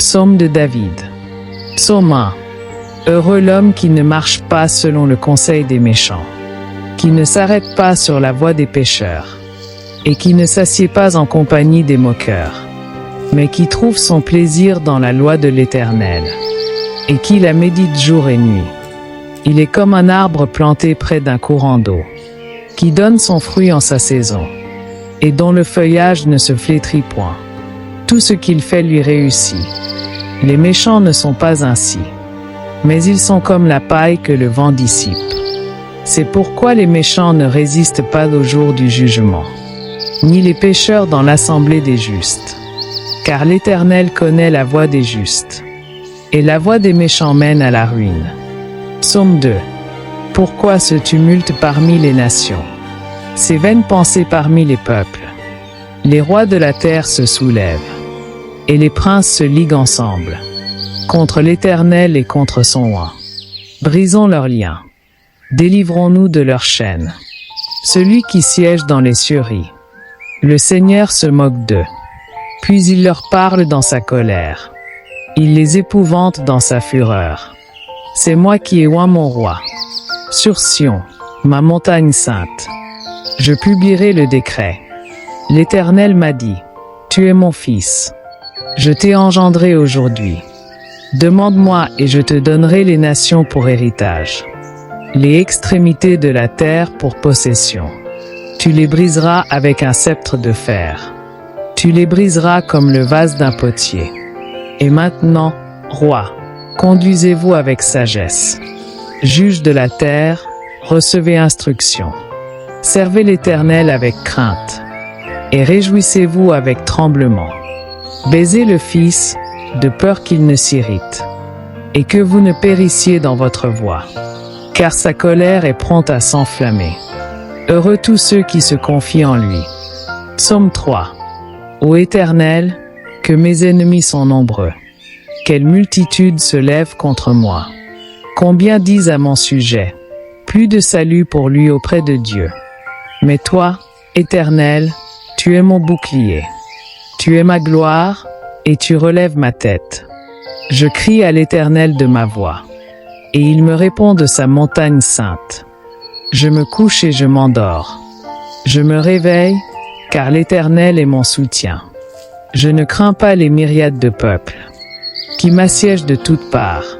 Psaume de David. Psaume 1. Heureux l'homme qui ne marche pas selon le conseil des méchants, qui ne s'arrête pas sur la voie des pécheurs, et qui ne s'assied pas en compagnie des moqueurs, mais qui trouve son plaisir dans la loi de l'Éternel, et qui la médite jour et nuit. Il est comme un arbre planté près d'un courant d'eau, qui donne son fruit en sa saison, et dont le feuillage ne se flétrit point. Tout ce qu'il fait lui réussit. Les méchants ne sont pas ainsi, mais ils sont comme la paille que le vent dissipe. C'est pourquoi les méchants ne résistent pas au jour du jugement, ni les pécheurs dans l'assemblée des justes. Car l'Éternel connaît la voie des justes, et la voie des méchants mène à la ruine. Psaume 2. Pourquoi ce tumulte parmi les nations? Ces vaines pensées parmi les peuples. Les rois de la terre se soulèvent, et les princes se liguent ensemble, contre l'Éternel et contre son roi. Brisons leurs liens. Délivrons-nous de leurs chaînes. Celui qui siège dans les cieux rit. Le Seigneur se moque d'eux. Puis il leur parle dans sa colère. Il les épouvante dans sa fureur. C'est moi qui ai oint mon roi. Sur Sion, ma montagne sainte, je publierai le décret. L'Éternel m'a dit, tu es mon fils. Je t'ai engendré aujourd'hui. Demande-moi et je te donnerai les nations pour héritage, les extrémités de la terre pour possession. Tu les briseras avec un sceptre de fer. Tu les briseras comme le vase d'un potier. Et maintenant, roi, conduisez-vous avec sagesse. Juge de la terre, recevez instruction. Servez l'Éternel avec crainte, et réjouissez-vous avec tremblement. Baisez le Fils, de peur qu'il ne s'irrite, et que vous ne périssiez dans votre voie, car sa colère est prompte à s'enflammer. Heureux tous ceux qui se confient en lui. Psaume 3. Ô Éternel, que mes ennemis sont nombreux. Quelle multitude se lève contre moi. Combien disent à mon sujet, plus de salut pour lui auprès de Dieu. Mais toi, Éternel, tu es mon bouclier. Tu es ma gloire, et tu relèves ma tête. Je crie à l'Éternel de ma voix, et il me répond de sa montagne sainte. Je me couche et je m'endors. Je me réveille, car l'Éternel est mon soutien. Je ne crains pas les myriades de peuples, qui m'assiègent de toutes parts.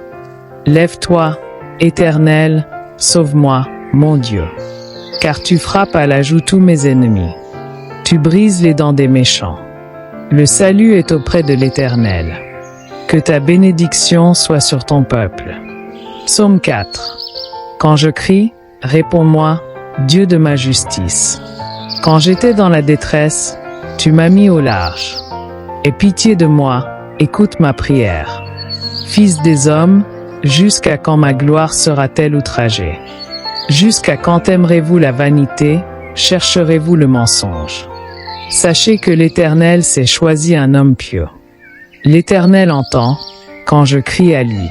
Lève-toi, Éternel, sauve-moi, mon Dieu. Car tu frappes à la joue tous mes ennemis. Tu brises les dents des méchants. Le salut est auprès de l'Éternel. Que ta bénédiction soit sur ton peuple. Psaume 4. Quand je crie, réponds-moi, Dieu de ma justice. Quand j'étais dans la détresse, tu m'as mis au large. Aie pitié de moi, écoute ma prière. Fils des hommes, jusqu'à quand ma gloire sera-t-elle outragée? Jusqu'à quand aimerez-vous la vanité, chercherez-vous le mensonge? Sachez que l'Éternel s'est choisi un homme pieux. L'Éternel entend, quand je crie à lui.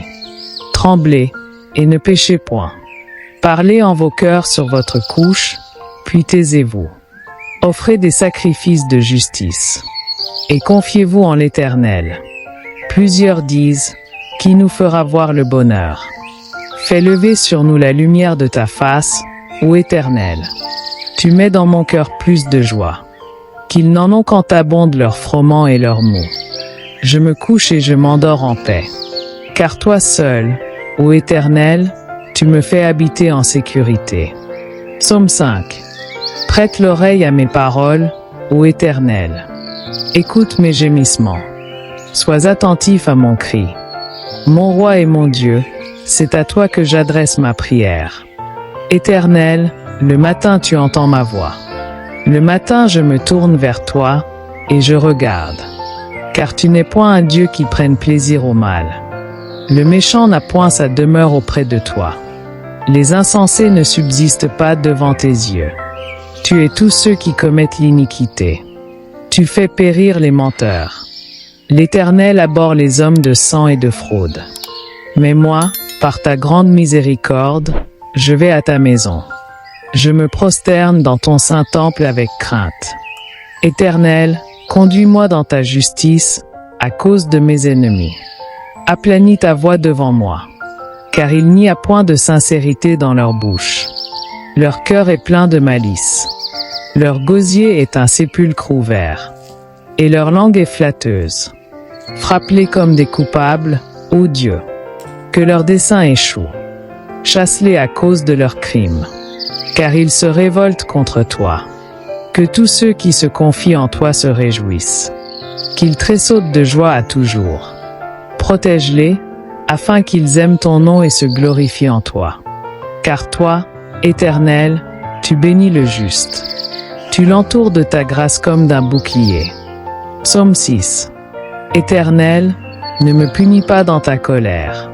Tremblez, et ne péchez point. Parlez en vos cœurs sur votre couche, puis taisez-vous. Offrez des sacrifices de justice, et confiez-vous en l'Éternel. Plusieurs disent, qui nous fera voir le bonheur? Fais lever sur nous la lumière de ta face, ô Éternel. Tu mets dans mon cœur plus de joie, qu'ils n'en ont quand abondent leurs froment et leurs maux. Je me couche et je m'endors en paix. Car toi seul, ô Éternel, tu me fais habiter en sécurité. Psaume 5. Prête l'oreille à mes paroles, ô Éternel. Écoute mes gémissements. Sois attentif à mon cri. Mon roi et mon Dieu, c'est à toi que j'adresse ma prière. Éternel, le matin tu entends ma voix. Le matin je me tourne vers toi, et je regarde. Car tu n'es point un Dieu qui prenne plaisir au mal. Le méchant n'a point sa demeure auprès de toi. Les insensés ne subsistent pas devant tes yeux. Tu es tous ceux qui commettent l'iniquité. Tu fais périr les menteurs. L'Éternel abhorre les hommes de sang et de fraude. Mais moi, par ta grande miséricorde, je vais à ta maison. Je me prosterne dans ton saint temple avec crainte. Éternel, conduis-moi dans ta justice, à cause de mes ennemis. Aplanis ta voix devant moi, car il n'y a point de sincérité dans leur bouche. Leur cœur est plein de malice. Leur gosier est un sépulcre ouvert, et leur langue est flatteuse. Frappe-les comme des coupables, ô Dieu. Que leur dessein échoue. Chasse-les à cause de leurs crimes, car ils se révoltent contre toi. Que tous ceux qui se confient en toi se réjouissent. Qu'ils tressautent de joie à toujours. Protège-les, afin qu'ils aiment ton nom et se glorifient en toi. Car toi, Éternel, tu bénis le juste. Tu l'entoures de ta grâce comme d'un bouclier. Psaume 6. Éternel, ne me punis pas dans ta colère,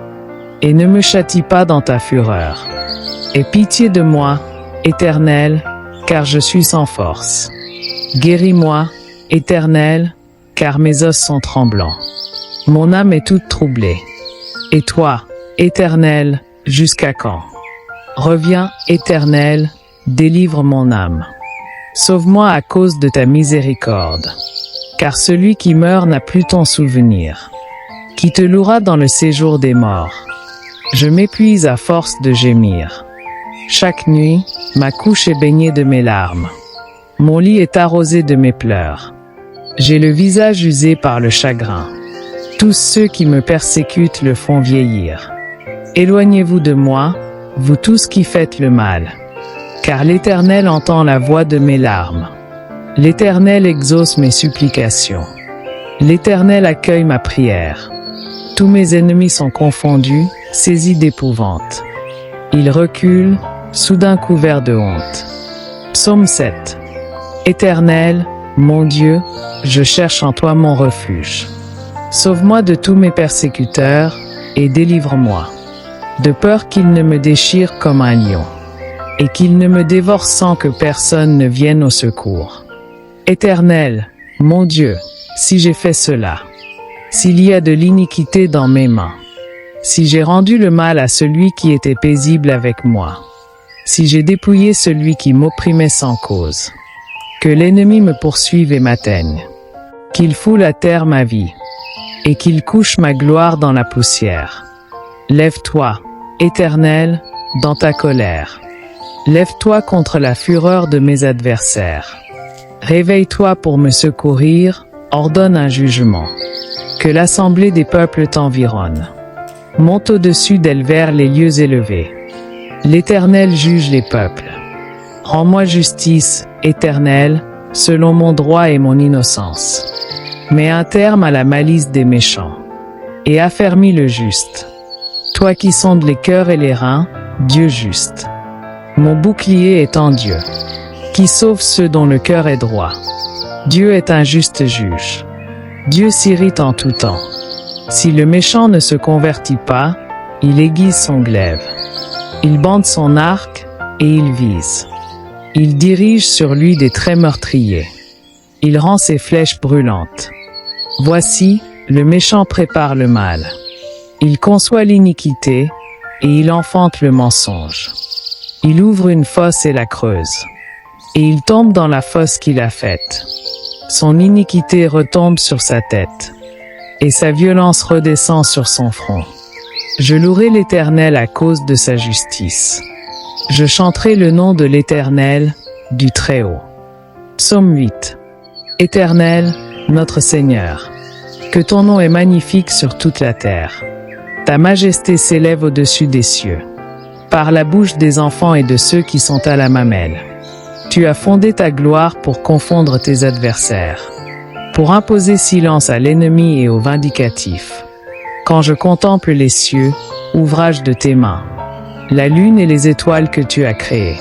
et ne me châtie pas dans ta fureur. Aie pitié de moi, Éternel, car je suis sans force. Guéris-moi, Éternel, car mes os sont tremblants. Mon âme est toute troublée. Et toi, Éternel, jusqu'à quand? Reviens, Éternel, délivre mon âme. Sauve-moi à cause de ta miséricorde. Car celui qui meurt n'a plus ton souvenir. Qui te louera dans le séjour des morts? Je m'épuise à force de gémir. Chaque nuit, ma couche est baignée de mes larmes. Mon lit est arrosé de mes pleurs. J'ai le visage usé par le chagrin. Tous ceux qui me persécutent le font vieillir. Éloignez-vous de moi, vous tous qui faites le mal. Car l'Éternel entend la voix de mes larmes. L'Éternel exauce mes supplications. L'Éternel accueille ma prière. Tous mes ennemis sont confondus, saisis d'épouvante. Ils reculent, soudain couverts de honte. Psaume 7. Éternel, mon Dieu, je cherche en toi mon refuge. Sauve-moi de tous mes persécuteurs, et délivre-moi. De peur qu'ils ne me déchirent comme un lion, et qu'ils ne me dévorent sans que personne ne vienne au secours. Éternel, mon Dieu, si j'ai fait cela, s'il y a de l'iniquité dans mes mains, si j'ai rendu le mal à celui qui était paisible avec moi, si j'ai dépouillé celui qui m'opprimait sans cause, que l'ennemi me poursuive et m'atteigne, qu'il foule à terre ma vie, et qu'il couche ma gloire dans la poussière. Lève-toi, Éternel, dans ta colère. Lève-toi contre la fureur de mes adversaires. Réveille-toi pour me secourir, ordonne un jugement. Que l'assemblée des peuples t'environne. Monte au-dessus d'elle vers les lieux élevés. L'Éternel juge les peuples. Rends-moi justice, Éternel, selon mon droit et mon innocence. Mets un terme à la malice des méchants, et affermis le juste. Toi qui sondes les cœurs et les reins, Dieu juste. Mon bouclier est en Dieu, qui sauve ceux dont le cœur est droit. Dieu est un juste juge. Dieu s'irrite en tout temps. Si le méchant ne se convertit pas, il aiguise son glaive. Il bande son arc, et il vise. Il dirige sur lui des traits meurtriers. Il rend ses flèches brûlantes. Voici, le méchant prépare le mal. Il conçoit l'iniquité, et il enfante le mensonge. Il ouvre une fosse et la creuse. Et il tombe dans la fosse qu'il a faite. Son iniquité retombe sur sa tête, et sa violence redescend sur son front. Je louerai l'Éternel à cause de sa justice. Je chanterai le nom de l'Éternel, du Très-Haut. Psaume 8. Éternel, notre Seigneur, que ton nom est magnifique sur toute la terre. Ta majesté s'élève au-dessus des cieux. Par la bouche des enfants et de ceux qui sont à la mamelle. Tu as fondé ta gloire pour confondre tes adversaires, pour imposer silence à l'ennemi et au vindicatif. Quand je contemple les cieux, ouvrage de tes mains, la lune et les étoiles que tu as créées.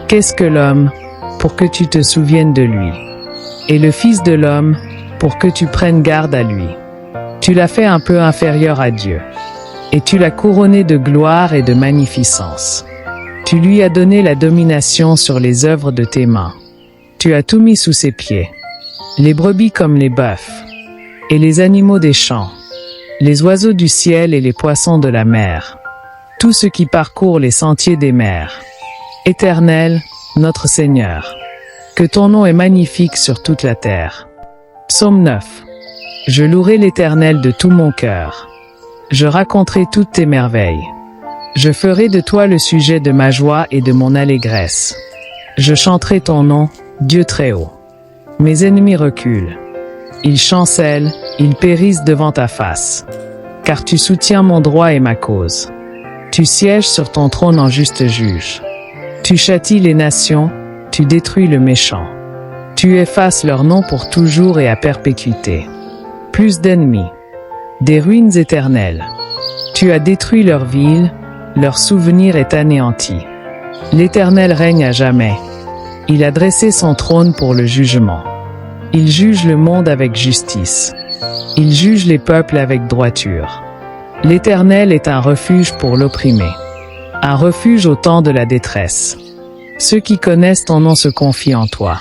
Qu'est-ce que l'homme, pour que tu te souviennes de lui, et le Fils de l'homme, pour que tu prennes garde à lui. Tu l'as fait un peu inférieur à Dieu, et tu l'as couronné de gloire et de magnificence. Tu lui as donné la domination sur les œuvres de tes mains. Tu as tout mis sous ses pieds. Les brebis comme les bœufs, et les animaux des champs, les oiseaux du ciel et les poissons de la mer, tout ce qui parcourt les sentiers des mers. Éternel, notre Seigneur, que ton nom est magnifique sur toute la terre. Psaume 9. Je louerai l'Éternel de tout mon cœur. Je raconterai toutes tes merveilles. Je ferai de toi le sujet de ma joie et de mon allégresse. Je chanterai ton nom, Dieu très haut. Mes ennemis reculent. Ils chancellent, ils périssent devant ta face. Car tu soutiens mon droit et ma cause. Tu sièges sur ton trône en juste juge. Tu châties les nations, tu détruis le méchant. Tu effaces leur nom pour toujours et à perpétuité. Plus d'ennemis, des ruines éternelles. Tu as détruit leurs villes, leur souvenir est anéanti. L'Éternel règne à jamais. Il a dressé son trône pour le jugement. Il juge le monde avec justice. Il juge les peuples avec droiture. L'Éternel est un refuge pour l'opprimé, un refuge au temps de la détresse. Ceux qui connaissent ton nom se confient en toi,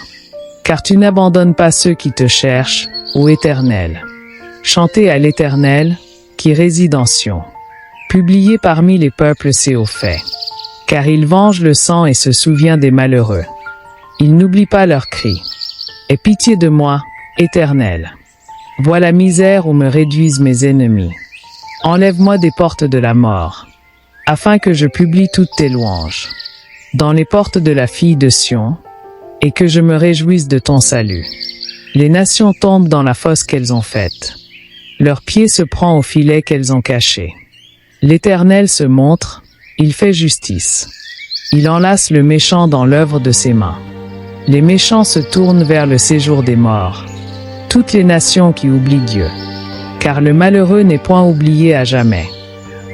car tu n'abandonnes pas ceux qui te cherchent, ô Éternel. Chantez à l'Éternel, qui réside en Sion. Publiez parmi les peuples ses hauts faits, car il venge le sang et se souvient des malheureux. Il n'oublie pas leurs cris. Aie pitié de moi, Éternel. Vois la misère où me réduisent mes ennemis. Enlève-moi des portes de la mort, afin que je publie toutes tes louanges, dans les portes de la fille de Sion, et que je me réjouisse de ton salut. Les nations tombent dans la fosse qu'elles ont faite. Leur pied se prend au filet qu'elles ont caché. L'Éternel se montre, il fait justice. Il enlace le méchant dans l'œuvre de ses mains. Les méchants se tournent vers le séjour des morts. Toutes les nations qui oublient Dieu. Car le malheureux n'est point oublié à jamais.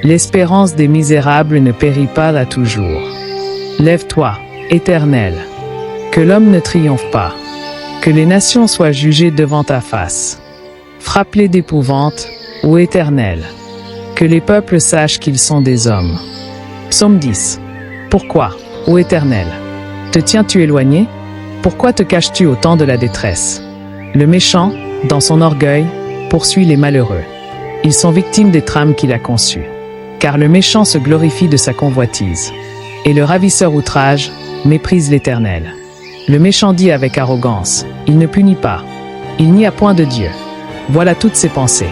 L'espérance des misérables ne périt pas à toujours. Lève-toi, Éternel. Que l'homme ne triomphe pas. Que les nations soient jugées devant ta face. Frappe-les d'épouvante, ô Éternel. Que les peuples sachent qu'ils sont des hommes. Psaume 10. Pourquoi, ô Éternel, te tiens-tu éloigné? Pourquoi te caches-tu au temps de la détresse? Le méchant, dans son orgueil, poursuit les malheureux. Ils sont victimes des trames qu'il a conçues. Car le méchant se glorifie de sa convoitise. Et le ravisseur outrage, méprise l'Éternel. Le méchant dit avec arrogance, il ne punit pas. Il n'y a point de Dieu. Voilà toutes ses pensées.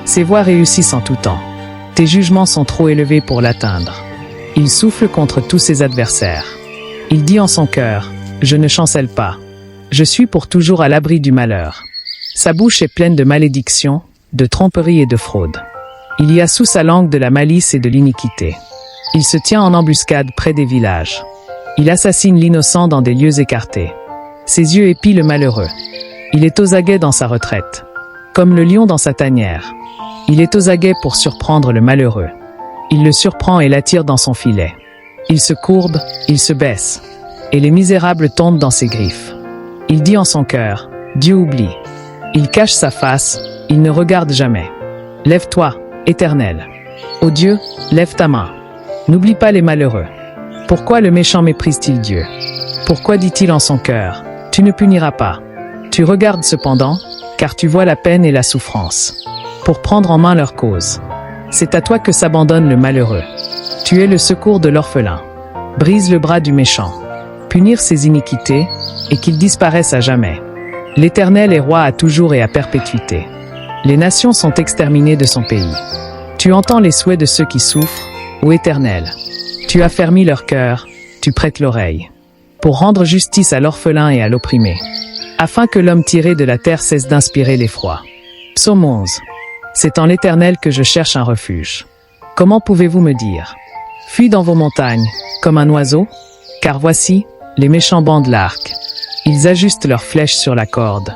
Ses voies réussissent en tout temps. Tes jugements sont trop élevés pour l'atteindre. Il souffle contre tous ses adversaires. Il dit en son cœur, je ne chancelle pas. Je suis pour toujours à l'abri du malheur. Sa bouche est pleine de malédictions, de tromperies et de fraude. Il y a sous sa langue de la malice et de l'iniquité. Il se tient en embuscade près des villages. Il assassine l'innocent dans des lieux écartés. Ses yeux épient le malheureux. Il est aux aguets dans sa retraite, comme le lion dans sa tanière. Il est aux aguets pour surprendre le malheureux. Il le surprend et l'attire dans son filet. Il se courbe, il se baisse, et les misérables tombent dans ses griffes. Il dit en son cœur, Dieu oublie. Il cache sa face, il ne regarde jamais. Lève-toi, Éternel. Ô Dieu, lève ta main. N'oublie pas les malheureux. Pourquoi le méchant méprise-t-il Dieu? Pourquoi dit-il en son cœur, tu ne puniras pas? Tu regardes cependant, car tu vois la peine et la souffrance, pour prendre en main leur cause. C'est à toi que s'abandonne le malheureux. Tu es le secours de l'orphelin. Brise le bras du méchant. Punir ses iniquités, et qu'il disparaisse à jamais. L'Éternel est roi à toujours et à perpétuité. Les nations sont exterminées de son pays. Tu entends les souhaits de ceux qui souffrent, ô Éternel. Tu affermis leur cœur, tu prêtes l'oreille, pour rendre justice à l'orphelin et à l'opprimé, afin que l'homme tiré de la terre cesse d'inspirer l'effroi. Psaume 11. C'est en l'Éternel que je cherche un refuge. Comment pouvez-vous me dire? Fuis dans vos montagnes, comme un oiseau, car voici, les méchants bandent l'arc. Ils ajustent leurs flèches sur la corde,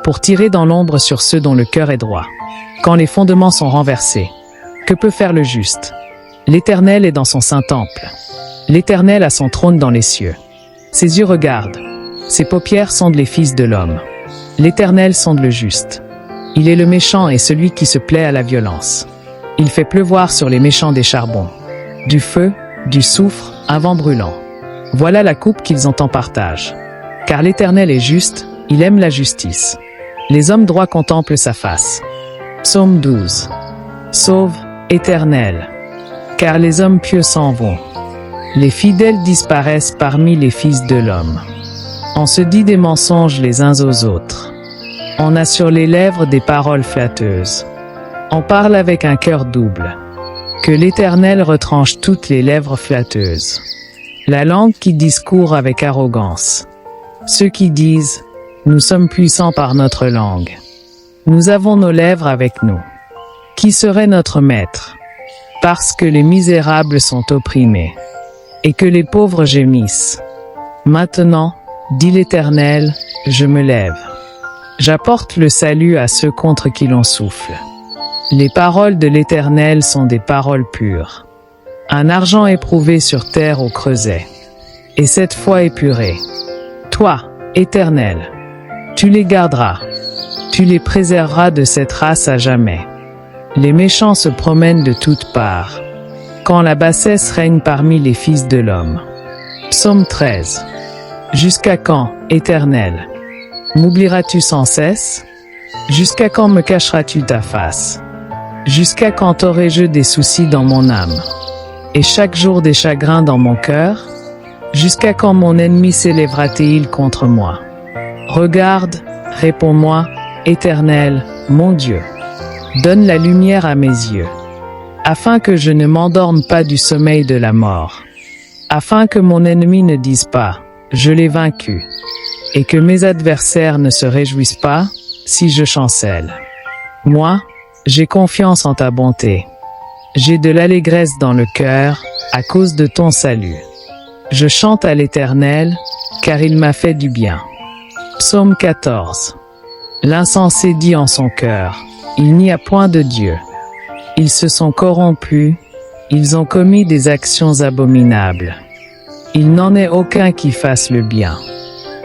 pour tirer dans l'ombre sur ceux dont le cœur est droit. Quand les fondements sont renversés, que peut faire le juste? L'Éternel est dans son saint temple. L'Éternel a son trône dans les cieux. Ses yeux regardent. Ses paupières sondent les fils de l'homme. L'Éternel sonde le juste. Il est le méchant et celui qui se plaît à la violence. Il fait pleuvoir sur les méchants des charbons. Du feu, du soufre, un vent brûlant. Voilà la coupe qu'ils ont en partage. Car l'Éternel est juste, il aime la justice. Les hommes droits contemplent sa face. Psaume 12. Sauve, Éternel, car les hommes pieux s'en vont. Les fidèles disparaissent parmi les fils de l'homme. On se dit des mensonges les uns aux autres. On a sur les lèvres des paroles flatteuses. On parle avec un cœur double. Que l'Éternel retranche toutes les lèvres flatteuses. La langue qui discourt avec arrogance. Ceux qui disent « Nous sommes puissants par notre langue. Nous avons nos lèvres avec nous. » Qui serait notre maître? Parce que les misérables sont opprimés, et que les pauvres gémissent. Maintenant, dit l'Éternel, je me lève. J'apporte le salut à ceux contre qui l'on souffle. Les paroles de l'Éternel sont des paroles pures. Un argent éprouvé sur terre au creuset, et cette fois épuré. Toi, Éternel, tu les garderas. Tu les préserveras de cette race à jamais. Les méchants se promènent de toutes parts, quand la bassesse règne parmi les fils de l'homme. Psaume 13. Jusqu'à quand, Éternel, m'oublieras-tu sans cesse? Jusqu'à quand me cacheras-tu ta face? Jusqu'à quand aurai-je des soucis dans mon âme, et chaque jour des chagrins dans mon cœur? Jusqu'à quand mon ennemi s'élèvera-t-il contre moi? Regarde, réponds-moi, Éternel, mon Dieu. Donne la lumière à mes yeux, afin que je ne m'endorme pas du sommeil de la mort, afin que mon ennemi ne dise pas, je l'ai vaincu, et que mes adversaires ne se réjouissent pas, si je chancelle. Moi, j'ai confiance en ta bonté. J'ai de l'allégresse dans le cœur, à cause de ton salut. Je chante à l'Éternel, car il m'a fait du bien. Psaume 14. L'insensé dit en son cœur, il n'y a point de Dieu. Ils se sont corrompus, ils ont commis des actions abominables. Il n'en est aucun qui fasse le bien.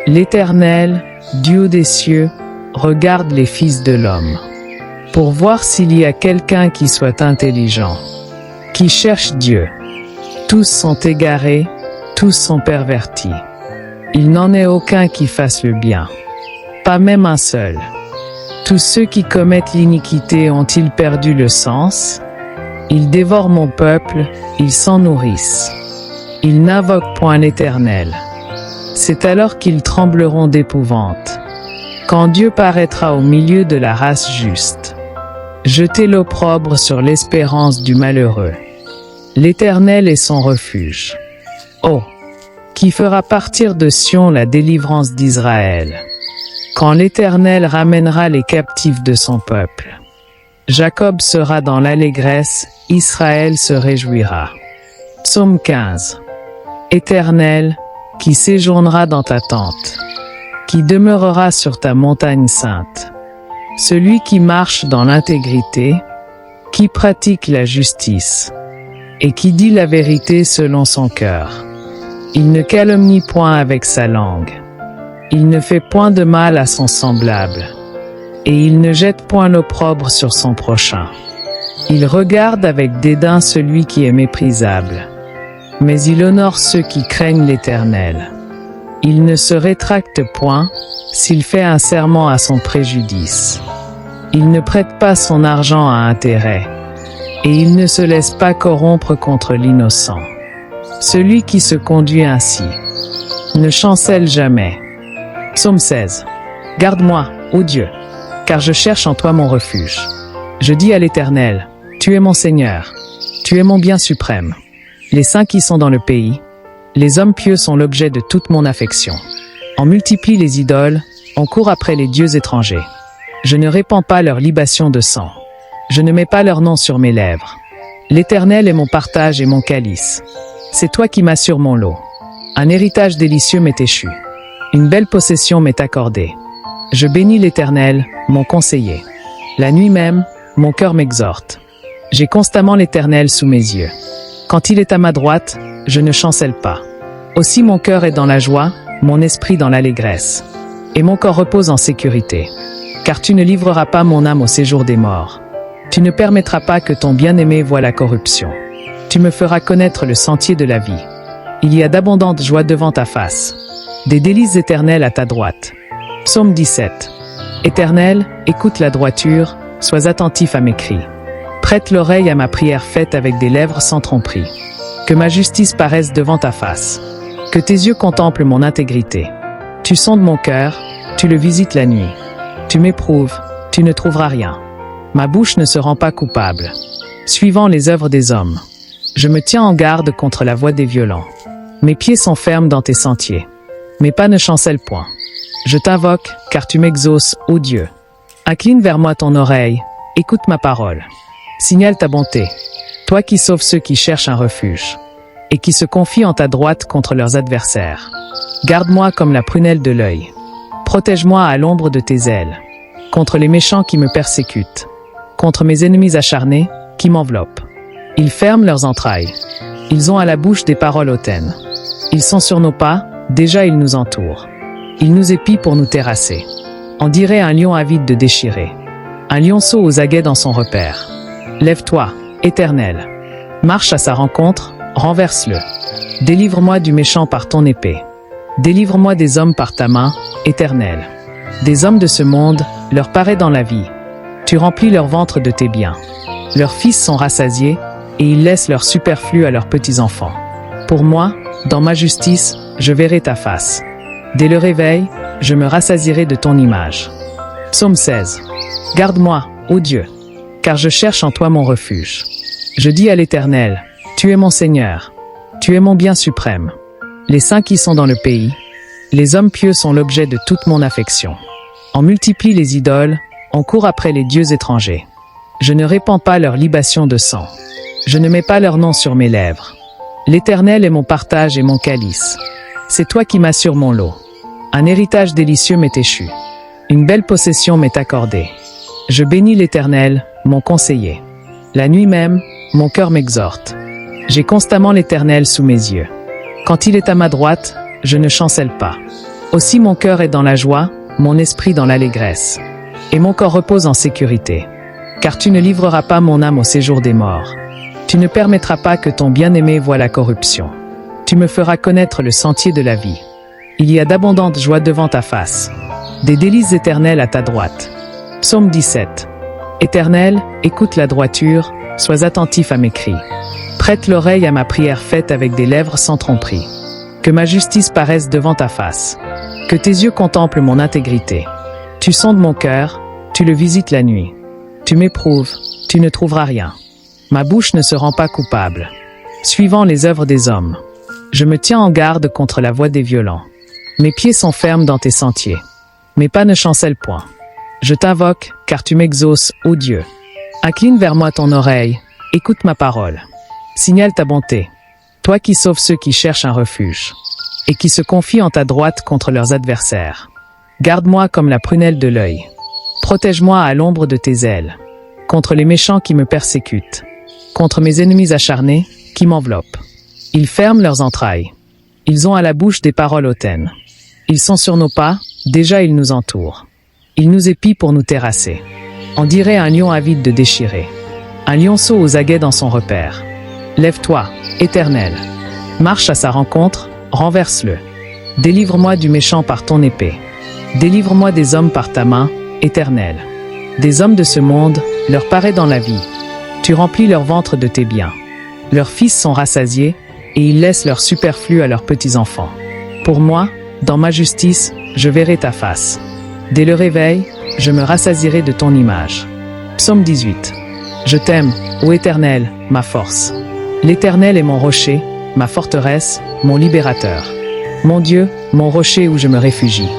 L'Éternel, Dieu des cieux, regarde les fils de l'homme, pour voir s'il y a quelqu'un qui soit intelligent, qui cherche Dieu. Tous sont égarés, tous sont pervertis. Il n'en est aucun qui fasse le bien, pas même un seul. Tous ceux qui commettent l'iniquité ont-ils perdu le sens? Ils dévorent mon peuple, ils s'en nourrissent. Ils n'invoquent point l'Éternel. C'est alors qu'ils trembleront d'épouvante, quand Dieu paraîtra au milieu de la race juste. Jetez l'opprobre sur l'espérance du malheureux. L'Éternel est son refuge. Oh, qui fera partir de Sion la délivrance d'Israël, quand l'Éternel ramènera les captifs de son peuple. Jacob sera dans l'allégresse, Israël se réjouira. Psaume 15. Éternel, qui séjournera dans ta tente, qui demeurera sur ta montagne sainte. Celui qui marche dans l'intégrité, qui pratique la justice, et qui dit la vérité selon son cœur. Il ne calomnie point avec sa langue. Il ne fait point de mal à son semblable, et il ne jette point l'opprobre sur son prochain. Il regarde avec dédain celui qui est méprisable, mais il honore ceux qui craignent l'Éternel. Il ne se rétracte point, s'il fait un serment à son préjudice. Il ne prête pas son argent à intérêt, et il ne se laisse pas corrompre contre l'innocent. Celui qui se conduit ainsi ne chancelle jamais. Psaume 16. Garde-moi, ô Dieu, car je cherche en toi mon refuge. Je dis à l'Éternel, tu es mon Seigneur, tu es mon bien suprême. Les saints qui sont dans le pays, les hommes pieux sont l'objet de toute mon affection. On multiplie les idoles, on court après les dieux étrangers. Je ne répands pas leur libation de sang. Je ne mets pas leur nom sur mes lèvres. L'Éternel est mon partage et mon calice. C'est toi qui m'assures mon lot. Un héritage délicieux m'est échu. Une belle possession m'est accordée. Je bénis l'Éternel, mon conseiller. La nuit même, mon cœur m'exhorte. J'ai constamment l'Éternel sous mes yeux. Quand il est à ma droite, je ne chancelle pas. Aussi mon cœur est dans la joie, mon esprit dans l'allégresse. Et mon corps repose en sécurité. Car tu ne livreras pas mon âme au séjour des morts. Tu ne permettras pas que ton bien-aimé voie la corruption. Tu me feras connaître le sentier de la vie. Il y a d'abondantes joies devant ta face. Des délices éternelles à ta droite. Psaume 17. Éternel, écoute la droiture, sois attentif à mes cris. Prête l'oreille à ma prière faite avec des lèvres sans tromperie. Que ma justice paraisse devant ta face. Que tes yeux contemplent mon intégrité. Tu sondes mon cœur, tu le visites la nuit. Tu m'éprouves, tu ne trouveras rien. Ma bouche ne se rend pas coupable. Suivant les œuvres des hommes. Je me tiens en garde contre la voie des violents. Mes pieds sont fermes dans tes sentiers. Mes pas ne chancellent point. Je t'invoque, car tu m'exauces, ô Dieu. Incline vers moi ton oreille, écoute ma parole. Signale ta bonté, toi qui sauves ceux qui cherchent un refuge, et qui se confient en ta droite contre leurs adversaires. Garde-moi comme la prunelle de l'œil. Protège-moi à l'ombre de tes ailes, contre les méchants qui me persécutent, contre mes ennemis acharnés qui m'enveloppent. Ils ferment leurs entrailles. Ils ont à la bouche des paroles hautaines. Ils sont sur nos pas, déjà ils nous entourent. Ils nous épient pour nous terrasser. On dirait un lion avide de déchirer. Un lionceau aux aguets dans son repère. Lève-toi, Éternel. Marche à sa rencontre, renverse-le. Délivre-moi du méchant par ton épée. Délivre-moi des hommes par ta main, Éternel. Des hommes de ce monde, leur paraît dans la vie. Tu remplis leur ventre de tes biens. Leurs fils sont rassasiés, et ils laissent leur superflu à leurs petits-enfants. Pour moi, dans ma justice, je verrai ta face. Dès le réveil, je me rassasierai de ton image. Psaume 16. Garde-moi, ô Dieu, car je cherche en toi mon refuge. Je dis à l'Éternel, tu es mon Seigneur, tu es mon bien suprême. Les saints qui sont dans le pays, les hommes pieux sont l'objet de toute mon affection. On multiplie les idoles, on court après les dieux étrangers. Je ne répands pas leur libation de sang. Je ne mets pas leur nom sur mes lèvres. L'Éternel est mon partage et mon calice. C'est toi qui m'assures mon lot. Un héritage délicieux m'est échu. Une belle possession m'est accordée. Je bénis l'Éternel, mon conseiller. La nuit même, mon cœur m'exhorte. J'ai constamment l'Éternel sous mes yeux. Quand il est à ma droite, je ne chancelle pas. Aussi mon cœur est dans la joie, mon esprit dans l'allégresse. Et mon corps repose en sécurité. Car tu ne livreras pas mon âme au séjour des morts. Tu ne permettras pas que ton bien-aimé voie la corruption. Tu me feras connaître le sentier de la vie. Il y a d'abondantes joies devant ta face. Des délices éternelles à ta droite. Psaume 17. Éternel, écoute la droiture, sois attentif à mes cris. Prête l'oreille à ma prière faite avec des lèvres sans tromperie. Que ma justice paraisse devant ta face. Que tes yeux contemplent mon intégrité. Tu sondes mon cœur, tu le visites la nuit. Tu m'éprouves, tu ne trouveras rien. Ma bouche ne se rend pas coupable. Suivant les œuvres des hommes. Je me tiens en garde contre la voie des violents. Mes pieds sont fermes dans tes sentiers. Mes pas ne chancellent point. Je t'invoque, car tu m'exauces, ô Dieu. Incline vers moi ton oreille, écoute ma parole. Signale ta bonté, toi qui sauves ceux qui cherchent un refuge, et qui se confient en ta droite contre leurs adversaires. Garde-moi comme la prunelle de l'œil. Protège-moi à l'ombre de tes ailes, contre les méchants qui me persécutent, contre mes ennemis acharnés qui m'enveloppent. Ils ferment leurs entrailles. Ils ont à la bouche des paroles hautaines. Ils sont sur nos pas, déjà ils nous entourent. Ils nous épient pour nous terrasser. On dirait un lion avide de déchirer. Un lionceau aux aguets dans son repère. Lève-toi, Éternel. Marche à sa rencontre, renverse-le. Délivre-moi du méchant par ton épée. Délivre-moi des hommes par ta main, Éternel. Des hommes de ce monde, leur paraît dans la vie. Tu remplis leur ventre de tes biens. Leurs fils sont rassasiés, et ils laissent leur superflu à leurs petits-enfants. Pour moi, dans ma justice, je verrai ta face. Dès le réveil, je me rassasierai de ton image. Psaume 18. Je t'aime, ô Éternel, ma force. L'Éternel est mon rocher, ma forteresse, mon libérateur. Mon Dieu, mon rocher où je me réfugie.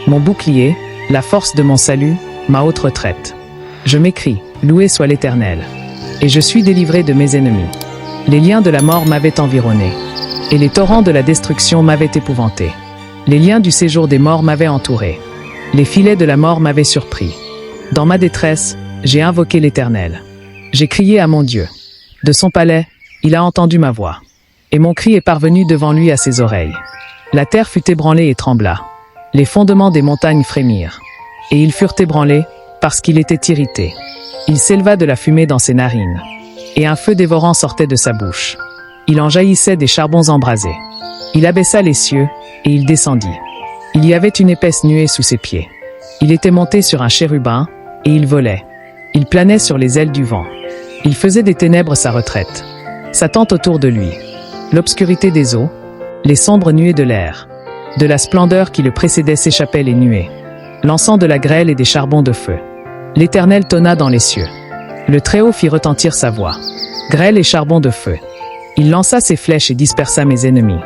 Mon bouclier, la force de mon salut, ma haute retraite. Je m'écrie, loué soit l'Éternel. Et je suis délivré de mes ennemis. Les liens de la mort m'avaient environné, et les torrents de la destruction m'avaient épouvanté. Les liens du séjour des morts m'avaient entouré. Les filets de la mort m'avaient surpris. Dans ma détresse, j'ai invoqué l'Éternel. J'ai crié à mon Dieu. De son palais, il a entendu ma voix. Et mon cri est parvenu devant lui à ses oreilles. La terre fut ébranlée et trembla. Les fondements des montagnes frémirent. Et ils furent ébranlés, parce qu'il était irrité. Il s'éleva de la fumée dans ses narines. Et un feu dévorant sortait de sa bouche. Il en jaillissait des charbons embrasés. Il abaissa les cieux, et il descendit. Il y avait une épaisse nuée sous ses pieds. Il était monté sur un chérubin, et il volait. Il planait sur les ailes du vent. Il faisait des ténèbres sa retraite. Sa tente autour de lui. L'obscurité des eaux, les sombres nuées de l'air. De la splendeur qui le précédait s'échappaient les nuées. lançant de la grêle et des charbons de feu. L'Éternel tonna dans les cieux. Le Très-Haut fit retentir sa voix. Grêle et charbon de feu. Il lança ses flèches et dispersa mes ennemis.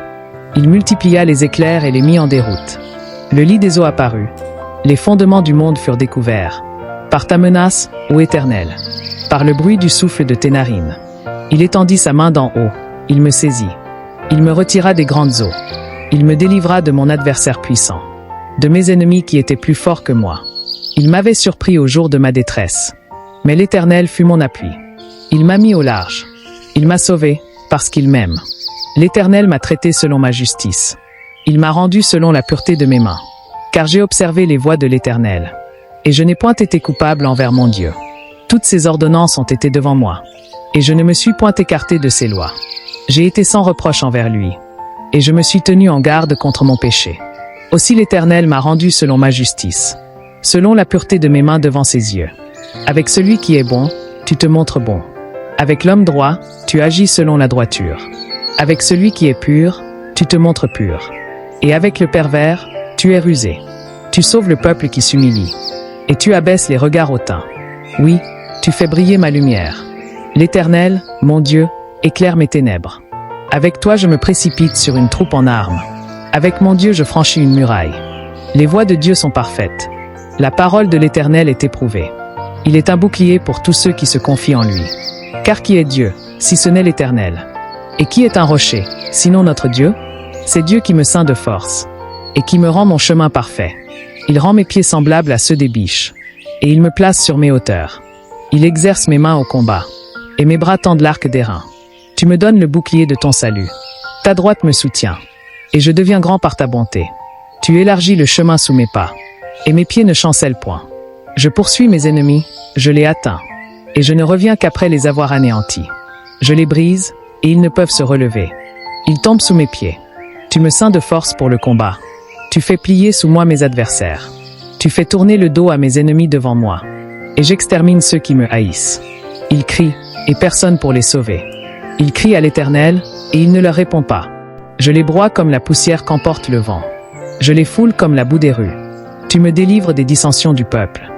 Il multiplia les éclairs et les mit en déroute. Le lit des eaux apparut. Les fondements du monde furent découverts. Par ta menace, ô Éternel. Par le bruit du souffle de tes narines. Il étendit sa main d'en haut. Il me saisit. Il me retira des grandes eaux. Il me délivra de mon adversaire puissant. De mes ennemis qui étaient plus forts que moi. Il m'avait surpris au jour de ma détresse. Mais l'Éternel fut mon appui. Il m'a mis au large. Il m'a sauvé, parce qu'il m'aime. L'Éternel m'a traité selon ma justice. Il m'a rendu selon la pureté de mes mains. Car j'ai observé les voies de l'Éternel. Et je n'ai point été coupable envers mon Dieu. Toutes ses ordonnances ont été devant moi. Et je ne me suis point écarté de ses lois. J'ai été sans reproche envers lui. Et je me suis tenu en garde contre mon péché. Aussi l'Éternel m'a rendu selon ma justice. Selon la pureté de mes mains devant ses yeux. Avec celui qui est bon, tu te montres bon. Avec l'homme droit, tu agis selon la droiture. Avec celui qui est pur, tu te montres pur. Et avec le pervers, tu es rusé. Tu sauves le peuple qui s'humilie. Et tu abaisses les regards hautains. Oui, tu fais briller ma lumière. L'Éternel, mon Dieu, éclaire mes ténèbres. Avec toi je me précipite sur une troupe en armes. Avec mon Dieu je franchis une muraille. Les voies de Dieu sont parfaites. La parole de l'Éternel est éprouvée. Il est un bouclier pour tous ceux qui se confient en lui. Car qui est Dieu, si ce n'est l'Éternel? Et qui est un rocher, sinon notre Dieu? C'est Dieu qui me ceint de force, et qui me rend mon chemin parfait. Il rend mes pieds semblables à ceux des biches, et il me place sur mes hauteurs. Il exerce mes mains au combat, et mes bras tendent l'arc d'airain. Tu me donnes le bouclier de ton salut. Ta droite me soutient, et je deviens grand par ta bonté. Tu élargis le chemin sous mes pas, et mes pieds ne chancellent point. Je poursuis mes ennemis, je les atteins, et je ne reviens qu'après les avoir anéantis. Je les brise, et ils ne peuvent se relever. Ils tombent sous mes pieds. Tu me ceins de force pour le combat. Tu fais plier sous moi mes adversaires. Tu fais tourner le dos à mes ennemis devant moi. Et j'extermine ceux qui me haïssent. Ils crient, et personne pour les sauver. Ils crient à l'Éternel, et il ne leur répond pas. Je les broie comme la poussière qu'emporte le vent. Je les foule comme la boue des rues. Tu me délivres des dissensions du peuple.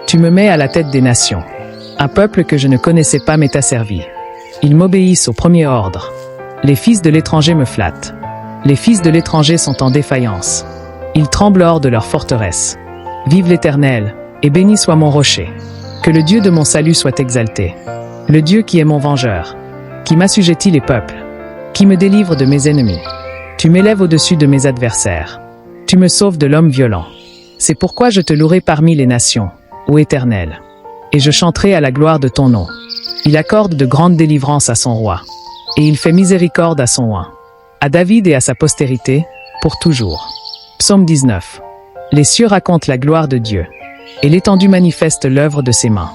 Tu me mets à la tête des nations. Un peuple que je ne connaissais pas m'est asservi. Ils m'obéissent au premier ordre. Les fils de l'étranger me flattent. Les fils de l'étranger sont en défaillance. Ils tremblent hors de leur forteresse. Vive l'Éternel, et béni soit mon rocher. Que le Dieu de mon salut soit exalté. Le Dieu qui est mon vengeur, qui m'assujettit les peuples, qui me délivre de mes ennemis. Tu m'élèves au-dessus de mes adversaires. Tu me sauves de l'homme violent. C'est pourquoi je te louerai parmi les nations, ô Éternel. Et je chanterai à la gloire de ton nom. Il accorde de grandes délivrances à son roi. Et il fait miséricorde à son oint. À David et à sa postérité, pour toujours. Psaume 19. Les cieux racontent la gloire de Dieu. Et l'étendue manifeste l'œuvre de ses mains.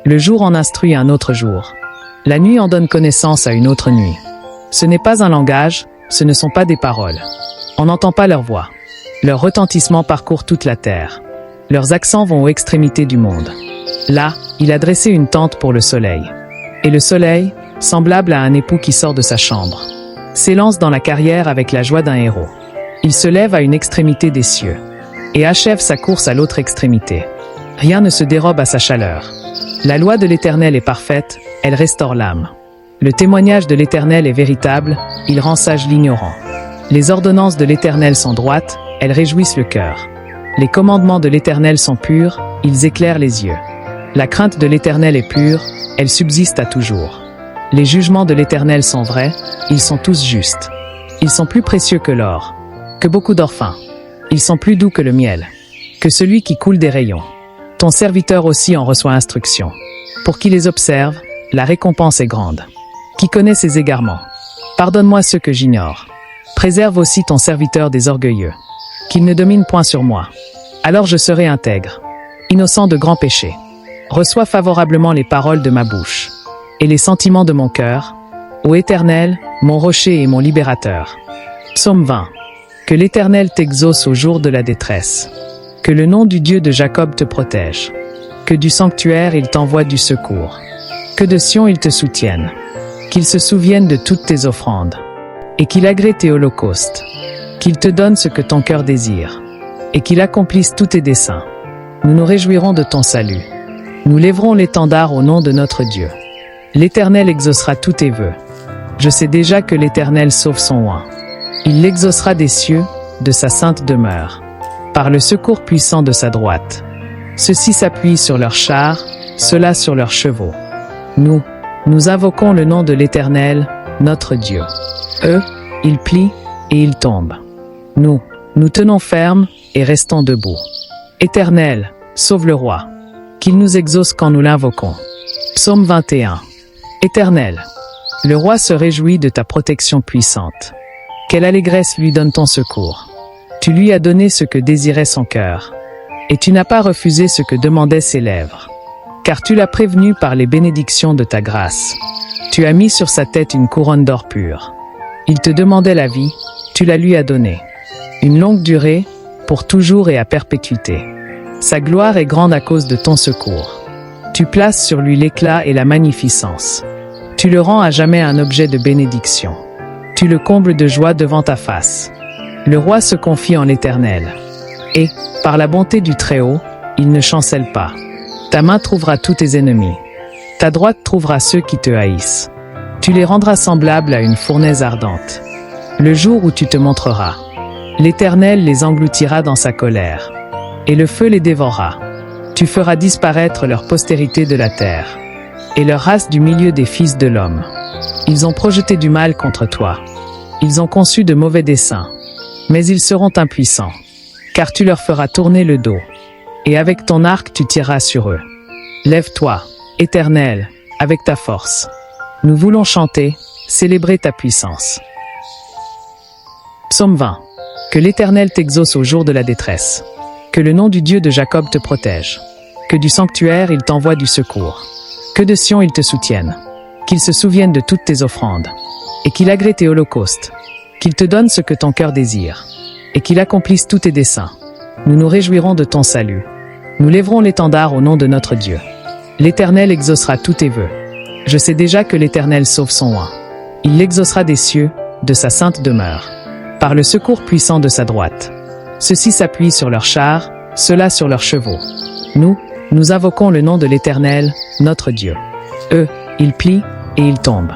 Le jour en instruit un autre jour. La nuit en donne connaissance à une autre nuit. Ce n'est pas un langage, ce ne sont pas des paroles. On n'entend pas leur voix. Leur retentissement parcourt toute la terre. Leurs accents vont aux extrémités du monde. Là, il a dressé une tente pour le soleil. Et le soleil, semblable à un époux qui sort de sa chambre, s'élance dans la carrière avec la joie d'un héros. Il se lève à une extrémité des cieux et achève sa course à l'autre extrémité. Rien ne se dérobe à sa chaleur. La loi de l'Éternel est parfaite, elle restaure l'âme. Le témoignage de l'Éternel est véritable, il rend sage l'ignorant. Les ordonnances de l'Éternel sont droites, elles réjouissent le cœur. Les commandements de l'Éternel sont purs, ils éclairent les yeux. La crainte de l'Éternel est pure, elle subsiste à toujours. Les jugements de l'Éternel sont vrais, ils sont tous justes. Ils sont plus précieux que l'or, que beaucoup d'or fin. Ils sont plus doux que le miel, que celui qui coule des rayons. Ton serviteur aussi en reçoit instruction. Pour qui les observe, la récompense est grande. Qui connaît ses égarements? Pardonne-moi ceux que j'ignore. Préserve aussi ton serviteur des orgueilleux. Qu'il ne domine point sur moi. Alors je serai intègre, innocent de grands péchés. Reçois favorablement les paroles de ma bouche et les sentiments de mon cœur, ô Éternel, mon rocher et mon libérateur. Psaume 20. Que l'Éternel t'exauce au jour de la détresse. Que le nom du Dieu de Jacob te protège. Que du sanctuaire il t'envoie du secours. Que de Sion il te soutienne. Qu'il se souvienne de toutes tes offrandes. Et qu'il agrée tes holocaustes. Qu'il te donne ce que ton cœur désire. Et qu'il accomplisse tous tes desseins. nous nous réjouirons de ton salut. Nous lèverons l'étendard au nom de notre Dieu. L'Éternel exaucera tous tes vœux. Je sais déjà que l'Éternel sauve son oint. Il l'exaucera des cieux, de sa sainte demeure, par le secours puissant de sa droite. Ceux-ci s'appuient sur leurs chars, ceux-là sur leurs chevaux. Nous invoquons le nom de l'Éternel, notre Dieu. Eux, ils plient et ils tombent. Nous tenons ferme et restons debout. Éternel, sauve le roi, qu'il nous exauce quand nous l'invoquons. Psaume 21. Éternel, le roi se réjouit de ta protection puissante. Quelle allégresse lui donne ton secours. Tu lui as donné ce que désirait son cœur, et tu n'as pas refusé ce que demandaient ses lèvres. Car tu l'as prévenu par les bénédictions de ta grâce. Tu as mis sur sa tête une couronne d'or pur. Il te demandait la vie, tu la lui as donnée. Une longue durée, pour toujours et à perpétuité. Sa gloire est grande à cause de ton secours. Tu places sur lui l'éclat et la magnificence. Tu le rends à jamais un objet de bénédiction. Tu le combles de joie devant ta face. Le roi se confie en l'Éternel. Et, par la bonté du Très-Haut, il ne chancelle pas. Ta main trouvera tous tes ennemis. Ta droite trouvera ceux qui te haïssent. Tu les rendras semblables à une fournaise ardente. Le jour où tu te montreras, l'Éternel les engloutira dans sa colère, et le feu les dévorera. Tu feras disparaître leur postérité de la terre, et leur race du milieu des fils de l'homme. Ils ont projeté du mal contre toi. Ils ont conçu de mauvais desseins, mais ils seront impuissants, car tu leur feras tourner le dos, et avec ton arc tu tireras sur eux. Lève-toi, Éternel, avec ta force. Nous voulons chanter, célébrer ta puissance. Psaume 20. Que l'Éternel t'exauce au jour de la détresse. Que le nom du Dieu de Jacob te protège. Que du sanctuaire il t'envoie du secours. Que de Sion il te soutienne. Qu'il se souvienne de toutes tes offrandes. Et qu'il agrée tes holocaustes. Qu'il te donne ce que ton cœur désire. Et qu'il accomplisse tous tes desseins. Nous nous réjouirons de ton salut. Nous lèverons l'étendard au nom de notre Dieu. L'Éternel exaucera tous tes vœux. Je sais déjà que l'Éternel sauve son oint. Il l'exaucera des cieux, de sa sainte demeure, par le secours puissant de sa droite. Ceux-ci s'appuient sur leurs chars, ceux-là sur leurs chevaux. Nous invoquons le nom de l'Éternel, notre Dieu. Eux, ils plient et ils tombent.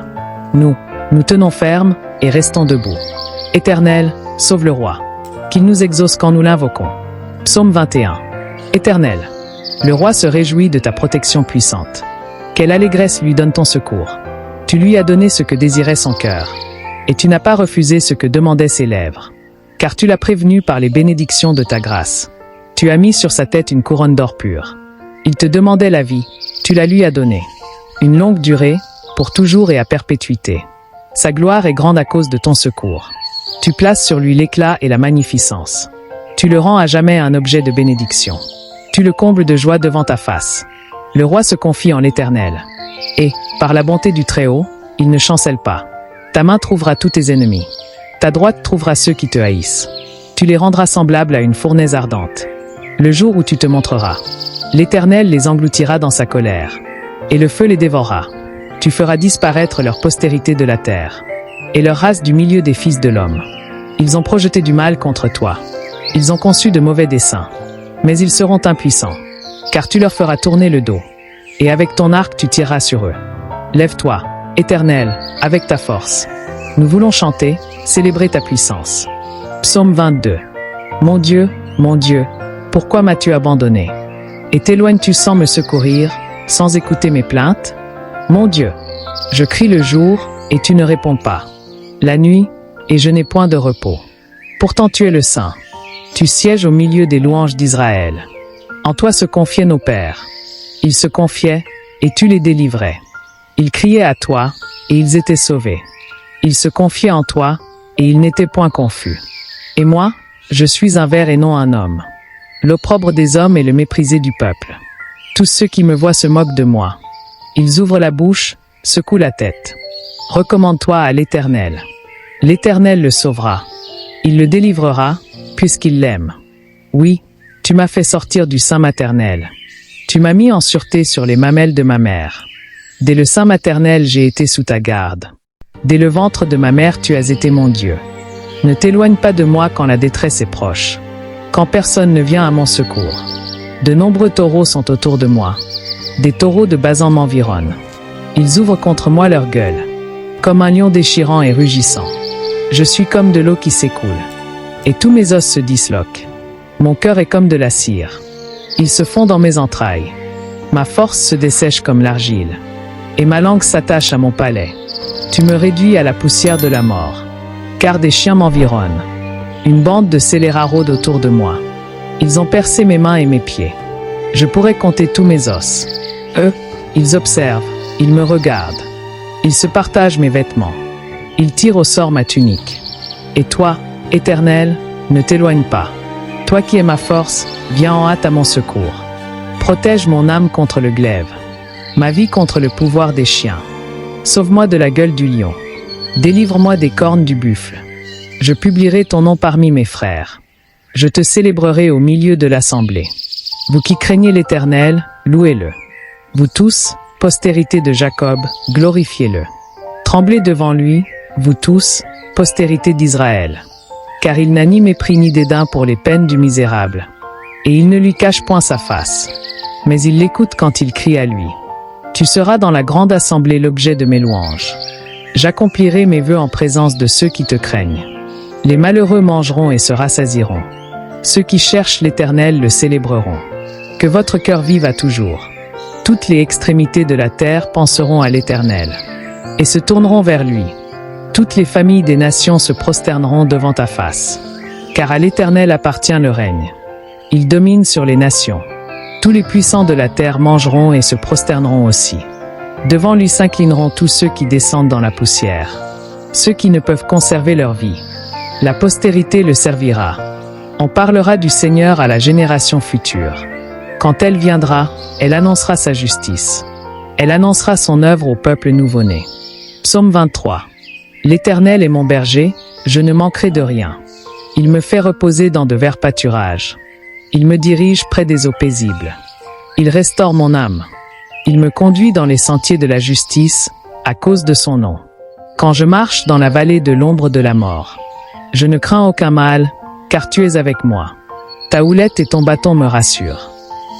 Nous tenons ferme et restons debout. Éternel, sauve le roi, qu'il nous exauce quand nous l'invoquons. Psaume 21. Éternel, le roi se réjouit de ta protection puissante. Quelle allégresse lui donne ton secours. Tu lui as donné ce que désirait son cœur, et tu n'as pas refusé ce que demandaient ses lèvres. Car tu l'as prévenu par les bénédictions de ta grâce. Tu as mis sur sa tête une couronne d'or pur. Il te demandait la vie, tu la lui as donnée. Une longue durée, pour toujours et à perpétuité. Sa gloire est grande à cause de ton secours. Tu places sur lui l'éclat et la magnificence. Tu le rends à jamais un objet de bénédiction. Tu le combles de joie devant ta face. Le roi se confie en l'Éternel. Et, par la bonté du Très-Haut, il ne chancelle pas. Ta main trouvera tous tes ennemis. Ta droite trouvera ceux qui te haïssent. Tu les rendras semblables à une fournaise ardente. Le jour où tu te montreras, l'Éternel les engloutira dans sa colère, et le feu les dévorera. Tu feras disparaître leur postérité de la terre, et leur race du milieu des fils de l'homme. Ils ont projeté du mal contre toi. Ils ont conçu de mauvais desseins. Mais ils seront impuissants, car tu leur feras tourner le dos, et avec ton arc tu tireras sur eux. Lève-toi, Éternel, avec ta force. Nous voulons chanter, célébrer ta puissance. Psaume 22. Mon Dieu, pourquoi m'as-tu abandonné? Et t'éloignes-tu sans me secourir, sans écouter mes plaintes? Mon Dieu, je crie le jour, et tu ne réponds pas. La nuit, et je n'ai point de repos. Pourtant tu es le Saint. Tu sièges au milieu des louanges d'Israël. En toi se confiaient nos pères. Ils se confiaient, et tu les délivrais. Ils criaient à toi, et ils étaient sauvés. Ils se confiaient en toi, et ils n'étaient point confus. Et moi, je suis un ver et non un homme. L'opprobre des hommes est le méprisé du peuple. Tous ceux qui me voient se moquent de moi. Ils ouvrent la bouche, secouent la tête. Recommande-toi à l'Éternel. L'Éternel le sauvera. Il le délivrera, puisqu'il l'aime. Oui, tu m'as fait sortir du sein maternel. Tu m'as mis en sûreté sur les mamelles de ma mère. Dès le sein maternel, j'ai été sous ta garde. Dès le ventre de ma mère, tu as été mon Dieu. Ne t'éloigne pas de moi quand la détresse est proche, quand personne ne vient à mon secours. De nombreux taureaux sont autour de moi. Des taureaux de Basan m'environnent. Ils ouvrent contre moi leur gueule, comme un lion déchirant et rugissant. Je suis comme de l'eau qui s'écoule, et tous mes os se disloquent. Mon cœur est comme de la cire. Ils se fond dans mes entrailles. Ma force se dessèche comme l'argile, et ma langue s'attache à mon palais. Tu me réduis à la poussière de la mort, car des chiens m'environnent. Une bande de scélérats rôde autour de moi. Ils ont percé mes mains et mes pieds. Je pourrais compter tous mes os. Eux, ils observent, ils me regardent. Ils se partagent mes vêtements. Ils tirent au sort ma tunique. Et toi, Éternel, ne t'éloigne pas. Toi qui es ma force, viens en hâte à mon secours. Protège mon âme contre le glaive, ma vie contre le pouvoir des chiens. Sauve-moi de la gueule du lion. Délivre-moi des cornes du buffle. Je publierai ton nom parmi mes frères. Je te célébrerai au milieu de l'assemblée. Vous qui craignez l'Éternel, louez-le. Vous tous, postérité de Jacob, glorifiez-le. Tremblez devant lui, vous tous, postérité d'Israël. Car il n'a ni mépris ni dédain pour les peines du misérable. Et il ne lui cache point sa face. Mais il l'écoute quand il crie à lui. Tu seras dans la grande assemblée l'objet de mes louanges. J'accomplirai mes vœux en présence de ceux qui te craignent. Les malheureux mangeront et se rassasieront. Ceux qui cherchent l'Éternel le célébreront. Que votre cœur vive à toujours. Toutes les extrémités de la terre penseront à l'Éternel et se tourneront vers lui. Toutes les familles des nations se prosterneront devant ta face. Car à l'Éternel appartient le règne. Il domine sur les nations. Tous les puissants de la terre mangeront et se prosterneront aussi. Devant lui s'inclineront tous ceux qui descendent dans la poussière, ceux qui ne peuvent conserver leur vie. La postérité le servira. On parlera du Seigneur à la génération future. Quand elle viendra, elle annoncera sa justice. Elle annoncera son œuvre au peuple nouveau-né. Psaume 23. L'Éternel est mon berger, je ne manquerai de rien. Il me fait reposer dans de verts pâturages. Il me dirige près des eaux paisibles. Il restaure mon âme. Il me conduit dans les sentiers de la justice, à cause de son nom. Quand je marche dans la vallée de l'ombre de la mort, je ne crains aucun mal, car tu es avec moi. Ta houlette et ton bâton me rassurent.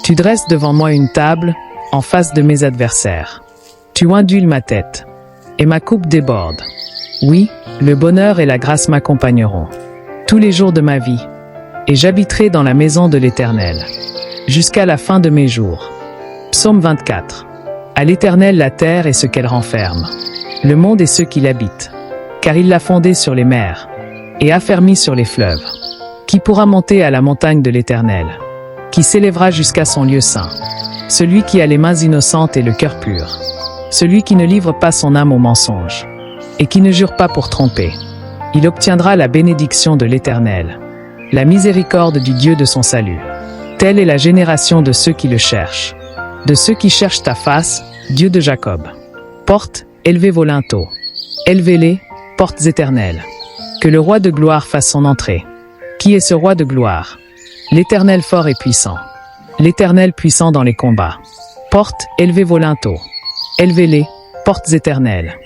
Tu dresses devant moi une table, en face de mes adversaires. Tu induis ma tête, et ma coupe déborde. Oui, le bonheur et la grâce m'accompagneront tous les jours de ma vie, et j'habiterai dans la maison de l'Éternel, jusqu'à la fin de mes jours. Psaume 24. À l'Éternel la terre et ce qu'elle renferme, le monde et ceux qui l'habitent, car il l'a fondée sur les mers, et affermi sur les fleuves. Qui pourra monter à la montagne de l'Éternel? Qui s'élèvera jusqu'à son lieu saint? Celui qui a les mains innocentes et le cœur pur. Celui qui ne livre pas son âme au mensonge, et qui ne jure pas pour tromper. Il obtiendra la bénédiction de l'Éternel, la miséricorde du Dieu de son salut. Telle est la génération de ceux qui le cherchent, de ceux qui cherchent ta face, Dieu de Jacob. Portes, élevez vos linteaux. Élevez-les, portes éternelles. Que le roi de gloire fasse son entrée. Qui est ce roi de gloire? L'Éternel fort et puissant. L'Éternel puissant dans les combats. Portes, élevez vos linteaux. Élevez-les, portes éternelles.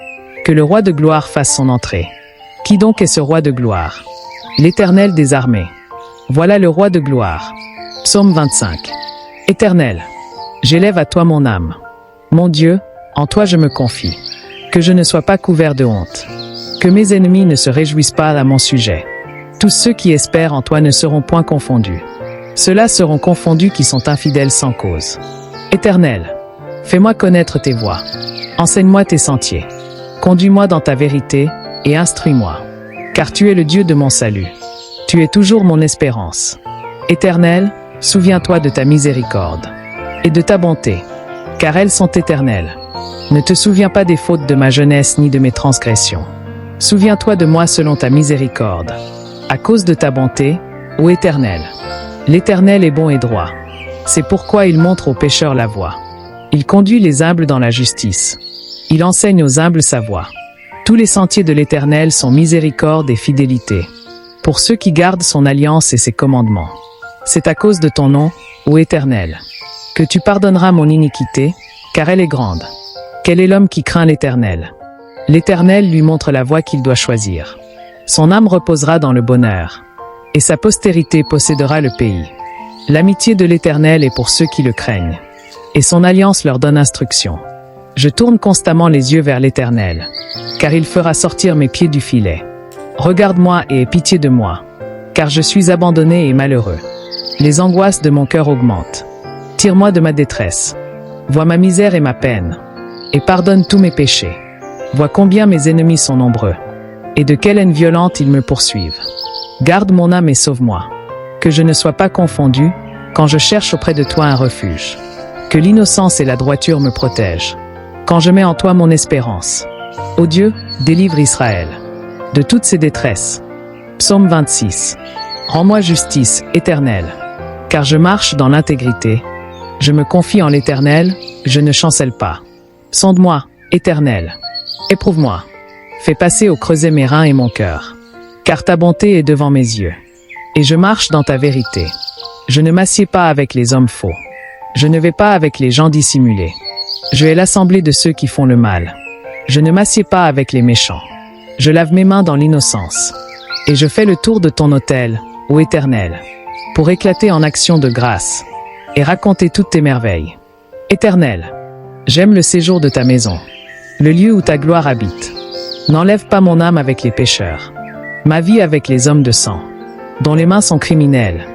Que le roi de gloire fasse son entrée. Qui donc est ce roi de gloire? L'Éternel des armées. Voilà le roi de gloire. Psaume 25. Éternel, j'élève à toi mon âme. Mon Dieu, en toi je me confie. Que je ne sois pas couvert de honte. Que mes ennemis ne se réjouissent pas à mon sujet. Tous ceux qui espèrent en toi ne seront point confondus. Ceux-là seront confondus qui sont infidèles sans cause. Éternel, fais-moi connaître tes voies. Enseigne-moi tes sentiers. Conduis-moi dans ta vérité, et instruis-moi. Car tu es le Dieu de mon salut. Tu es toujours mon espérance. Éternel, souviens-toi de ta miséricorde et de ta bonté, car elles sont éternelles. Ne te souviens pas des fautes de ma jeunesse ni de mes transgressions. Souviens-toi de moi selon ta miséricorde, à cause de ta bonté, ô Éternel. L'Éternel est bon et droit. C'est pourquoi il montre aux pécheurs la voie. Il conduit les humbles dans la justice. Il enseigne aux humbles sa voie. Tous les sentiers de l'Éternel sont miséricorde et fidélité, pour ceux qui gardent son alliance et ses commandements. C'est à cause de ton nom, ô Éternel, que tu pardonneras mon iniquité, car elle est grande. Quel est l'homme qui craint l'Éternel? L'Éternel lui montre la voie qu'il doit choisir. Son âme reposera dans le bonheur, et sa postérité possédera le pays. L'amitié de l'Éternel est pour ceux qui le craignent, et son alliance leur donne instruction. Je tourne constamment les yeux vers l'Éternel, car il fera sortir mes pieds du filet. Regarde-moi et aie pitié de moi, car je suis abandonné et malheureux. Les angoisses de mon cœur augmentent. Tire-moi de ma détresse. Vois ma misère et ma peine, et pardonne tous mes péchés. Vois combien mes ennemis sont nombreux, et de quelle haine violente ils me poursuivent. Garde mon âme et sauve-moi, que je ne sois pas confondu quand je cherche auprès de toi un refuge. Que l'innocence et la droiture me protègent, quand je mets en toi mon espérance. Ô Dieu, délivre Israël de toutes ses détresses. Psaume 26. Rends-moi justice, Éternel, car je marche dans l'intégrité. Je me confie en l'Éternel, je ne chancelle pas. Sonde-moi, Éternel. Éprouve-moi. Fais passer au creuset mes reins et mon cœur, car ta bonté est devant mes yeux. Et je marche dans ta vérité. Je ne m'assieds pas avec les hommes faux. Je ne vais pas avec les gens dissimulés. Je hais l'assemblée de ceux qui font le mal. Je ne m'assieds pas avec les méchants. Je lave mes mains dans l'innocence. Et je fais le tour de ton autel, ô Éternel, pour éclater en action de grâce et raconter toutes tes merveilles. Éternel, j'aime le séjour de ta maison, le lieu où ta gloire habite. N'enlève pas mon âme avec les pécheurs, ma vie avec les hommes de sang, dont les mains sont criminelles,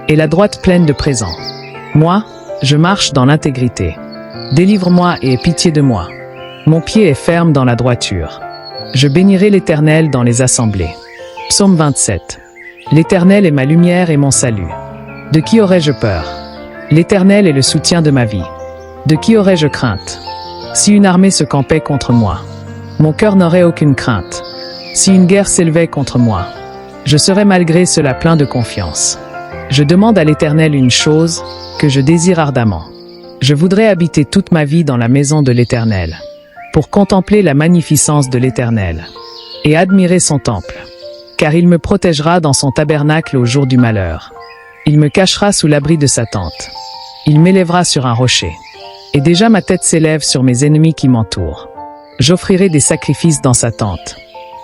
et la droite pleine de présents. Moi, je marche dans l'intégrité. Délivre-moi et aie pitié de moi. Mon pied est ferme dans la droiture. Je bénirai l'Éternel dans les assemblées. Psaume 27. L'Éternel est ma lumière et mon salut. De qui aurais-je peur? L'Éternel est le soutien de ma vie. De qui aurais-je crainte? Si une armée se campait contre moi, mon cœur n'aurait aucune crainte. Si une guerre s'élevait contre moi, je serais malgré cela plein de confiance. Je demande à l'Éternel une chose, que je désire ardemment. Je voudrais habiter toute ma vie dans la maison de l'Éternel, pour contempler la magnificence de l'Éternel, et admirer son temple. Car il me protégera dans son tabernacle au jour du malheur. Il me cachera sous l'abri de sa tente. Il m'élèvera sur un rocher. Et déjà ma tête s'élève sur mes ennemis qui m'entourent. J'offrirai des sacrifices dans sa tente.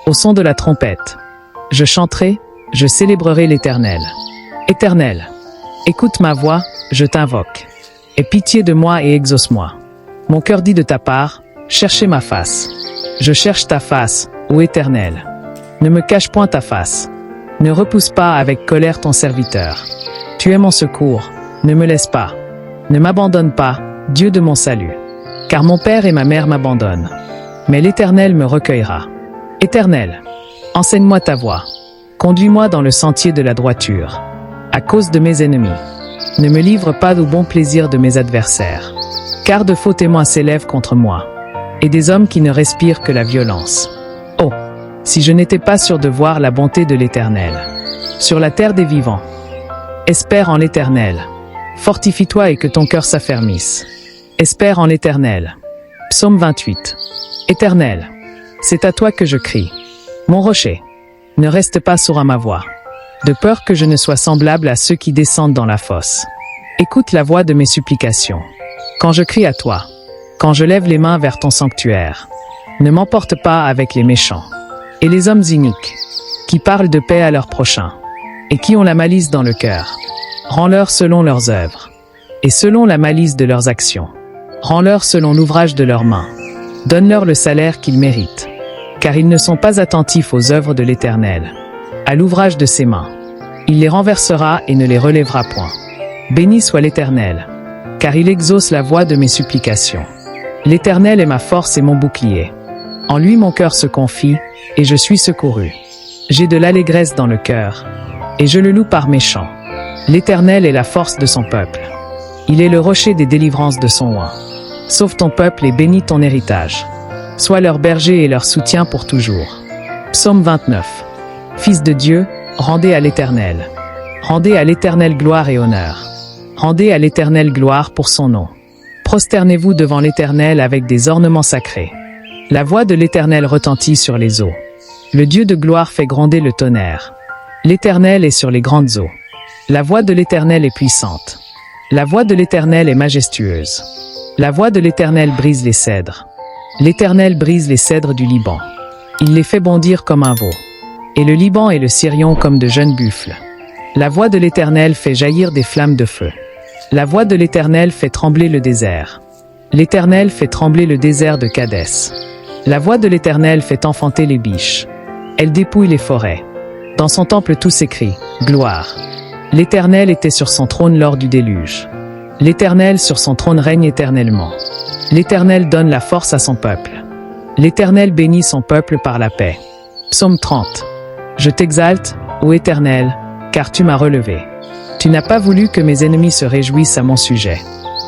Au son de la trompette, je chanterai, je célébrerai l'Éternel. Éternel, écoute ma voix, je t'invoque. Aie pitié de moi et exauce-moi. Mon cœur dit de ta part, cherchez ma face. Je cherche ta face, ô Éternel. Ne me cache point ta face. Ne repousse pas avec colère ton serviteur. Tu es mon secours, ne me laisse pas. Ne m'abandonne pas, Dieu de mon salut. Car mon père et ma mère m'abandonnent. Mais l'Éternel me recueillera. Éternel, enseigne-moi ta voie. Conduis-moi dans le sentier de la droiture, à cause de mes ennemis. Ne me livre pas au bon plaisir de mes adversaires. Car de faux témoins s'élèvent contre moi, et des hommes qui ne respirent que la violence. Oh, si je n'étais pas sûr de voir la bonté de l'Éternel sur la terre des vivants. Espère en l'Éternel. Fortifie-toi et que ton cœur s'affermisse. Espère en l'Éternel. Psaume 28. Éternel, c'est à toi que je crie. Mon rocher, ne reste pas sourd à ma voix, de peur que je ne sois semblable à ceux qui descendent dans la fosse. Écoute la voix de mes supplications. Quand je crie à toi, quand je lève les mains vers ton sanctuaire, ne m'emporte pas avec les méchants et les hommes iniques, qui parlent de paix à leurs prochains, et qui ont la malice dans le cœur. Rends-leur selon leurs œuvres, et selon la malice de leurs actions. Rends-leur selon l'ouvrage de leurs mains. Donne-leur le salaire qu'ils méritent, car ils ne sont pas attentifs aux œuvres de l'Éternel, à l'ouvrage de ses mains. Il les renversera et ne les relèvera point. Béni soit l'Éternel, car il exauce la voix de mes supplications. L'Éternel est ma force et mon bouclier. En lui mon cœur se confie, et je suis secouru. J'ai de l'allégresse dans le cœur, et je le loue par mes chants. L'Éternel est la force de son peuple. Il est le rocher des délivrances de son oint. Sauve ton peuple et bénis ton héritage. Sois leur berger et leur soutien pour toujours. Psaume 29. Fils de Dieu, rendez à l'Éternel. Rendez à l'Éternel gloire et honneur. Rendez à l'Éternel gloire pour son nom. Prosternez-vous devant l'Éternel avec des ornements sacrés. La voix de l'Éternel retentit sur les eaux. Le Dieu de gloire fait gronder le tonnerre. L'Éternel est sur les grandes eaux. La voix de l'Éternel est puissante. La voix de l'Éternel est majestueuse. La voix de l'Éternel brise les cèdres. L'Éternel brise les cèdres du Liban. Il les fait bondir comme un veau. Et le Liban et le Sirion comme de jeunes buffles. La voix de l'Éternel fait jaillir des flammes de feu. La voix de l'Éternel fait trembler le désert. L'Éternel fait trembler le désert de Kadès. La voix de l'Éternel fait enfanter les biches. Elle dépouille les forêts. Dans son temple tout s'écrie « Gloire ». L'Éternel était sur son trône lors du déluge. L'Éternel sur son trône règne éternellement. L'Éternel donne la force à son peuple. L'Éternel bénit son peuple par la paix. Psaume 30. Je t'exalte, ô Éternel, car tu m'as relevé. Tu n'as pas voulu que mes ennemis se réjouissent à mon sujet.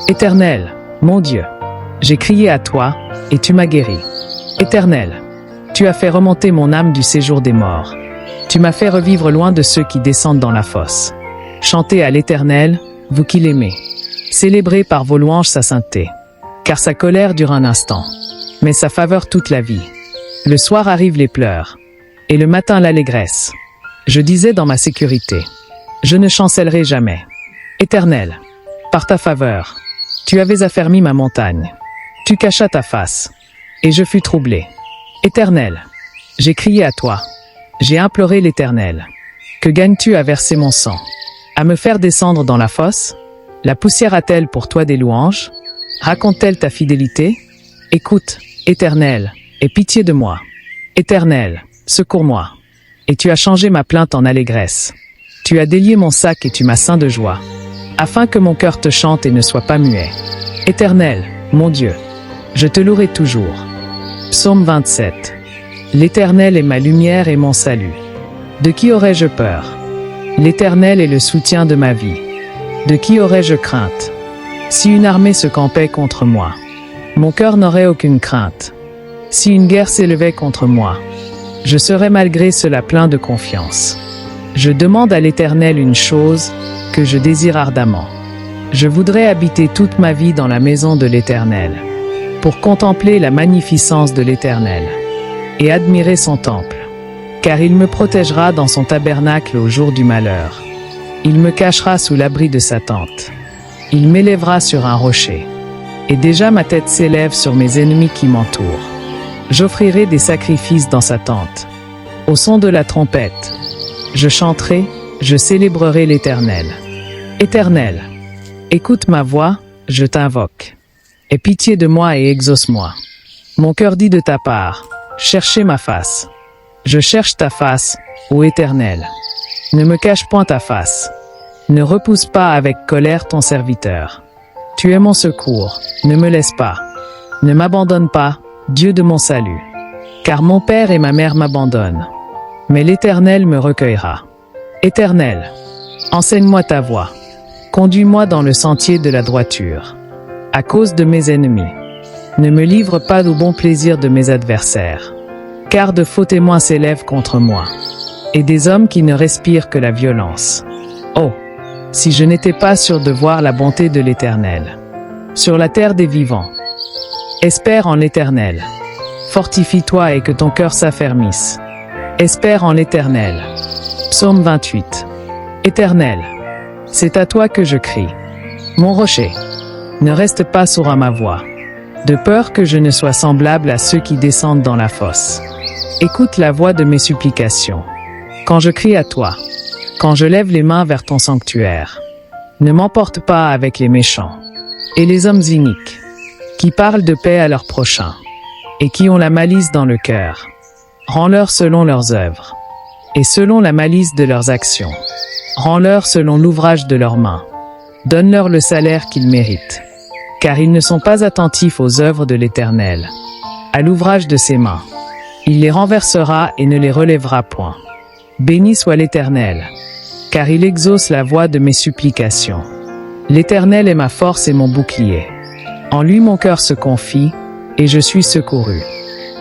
Éternel, mon Dieu, j'ai crié à toi, et tu m'as guéri. Éternel, tu as fait remonter mon âme du séjour des morts. Tu m'as fait revivre loin de ceux qui descendent dans la fosse. Chantez à l'Éternel, vous qui l'aimez. Célébrez par vos louanges sa sainteté. Car sa colère dure un instant, mais sa faveur toute la vie. Le soir arrivent les pleurs, et le matin l'allégresse. Je disais dans ma sécurité, je ne chancellerai jamais. Éternel, par ta faveur, tu avais affermi ma montagne. Tu cachas ta face, et je fus troublé. Éternel, j'ai crié à toi. J'ai imploré l'Éternel. Que gagnes-tu à verser mon sang, à me faire descendre dans la fosse? La poussière a-t-elle pour toi des louanges? Raconte-t-elle ta fidélité? Écoute, Éternel, aie pitié de moi. Éternel, secours-moi. Et tu as changé ma plainte en allégresse. Tu as délié mon sac et tu m'as ceint de joie, afin que mon cœur te chante et ne soit pas muet. Éternel, mon Dieu, je te louerai toujours. Psaume 27. L'Éternel est ma lumière et mon salut. De qui aurais-je peur? L'Éternel est le soutien de ma vie. De qui aurais-je crainte? Si une armée se campait contre moi, mon cœur n'aurait aucune crainte. Si une guerre s'élevait contre moi, je serais malgré cela plein de confiance. Je demande à l'Éternel une chose que je désire ardemment. Je voudrais habiter toute ma vie dans la maison de l'Éternel, pour contempler la magnificence de l'Éternel et admirer son temple. Car il me protégera dans son tabernacle au jour du malheur. Il me cachera sous l'abri de sa tente. Il m'élèvera sur un rocher. Et déjà ma tête s'élève sur mes ennemis qui m'entourent. J'offrirai des sacrifices dans sa tente. Au son de la trompette, je chanterai, je célébrerai l'Éternel. Éternel, écoute ma voix, je t'invoque. Aie pitié de moi et exauce-moi. Mon cœur dit de ta part, cherchez ma face. Je cherche ta face, ô Éternel. Ne me cache point ta face. Ne repousse pas avec colère ton serviteur. Tu es mon secours, ne me laisse pas. Ne m'abandonne pas, Dieu de mon salut. Car mon père et ma mère m'abandonnent. Mais l'Éternel me recueillera. Éternel, enseigne-moi ta voie. Conduis-moi dans le sentier de la droiture. À cause de mes ennemis. Ne me livre pas au bon plaisir de mes adversaires. Car de faux témoins s'élèvent contre moi. Et des hommes qui ne respirent que la violence. Oh! Si je n'étais pas sûr de voir la bonté de l'Éternel sur la terre des vivants. Espère en l'Éternel. Fortifie-toi et que ton cœur s'affermisse. Espère en l'Éternel. Psaume 28. Éternel, c'est à toi que je crie. Mon rocher, ne reste pas sourd à ma voix, de peur que je ne sois semblable à ceux qui descendent dans la fosse. Écoute la voix de mes supplications. Quand je crie à toi, quand je lève les mains vers ton sanctuaire, ne m'emporte pas avec les méchants et les hommes iniques, qui parlent de paix à leurs prochains, et qui ont la malice dans le cœur. Rends-leur selon leurs œuvres, et selon la malice de leurs actions. Rends-leur selon l'ouvrage de leurs mains. Donne-leur le salaire qu'ils méritent, car ils ne sont pas attentifs aux œuvres de l'Éternel, à l'ouvrage de ses mains. Il les renversera et ne les relèvera point. Béni soit l'Éternel, car il exauce la voix de mes supplications. L'Éternel est ma force et mon bouclier. En lui mon cœur se confie, et je suis secouru.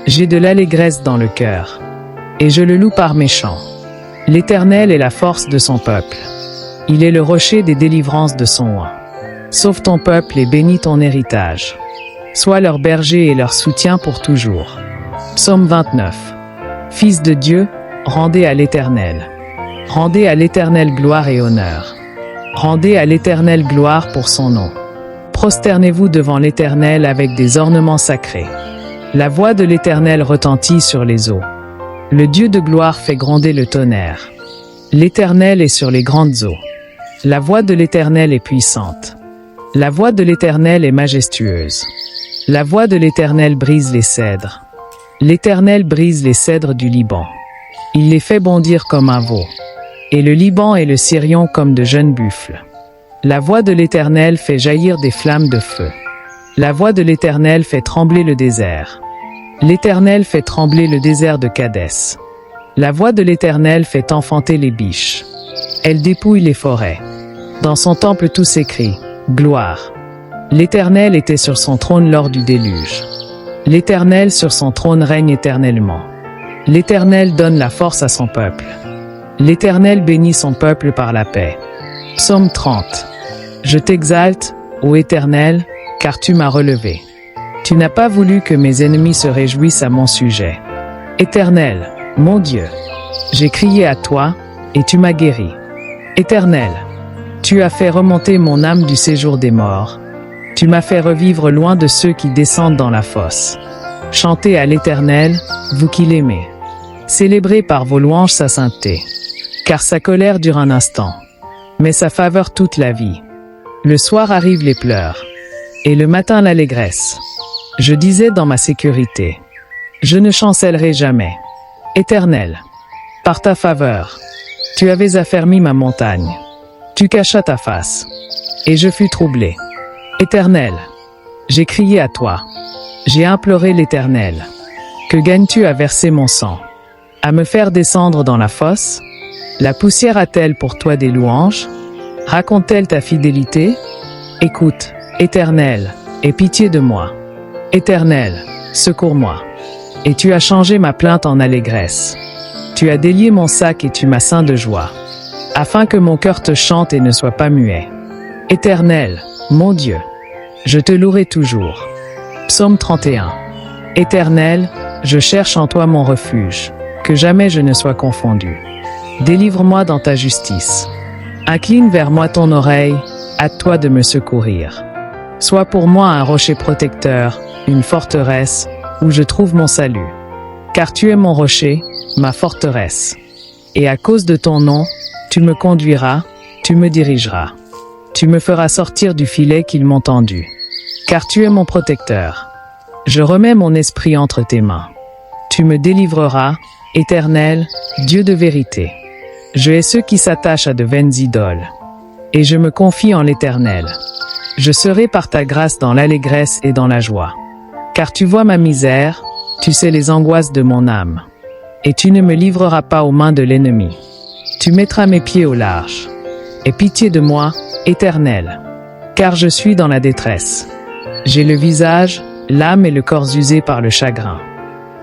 J'ai de l'allégresse dans le cœur, et je le loue par mes chants. L'Éternel est la force de son peuple. Il est le rocher des délivrances de son oint. Sauve ton peuple et bénis ton héritage. Sois leur berger et leur soutien pour toujours. Psaume 29. Fils de Dieu, rendez à l'Éternel. Rendez à l'Éternel gloire et honneur. Rendez à l'Éternel gloire pour son nom. Prosternez-vous devant l'Éternel avec des ornements sacrés. La voix de l'Éternel retentit sur les eaux. Le Dieu de gloire fait gronder le tonnerre. L'Éternel est sur les grandes eaux. La voix de l'Éternel est puissante. La voix de l'Éternel est majestueuse. La voix de l'Éternel brise les cèdres. L'Éternel brise les cèdres du Liban. Il les fait bondir comme un veau. Et le Liban et le Sirion comme de jeunes buffles. La voix de l'Éternel fait jaillir des flammes de feu. La voix de l'Éternel fait trembler le désert. L'Éternel fait trembler le désert de Kadès. La voix de l'Éternel fait enfanter les biches. Elle dépouille les forêts. Dans son temple tout s'écrie « Gloire ». L'Éternel était sur son trône lors du déluge. L'Éternel sur son trône règne éternellement. L'Éternel donne la force à son peuple. L'Éternel bénit son peuple par la paix. Psaume 30. Je t'exalte, ô Éternel, car tu m'as relevé. Tu n'as pas voulu que mes ennemis se réjouissent à mon sujet. Éternel, mon Dieu, j'ai crié à toi, et tu m'as guéri. Éternel, tu as fait remonter mon âme du séjour des morts. Tu m'as fait revivre loin de ceux qui descendent dans la fosse. Chantez à l'Éternel, vous qui l'aimez. Célébrez par vos louanges sa sainteté. Car sa colère dure un instant, mais sa faveur toute la vie. Le soir arrivent les pleurs, et le matin l'allégresse. Je disais dans ma sécurité, je ne chancellerai jamais. Éternel, par ta faveur, tu avais affermi ma montagne. Tu cachas ta face, et je fus troublé. Éternel, j'ai crié à toi. J'ai imploré l'Éternel. Que gagnes-tu à verser mon sang, à me faire descendre dans la fosse? La poussière a-t-elle pour toi des louanges? Raconte-t-elle ta fidélité? Écoute, Éternel, aie pitié de moi. Éternel, secours-moi. Et tu as changé ma plainte en allégresse. Tu as délié mon sac et tu m'as ceint de joie, afin que mon cœur te chante et ne soit pas muet. Éternel, mon Dieu, je te louerai toujours. Psaume 31. Éternel, je cherche en toi mon refuge, que jamais je ne sois confondu. Délivre-moi dans ta justice. Incline vers moi ton oreille, hâte-toi de me secourir. Sois pour moi un rocher protecteur, une forteresse, où je trouve mon salut. Car tu es mon rocher, ma forteresse. Et à cause de ton nom, tu me conduiras, tu me dirigeras. Tu me feras sortir du filet qu'ils m'ont tendu. Car tu es mon protecteur. Je remets mon esprit entre tes mains. Tu me délivreras, Éternel, Dieu de vérité. Je hais ceux qui s'attachent à de vaines idoles. Et je me confie en l'Éternel. Je serai par ta grâce dans l'allégresse et dans la joie. Car tu vois ma misère, tu sais les angoisses de mon âme. Et tu ne me livreras pas aux mains de l'ennemi. Tu mettras mes pieds au large. Aie pitié de moi, Éternel, car je suis dans la détresse. J'ai le visage, l'âme et le corps usés par le chagrin.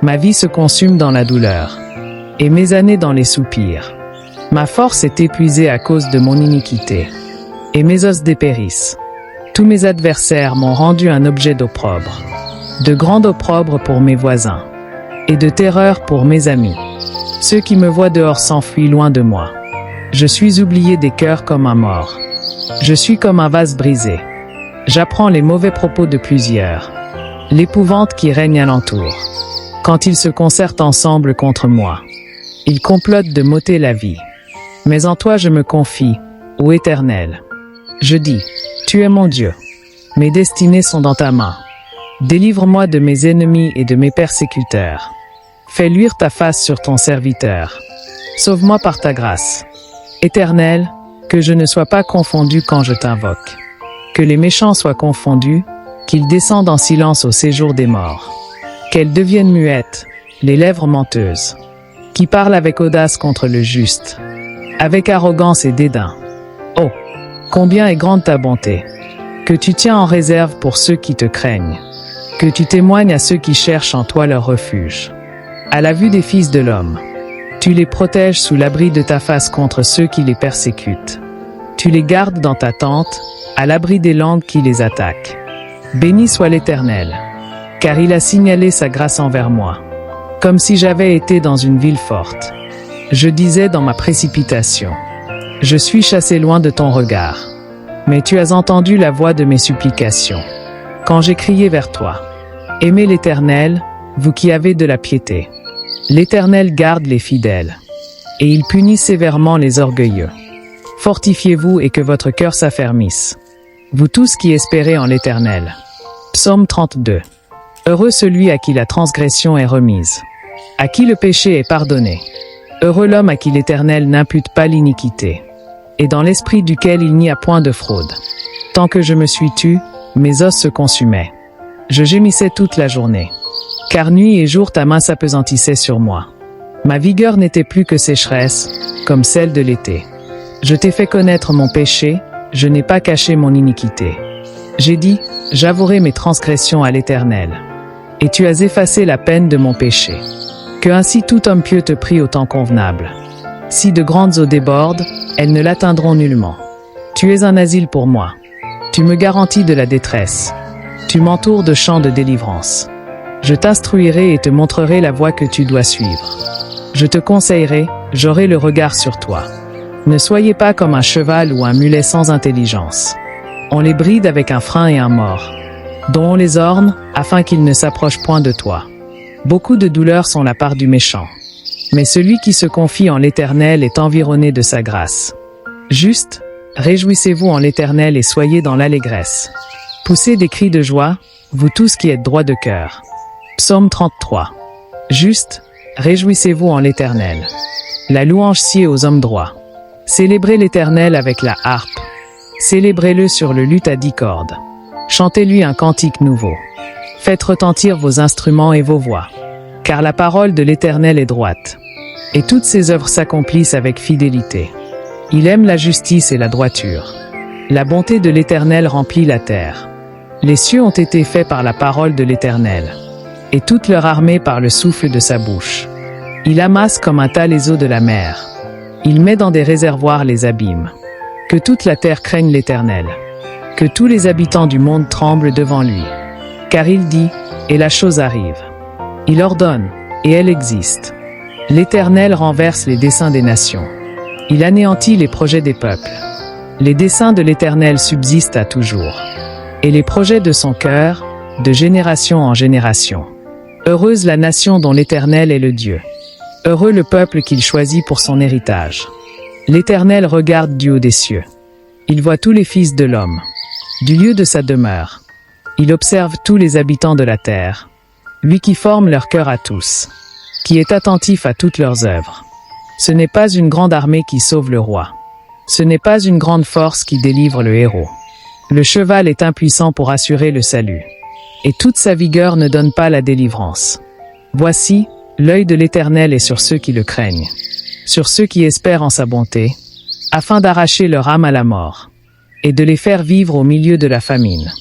Ma vie se consume dans la douleur, et mes années dans les soupirs. Ma force est épuisée à cause de mon iniquité, et mes os dépérissent. Tous mes adversaires m'ont rendu un objet d'opprobre, de grand opprobre pour mes voisins, et de terreur pour mes amis. Ceux qui me voient dehors s'enfuient loin de moi. Je suis oublié des cœurs comme un mort. Je suis comme un vase brisé. J'apprends les mauvais propos de plusieurs. L'épouvante qui règne alentour. Quand ils se concertent ensemble contre moi. Ils complotent de m'ôter la vie. Mais en toi je me confie, ô Éternel. Je dis, tu es mon Dieu. Mes destinées sont dans ta main. Délivre-moi de mes ennemis et de mes persécuteurs. Fais luire ta face sur ton serviteur. Sauve-moi par ta grâce. Éternel, que je ne sois pas confondu quand je t'invoque. Que les méchants soient confondus, qu'ils descendent en silence au séjour des morts. Qu'elles deviennent muettes, les lèvres menteuses, qui parlent avec audace contre le juste, avec arrogance et dédain. Oh, combien est grande ta bonté, que tu tiens en réserve pour ceux qui te craignent, que tu témoignes à ceux qui cherchent en toi leur refuge. À la vue des fils de l'homme, tu les protèges sous l'abri de ta face contre ceux qui les persécutent. Tu les gardes dans ta tente, à l'abri des langues qui les attaquent. Béni soit l'Éternel, car il a signalé sa grâce envers moi, comme si j'avais été dans une ville forte. Je disais dans ma précipitation, je suis chassé loin de ton regard. Mais tu as entendu la voix de mes supplications, quand j'ai crié vers toi. Aimez l'Éternel, vous qui avez de la piété. L'Éternel garde les fidèles. et il punit sévèrement les orgueilleux. Fortifiez-vous et que votre cœur s'affermisse, vous tous qui espérez en l'Éternel. Psaume 32. Heureux celui à qui la transgression est remise, à qui le péché est pardonné. Heureux l'homme à qui l'Éternel n'impute pas l'iniquité, et dans l'esprit duquel il n'y a point de fraude. Tant que je me suis tu, mes os se consumaient. Je gémissais toute la journée, car nuit et jour ta main s'appesantissait sur moi. Ma vigueur n'était plus que sécheresse, comme celle de l'été. Je t'ai fait connaître mon péché, je n'ai pas caché mon iniquité. J'ai dit, j'avouerai mes transgressions à l'Éternel. Et tu as effacé la peine de mon péché. Que ainsi tout homme pieux te prie au temps convenable. Si de grandes eaux débordent, elles ne l'atteindront nullement. Tu es un asile pour moi. Tu me garantis de la détresse. Tu m'entoures de champs de délivrance. Je t'instruirai et te montrerai la voie que tu dois suivre. Je te conseillerai, j'aurai le regard sur toi. Ne soyez pas comme un cheval ou un mulet sans intelligence. On les bride avec un frein et un mors, dont on les orne, afin qu'ils ne s'approchent point de toi. Beaucoup de douleurs sont la part du méchant. Mais celui qui se confie en l'Éternel est environné de sa grâce. Juste, réjouissez-vous en l'Éternel et soyez dans l'allégresse. Poussez des cris de joie, vous tous qui êtes droits de cœur. Psaume 33. Juste, réjouissez-vous en l'Éternel. La louange sied aux hommes droits. Célébrez l'Éternel avec la harpe. Célébrez-le sur le luth à 10 cordes. Chantez-lui un cantique nouveau. Faites retentir vos instruments et vos voix. Car la parole de l'Éternel est droite. Et toutes ses œuvres s'accomplissent avec fidélité. Il aime la justice et la droiture. La bonté de l'Éternel remplit la terre. Les cieux ont été faits par la parole de l'Éternel, et toute leur armée par le souffle de sa bouche. Il amasse comme un tas les eaux de la mer. Il met dans des réservoirs les abîmes. Que toute la terre craigne l'Éternel. Que tous les habitants du monde tremblent devant lui. Car il dit, et la chose arrive. Il ordonne, et elle existe. L'Éternel renverse les desseins des nations. Il anéantit les projets des peuples. Les desseins de l'Éternel subsistent à toujours. Et les projets de son cœur, de génération en génération. Heureuse la nation dont l'Éternel est le Dieu. Heureux le peuple qu'il choisit pour son héritage. L'Éternel regarde du haut des cieux. Il voit tous les fils de l'homme. Du lieu de sa demeure. Il observe tous les habitants de la terre. Lui qui forme leur cœur à tous. Qui est attentif à toutes leurs œuvres. Ce n'est pas une grande armée qui sauve le roi. Ce n'est pas une grande force qui délivre le héros. Le cheval est impuissant pour assurer le salut. Et toute sa vigueur ne donne pas la délivrance. Voici, l'œil de l'Éternel est sur ceux qui le craignent, sur ceux qui espèrent en sa bonté, afin d'arracher leur âme à la mort, et de les faire vivre au milieu de la famine.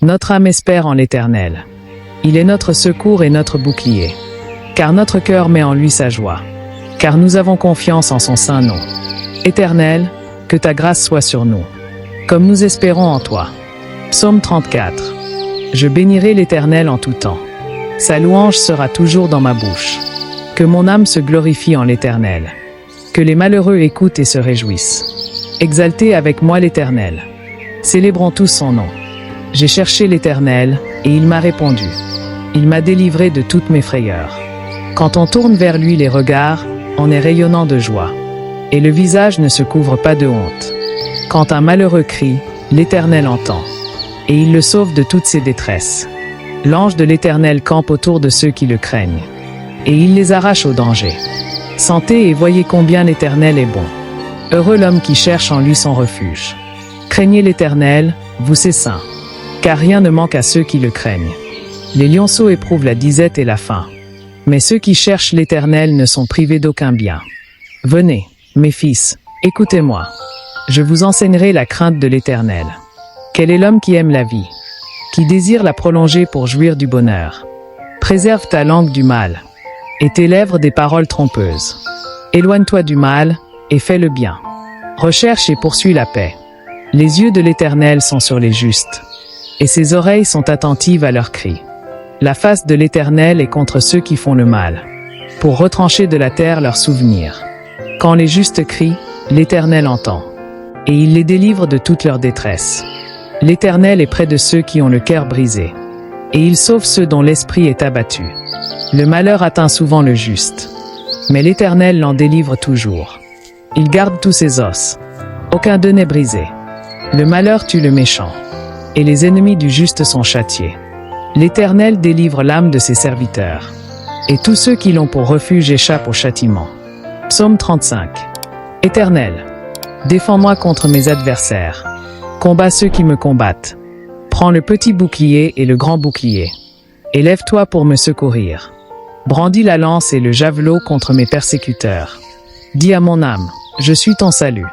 Notre âme espère en l'Éternel. Il est notre secours et notre bouclier. Car notre cœur met en lui sa joie. Car nous avons confiance en son saint nom. Éternel, que ta grâce soit sur nous, comme nous espérons en toi. Psaume 34. Je bénirai l'Éternel en tout temps. Sa louange sera toujours dans ma bouche. Que mon âme se glorifie en l'Éternel. Que les malheureux écoutent et se réjouissent. Exaltez avec moi l'Éternel. Célébrons tous son nom. J'ai cherché l'Éternel, et il m'a répondu. Il m'a délivré de toutes mes frayeurs. Quand on tourne vers lui les regards, on est rayonnant de joie. Et le visage ne se couvre pas de honte. Quand un malheureux crie, l'Éternel entend. Et il le sauve de toutes ses détresses. L'ange de l'Éternel campe autour de ceux qui le craignent. Et il les arrache au danger. Sentez et voyez combien l'Éternel est bon. Heureux l'homme qui cherche en lui son refuge. Craignez l'Éternel, vous ses saints. Car rien ne manque à ceux qui le craignent. Les lionceaux éprouvent la disette et la faim. Mais ceux qui cherchent l'Éternel ne sont privés d'aucun bien. Venez, mes fils, écoutez-moi. Je vous enseignerai la crainte de l'Éternel. Quel est l'homme qui aime la vie, qui désire la prolonger pour jouir du bonheur? Préserve ta langue du mal, et tes lèvres des paroles trompeuses. Éloigne-toi du mal, et fais le bien. Recherche et poursuis la paix. Les yeux de l'Éternel sont sur les justes, et ses oreilles sont attentives à leurs cris. La face de l'Éternel est contre ceux qui font le mal, pour retrancher de la terre leurs souvenirs. Quand les justes crient, l'Éternel entend, et il les délivre de toute leur détresse. L'Éternel est près de ceux qui ont le cœur brisé, et il sauve ceux dont l'esprit est abattu. Le malheur atteint souvent le juste, mais l'Éternel l'en délivre toujours. Il garde tous ses os. Aucun d'eux n'est brisé. Le malheur tue le méchant, et les ennemis du juste sont châtiés. L'Éternel délivre l'âme de ses serviteurs, et tous ceux qui l'ont pour refuge échappent au châtiment. Psaume 35. Éternel, défends-moi contre mes adversaires. Combats ceux qui me combattent. Prends le petit bouclier et le grand bouclier. Élève-toi pour me secourir. Brandis la lance et le javelot contre mes persécuteurs. Dis à mon âme, je suis ton salut.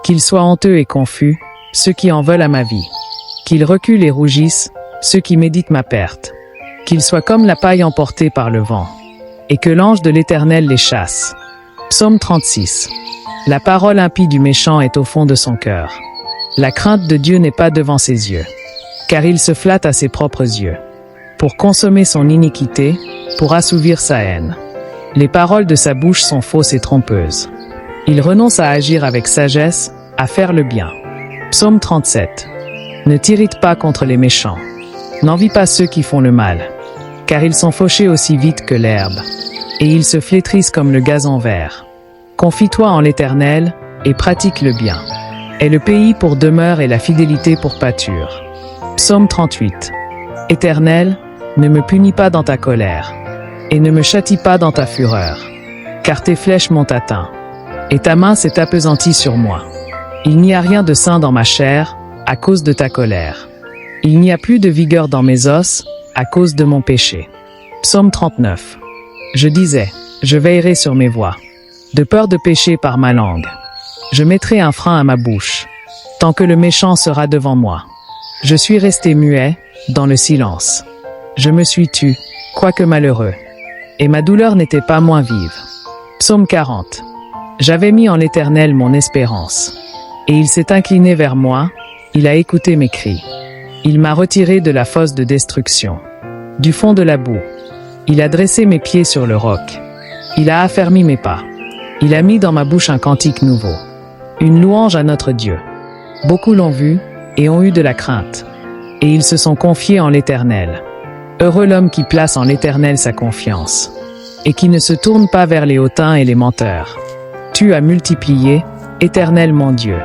Qu'ils soient honteux et confus, ceux qui en veulent à ma vie. Qu'ils reculent et rougissent, ceux qui méditent ma perte. Qu'ils soient comme la paille emportée par le vent, et que l'ange de l'Éternel les chasse. Psaume 36. La parole impie du méchant est au fond de son cœur. La crainte de Dieu n'est pas devant ses yeux, car il se flatte à ses propres yeux, pour consommer son iniquité, pour assouvir sa haine. Les paroles de sa bouche sont fausses et trompeuses. Il renonce à agir avec sagesse, à faire le bien. Psaume 37. Ne t'irrite pas contre les méchants. N'envie pas ceux qui font le mal, car ils sont fauchés aussi vite que l'herbe, et ils se flétrissent comme le gazon vert. Confie-toi en l'Éternel, et pratique le bien. Aie le pays pour demeure et la fidélité pour pâture. Psaume 38. Éternel, ne me punis pas dans ta colère, et ne me châtie pas dans ta fureur, car tes flèches m'ont atteint, et ta main s'est appesantie sur moi. Il n'y a rien de sain dans ma chair, à cause de ta colère. Il n'y a plus de vigueur dans mes os, à cause de mon péché. Psaume 39. Je disais, je veillerai sur mes voies, de peur de pécher par ma langue. Je mettrai un frein à ma bouche, tant que le méchant sera devant moi. Je suis resté muet, dans le silence. Je me suis tu, quoique malheureux, et ma douleur n'était pas moins vive. Psaume 40. J'avais mis en l'Éternel mon espérance, et il s'est incliné vers moi, il a écouté mes cris. Il m'a retiré de la fosse de destruction, du fond de la boue. Il a dressé mes pieds sur le roc. Il a affermi mes pas. Il a mis dans ma bouche un cantique nouveau, une louange à notre Dieu. Beaucoup l'ont vu et ont eu de la crainte, et ils se sont confiés en l'Éternel. Heureux l'homme qui place en l'Éternel sa confiance, et qui ne se tourne pas vers les hautains et les menteurs. Tu as multiplié, Éternel mon Dieu,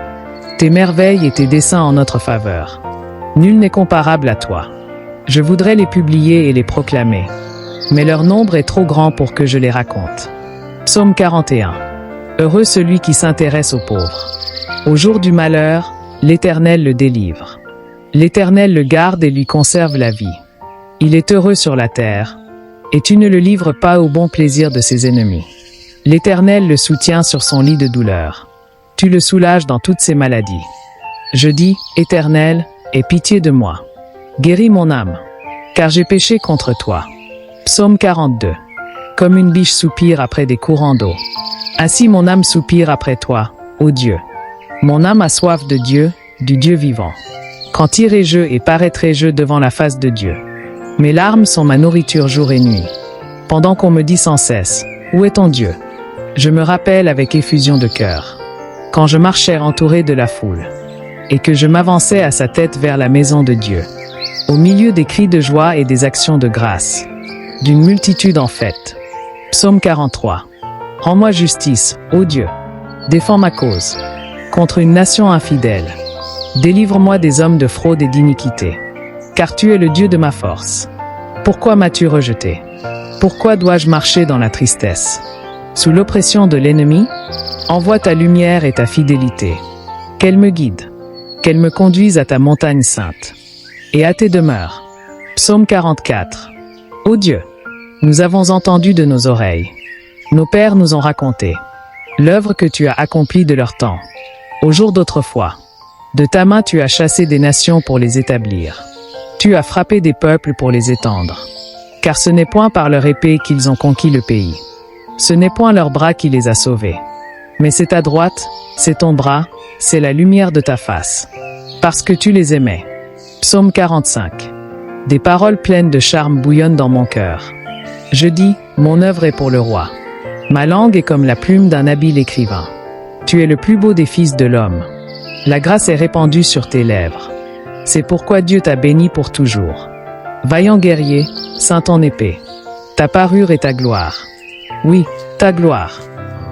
tes merveilles et tes desseins en notre faveur. Nul n'est comparable à toi. Je voudrais les publier et les proclamer, mais leur nombre est trop grand pour que je les raconte. Psaume 41. Heureux celui qui s'intéresse aux pauvres. Au jour du malheur, l'Éternel le délivre. L'Éternel le garde et lui conserve la vie. Il est heureux sur la terre, et tu ne le livres pas au bon plaisir de ses ennemis. L'Éternel le soutient sur son lit de douleur. Tu le soulages dans toutes ses maladies. Je dis, Éternel, aie pitié de moi. Guéris mon âme, car j'ai péché contre toi. Psaume 42. Comme une biche soupire après des courants d'eau, ainsi mon âme soupire après toi, ô Dieu. Mon âme a soif de Dieu, du Dieu vivant. Quand irai-je et paraîtrai-je devant la face de Dieu? Mes larmes sont ma nourriture jour et nuit, pendant qu'on me dit sans cesse, où est ton Dieu? Je me rappelle avec effusion de cœur, quand je marchais entouré de la foule, et que je m'avançais à sa tête vers la maison de Dieu, au milieu des cris de joie et des actions de grâce, d'une multitude en fête. Psaume 43. Rends-moi justice, ô Dieu, défends ma cause, contre une nation infidèle. Délivre-moi des hommes de fraude et d'iniquité, car tu es le Dieu de ma force. Pourquoi m'as-tu rejeté? Pourquoi dois-je marcher dans la tristesse? Sous l'oppression de l'ennemi, envoie ta lumière et ta fidélité. Qu'elle me guide, qu'elle me conduise à ta montagne sainte, et à tes demeures. Psaume 44. Ô Dieu, nous avons entendu de nos oreilles. Nos pères nous ont raconté l'œuvre que tu as accomplie de leur temps, au jour d'autrefois. De ta main tu as chassé des nations pour les établir. Tu as frappé des peuples pour les étendre. Car ce n'est point par leur épée qu'ils ont conquis le pays. Ce n'est point leur bras qui les a sauvés. Mais c'est ta droite, c'est ton bras, c'est la lumière de ta face. Parce que tu les aimais. Psaume 45. Des paroles pleines de charme bouillonnent dans mon cœur. Je dis, mon œuvre est pour le roi. Ma langue est comme la plume d'un habile écrivain. Tu es le plus beau des fils de l'homme. La grâce est répandue sur tes lèvres. C'est pourquoi Dieu t'a béni pour toujours. Vaillant guerrier, ceins ton épée. Ta parure est ta gloire. Oui, Ta gloire.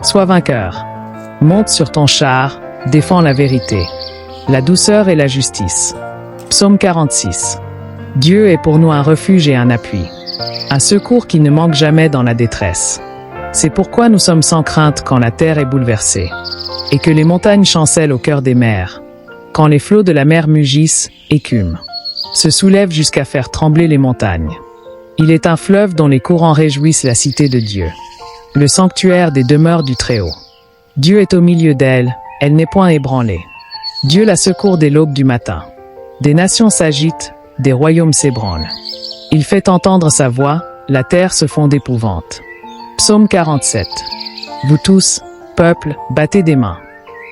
Sois vainqueur. Monte sur ton char, défends la vérité, la douceur et la justice. Psaume 46. Dieu est pour nous un refuge et un appui, un secours qui ne manque jamais dans la détresse. C'est pourquoi nous sommes sans crainte quand la terre est bouleversée, et que les montagnes chancellent au cœur des mers, quand les flots de la mer mugissent, écument, se soulèvent jusqu'à faire trembler les montagnes. Il est un fleuve dont les courants réjouissent la cité de Dieu, le sanctuaire des demeures du Très-Haut. Dieu est au milieu d'elle, elle n'est point ébranlée. Dieu la secourt dès l'aube du matin. Des nations s'agitent, des royaumes s'ébranlent. Il fait entendre sa voix, la terre se fond d'épouvante. Psaume 47. Vous tous, peuple, battez des mains.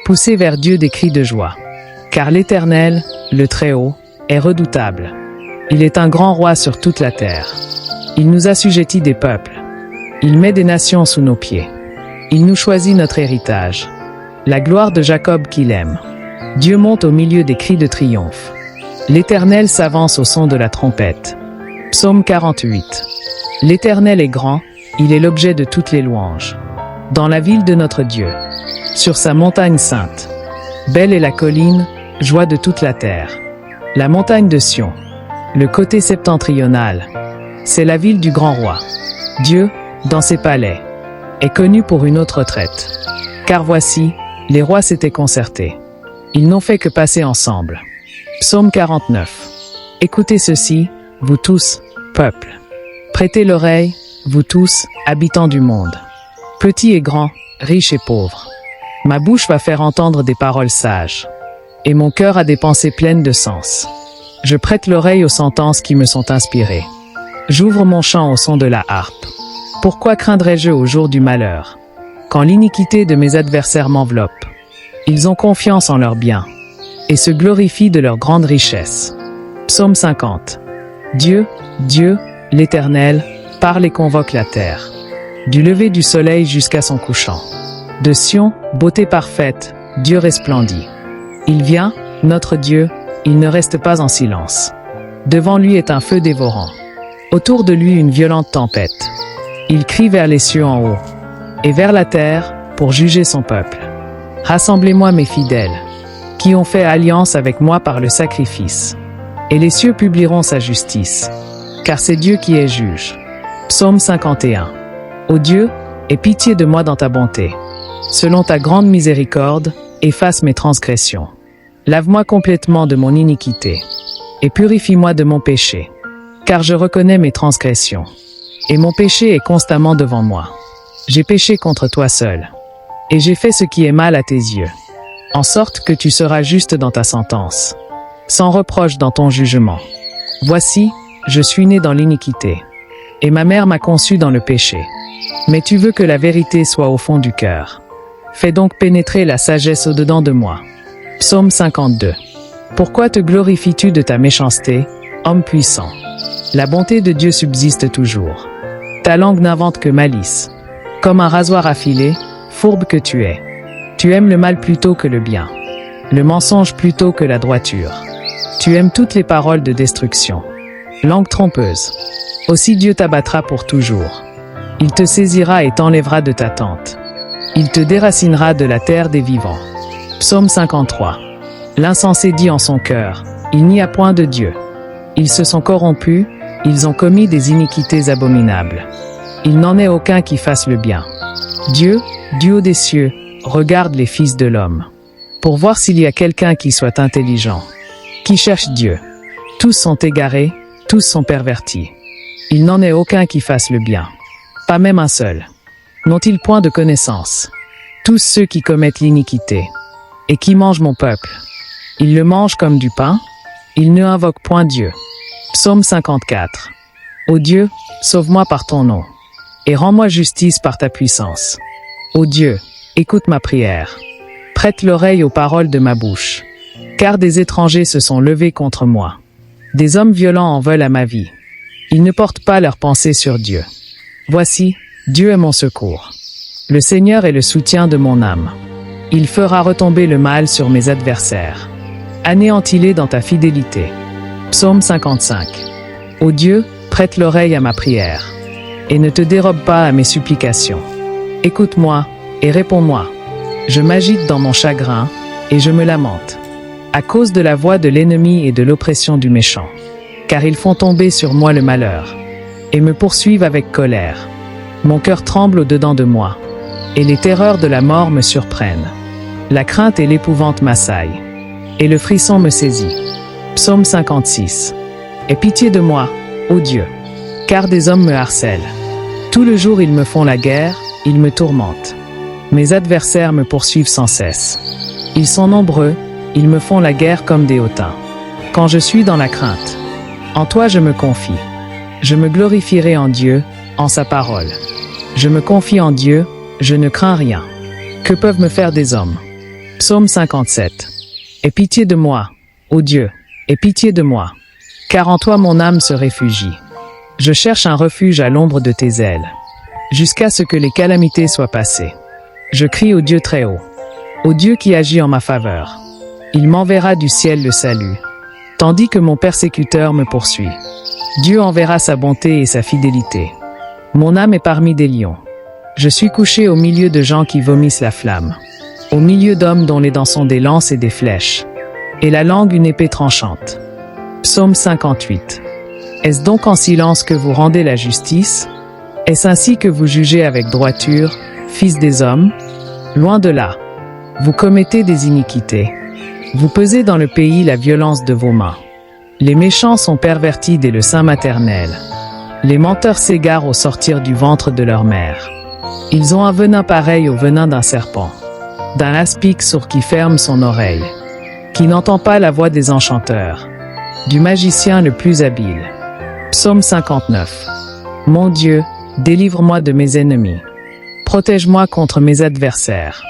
Poussez vers Dieu des cris de joie. Car l'Éternel, le Très-Haut, est redoutable. Il est un grand roi sur toute la terre. Il nous assujettit des peuples. Il met des nations sous nos pieds. Il nous choisit notre héritage. La gloire de Jacob qu'il aime. Dieu monte au milieu des cris de triomphe. L'Éternel s'avance au son de la trompette. Psaume 48. L'Éternel est grand, il est l'objet de toutes les louanges. Dans la ville de notre Dieu, sur sa montagne sainte. Belle est la colline, joie de toute la terre. La montagne de Sion, le côté septentrional, c'est la ville du grand roi. Dieu, dans ses palais, est connu pour une autre retraite. Car voici, les rois s'étaient concertés. Ils n'ont fait que passer ensemble. Psaume 49. Écoutez ceci, vous tous, peuple. Prêtez l'oreille, vous tous, habitants du monde. Petits et grands, riches et pauvres. Ma bouche va faire entendre des paroles sages. Et mon cœur a des pensées pleines de sens. Je prête l'oreille aux sentences qui me sont inspirées. J'ouvre mon chant au son de la harpe. Pourquoi craindrais-je au jour du malheur, quand l'iniquité de mes adversaires m'enveloppe? Ils ont confiance en leurs biens, et se glorifient de leur grande richesse. Psaume 50. Dieu, l'Éternel, parle et convoque la terre, du lever du soleil jusqu'à son couchant. De Sion, beauté parfaite, Dieu resplendit. Il vient, notre Dieu, il ne reste pas en silence. Devant lui est un feu dévorant. Autour de lui une violente tempête. Il crie vers les cieux en haut, et vers la terre, pour juger son peuple. Rassemblez-moi mes fidèles, qui ont fait alliance avec moi par le sacrifice. Et les cieux publieront sa justice, car c'est Dieu qui est juge. Psaume 51. Ô Dieu, aie pitié de moi dans ta bonté. Selon ta grande miséricorde, efface mes transgressions. Lave-moi complètement de mon iniquité, et purifie-moi de mon péché. Car je reconnais mes transgressions, et mon péché est constamment devant moi. J'ai péché contre toi seul, et j'ai fait ce qui est mal à tes yeux, en sorte que tu seras juste dans ta sentence, sans reproche dans ton jugement. Voici, je suis né dans l'iniquité, et ma mère m'a conçu dans le péché. Mais tu veux que la vérité soit au fond du cœur. Fais donc pénétrer la sagesse au-dedans de moi. Psaume 52. Pourquoi te glorifies-tu de ta méchanceté, homme puissant? La bonté de Dieu subsiste toujours. Ta langue n'invente que malice. Comme un rasoir affilé, fourbe que tu es. Tu aimes le mal plutôt que le bien, le mensonge plutôt que la droiture. Tu aimes toutes les paroles de destruction. Langue trompeuse. Aussi Dieu t'abattra pour toujours. Il te saisira et t'enlèvera de ta tente. Il te déracinera de la terre des vivants. Psaume 53. L'insensé dit en son cœur, il n'y a point de Dieu. Ils se sont corrompus, ils ont commis des iniquités abominables. Il n'en est aucun qui fasse le bien. Dieu, du haut des cieux, regarde les fils de l'homme, pour voir s'il y a quelqu'un qui soit intelligent, qui cherche Dieu. Tous sont égarés, tous sont pervertis. Il n'en est aucun qui fasse le bien. Pas même un seul. N'ont-ils point de connaissance? Tous ceux qui commettent l'iniquité, et qui mangent mon peuple. Ils le mangent comme du pain, ils ne invoquent point Dieu. Psaume 54. Ô Dieu, sauve-moi par ton nom, et rends-moi justice par ta puissance. Ô Dieu, écoute ma prière. Prête l'oreille aux paroles de ma bouche. Car des étrangers se sont levés contre moi. Des hommes violents en veulent à ma vie. Ils ne portent pas leurs pensées sur Dieu. Voici, Dieu est mon secours. Le Seigneur est le soutien de mon âme. Il fera retomber le mal sur mes adversaires. Anéantis-les dans ta fidélité. Psaume 55. Ô Dieu, prête l'oreille à ma prière, et ne te dérobe pas à mes supplications. écoute-moi et réponds-moi. Je m'agite dans mon chagrin et je me lamente, à cause de la voix de l'ennemi et de l'oppression du méchant. Car ils font tomber sur moi le malheur et me poursuivent avec colère. Mon cœur tremble au-dedans de moi et les terreurs de la mort me surprennent. La crainte et l'épouvante m'assaillent et le frisson me saisit. Psaume 56. Aie pitié de moi, ô Dieu, car des hommes me harcèlent. Tout le jour ils me font la guerre, ils me tourmentent. Mes adversaires me poursuivent sans cesse. Ils sont nombreux, ils me font la guerre comme des hautains. Quand je suis dans la crainte, en toi je me confie. Je me glorifierai en Dieu, en sa parole. Je me confie en Dieu, je ne crains rien. Que peuvent me faire des hommes? Psaume 57. Aie pitié de moi, ô Dieu, aie pitié de moi, car en toi mon âme se réfugie. Je cherche un refuge à l'ombre de tes ailes, jusqu'à ce que les calamités soient passées. Je crie au Dieu très haut, au Dieu qui agit en ma faveur. Il m'enverra du ciel le salut, tandis que mon persécuteur me poursuit. Dieu enverra sa bonté et sa fidélité. Mon âme est parmi des lions. Je suis couché au milieu de gens qui vomissent la flamme, au milieu d'hommes dont les dents sont des lances et des flèches, et la langue une épée tranchante. Psaume 58. Est-ce donc en silence que vous rendez la justice? Est-ce ainsi que vous jugez avec droiture, fils des hommes? Loin de là. Vous commettez des iniquités. Vous pesez dans le pays la violence de vos mains. Les méchants sont pervertis dès le sein maternel. Les menteurs s'égarent au sortir du ventre de leur mère. Ils ont un venin pareil au venin d'un serpent, d'un aspic sourd qui ferme son oreille, qui n'entend pas la voix des enchanteurs, du magicien le plus habile. Psaume 59. Mon Dieu, délivre-moi de mes ennemis. Protège-moi contre mes adversaires.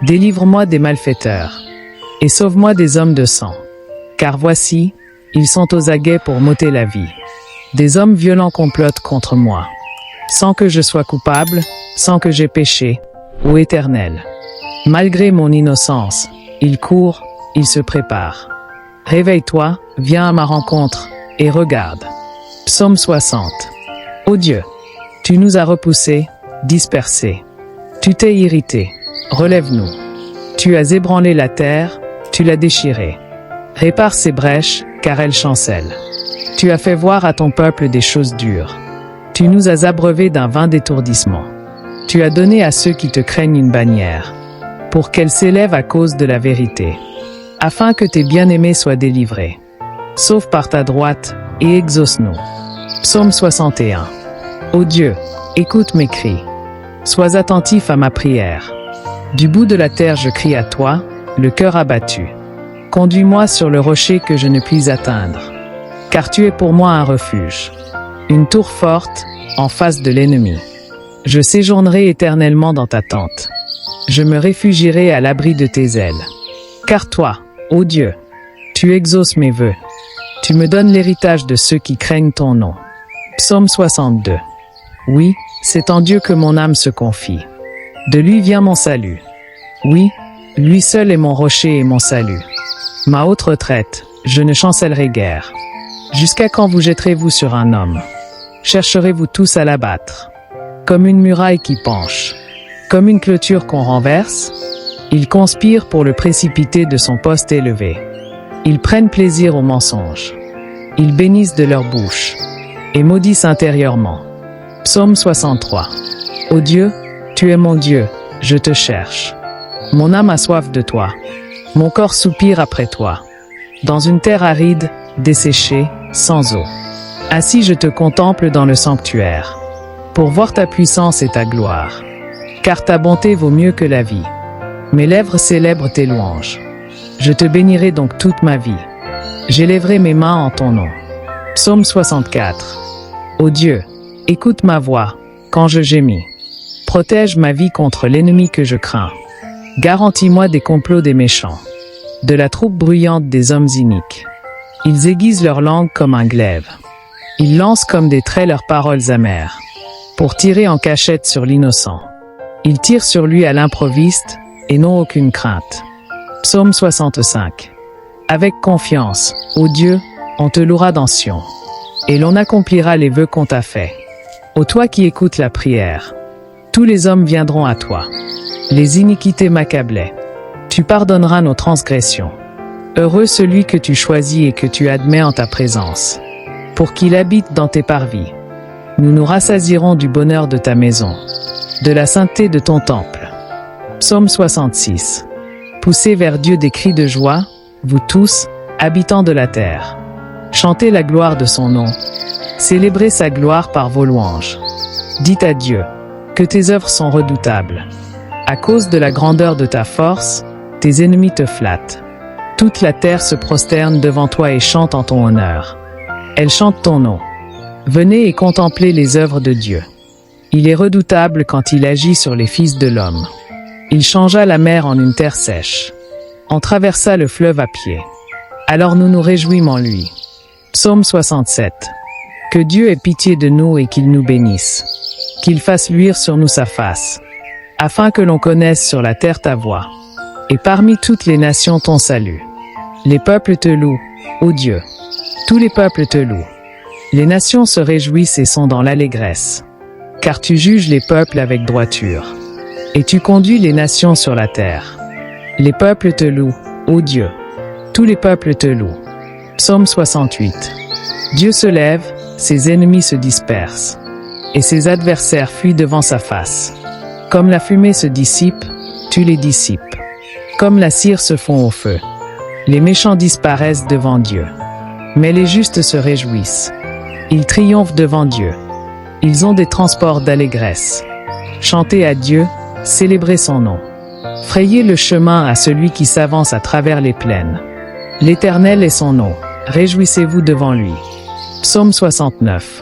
Délivre-moi des malfaiteurs. Et sauve-moi des hommes de sang. Car voici, ils sont aux aguets pour m'ôter la vie. Des hommes violents complotent contre moi. Sans que je sois coupable, sans que j'aie péché, ô Éternel. Malgré mon innocence, ils courent, ils se préparent. Réveille-toi, viens à ma rencontre, et regarde. Psaume 60. Ô Dieu, tu nous as repoussés, dispersés. Tu t'es irrité, relève-nous. Tu as ébranlé la terre, tu l'as déchirée. Répare ses brèches, car elles chancellent. Tu as fait voir à ton peuple des choses dures. Tu nous as abreuvés d'un vain d'étourdissement. Tu as donné à ceux qui te craignent une bannière, pour qu'elle s'élève à cause de la vérité, afin que tes bien-aimés soient délivrés. Sauve par ta droite, et exauce-nous. Psaume 61. Ô Dieu, écoute mes cris. Sois attentif à ma prière. Du bout de la terre je crie à toi, le cœur abattu. Conduis-moi sur le rocher que je ne puis atteindre, car tu es pour moi un refuge, une tour forte, en face de l'ennemi. Je séjournerai éternellement dans ta tente. Je me réfugierai à l'abri de tes ailes. Car toi, ô Dieu, tu exauces mes vœux. Tu me donnes l'héritage de ceux qui craignent ton nom. Psaume 62. Oui, c'est en Dieu que mon âme se confie. De lui vient mon salut. Oui, lui seul est mon rocher et mon salut. Ma haute retraite, je ne chancellerai guère. Jusqu'à quand vous jetterez-vous sur un homme? Chercherez-vous tous à l'abattre? Comme une muraille qui penche, comme une clôture qu'on renverse, ils conspirent pour le précipiter de son poste élevé. Ils prennent plaisir au mensonge. Ils bénissent de leur bouche et maudissent intérieurement. Psaume 63. Ô Dieu, tu es mon Dieu, je te cherche. Mon âme a soif de toi. Mon corps soupire après toi. Dans une terre aride, desséchée, sans eau. Ainsi je te contemple dans le sanctuaire, pour voir ta puissance et ta gloire. Car ta bonté vaut mieux que la vie. Mes lèvres célèbrent tes louanges. Je te bénirai donc toute ma vie. J'élèverai mes mains en ton nom. Psaume 64. Ô Dieu, écoute ma voix, quand je gémis. Protège ma vie contre l'ennemi que je crains. Garantis-moi des complots des méchants, de la troupe bruyante des hommes iniques. Ils aiguisent leur langue comme un glaive. Ils lancent comme des traits leurs paroles amères, pour tirer en cachette sur l'innocent. Ils tirent sur lui à l'improviste, et n'ont aucune crainte. Psaume 65. Avec confiance, ô Dieu, on te louera dans Sion, et l'on accomplira les vœux qu'on t'a faits. Ô toi qui écoutes la prière, Tous les hommes viendront à toi. Les iniquités m'accablaient. Tu pardonneras nos transgressions. Heureux celui que tu choisis et que tu admets en ta présence, pour qu'il habite dans tes parvis. Nous nous rassasierons du bonheur de ta maison, de la sainteté de ton temple. Psaume 66. Poussez vers Dieu des cris de joie, vous tous, habitants de la terre. Chantez la gloire de son nom. Célébrez sa gloire par vos louanges. Dites à Dieu que tes œuvres sont redoutables. À cause de la grandeur de ta force, tes ennemis te flattent. Toute la terre se prosterne devant toi et chante en ton honneur. Elle chante ton nom. Venez et contemplez les œuvres de Dieu. Il est redoutable quand il agit sur les fils de l'homme. Il changea la mer en une terre sèche. On traversa le fleuve à pied. Alors nous nous réjouîmes en lui. Psaume 67. Que Dieu ait pitié de nous et qu'il nous bénisse. Qu'il fasse luire sur nous sa face, afin que l'on connaisse sur la terre ta voix. Et parmi toutes les nations ton salut. Les peuples te louent, ô Dieu. Tous les peuples te louent. Les nations se réjouissent et sont dans l'allégresse. Car tu juges les peuples avec droiture. Et tu conduis les nations sur la terre. Les peuples te louent, ô Dieu. Tous les peuples te louent. Psaume 68. Dieu se lève, ses ennemis se dispersent. Et ses adversaires fuient devant sa face. Comme la fumée se dissipe, tu les dissipes. Comme la cire se fond au feu. Les méchants disparaissent devant Dieu. Mais les justes se réjouissent. Ils triomphent devant Dieu. Ils ont des transports d'allégresse. Chantez à Dieu, célébrez son nom. Frayez le chemin à celui qui s'avance à travers les plaines. L'Éternel est son nom, réjouissez-vous devant lui. Psaume 69.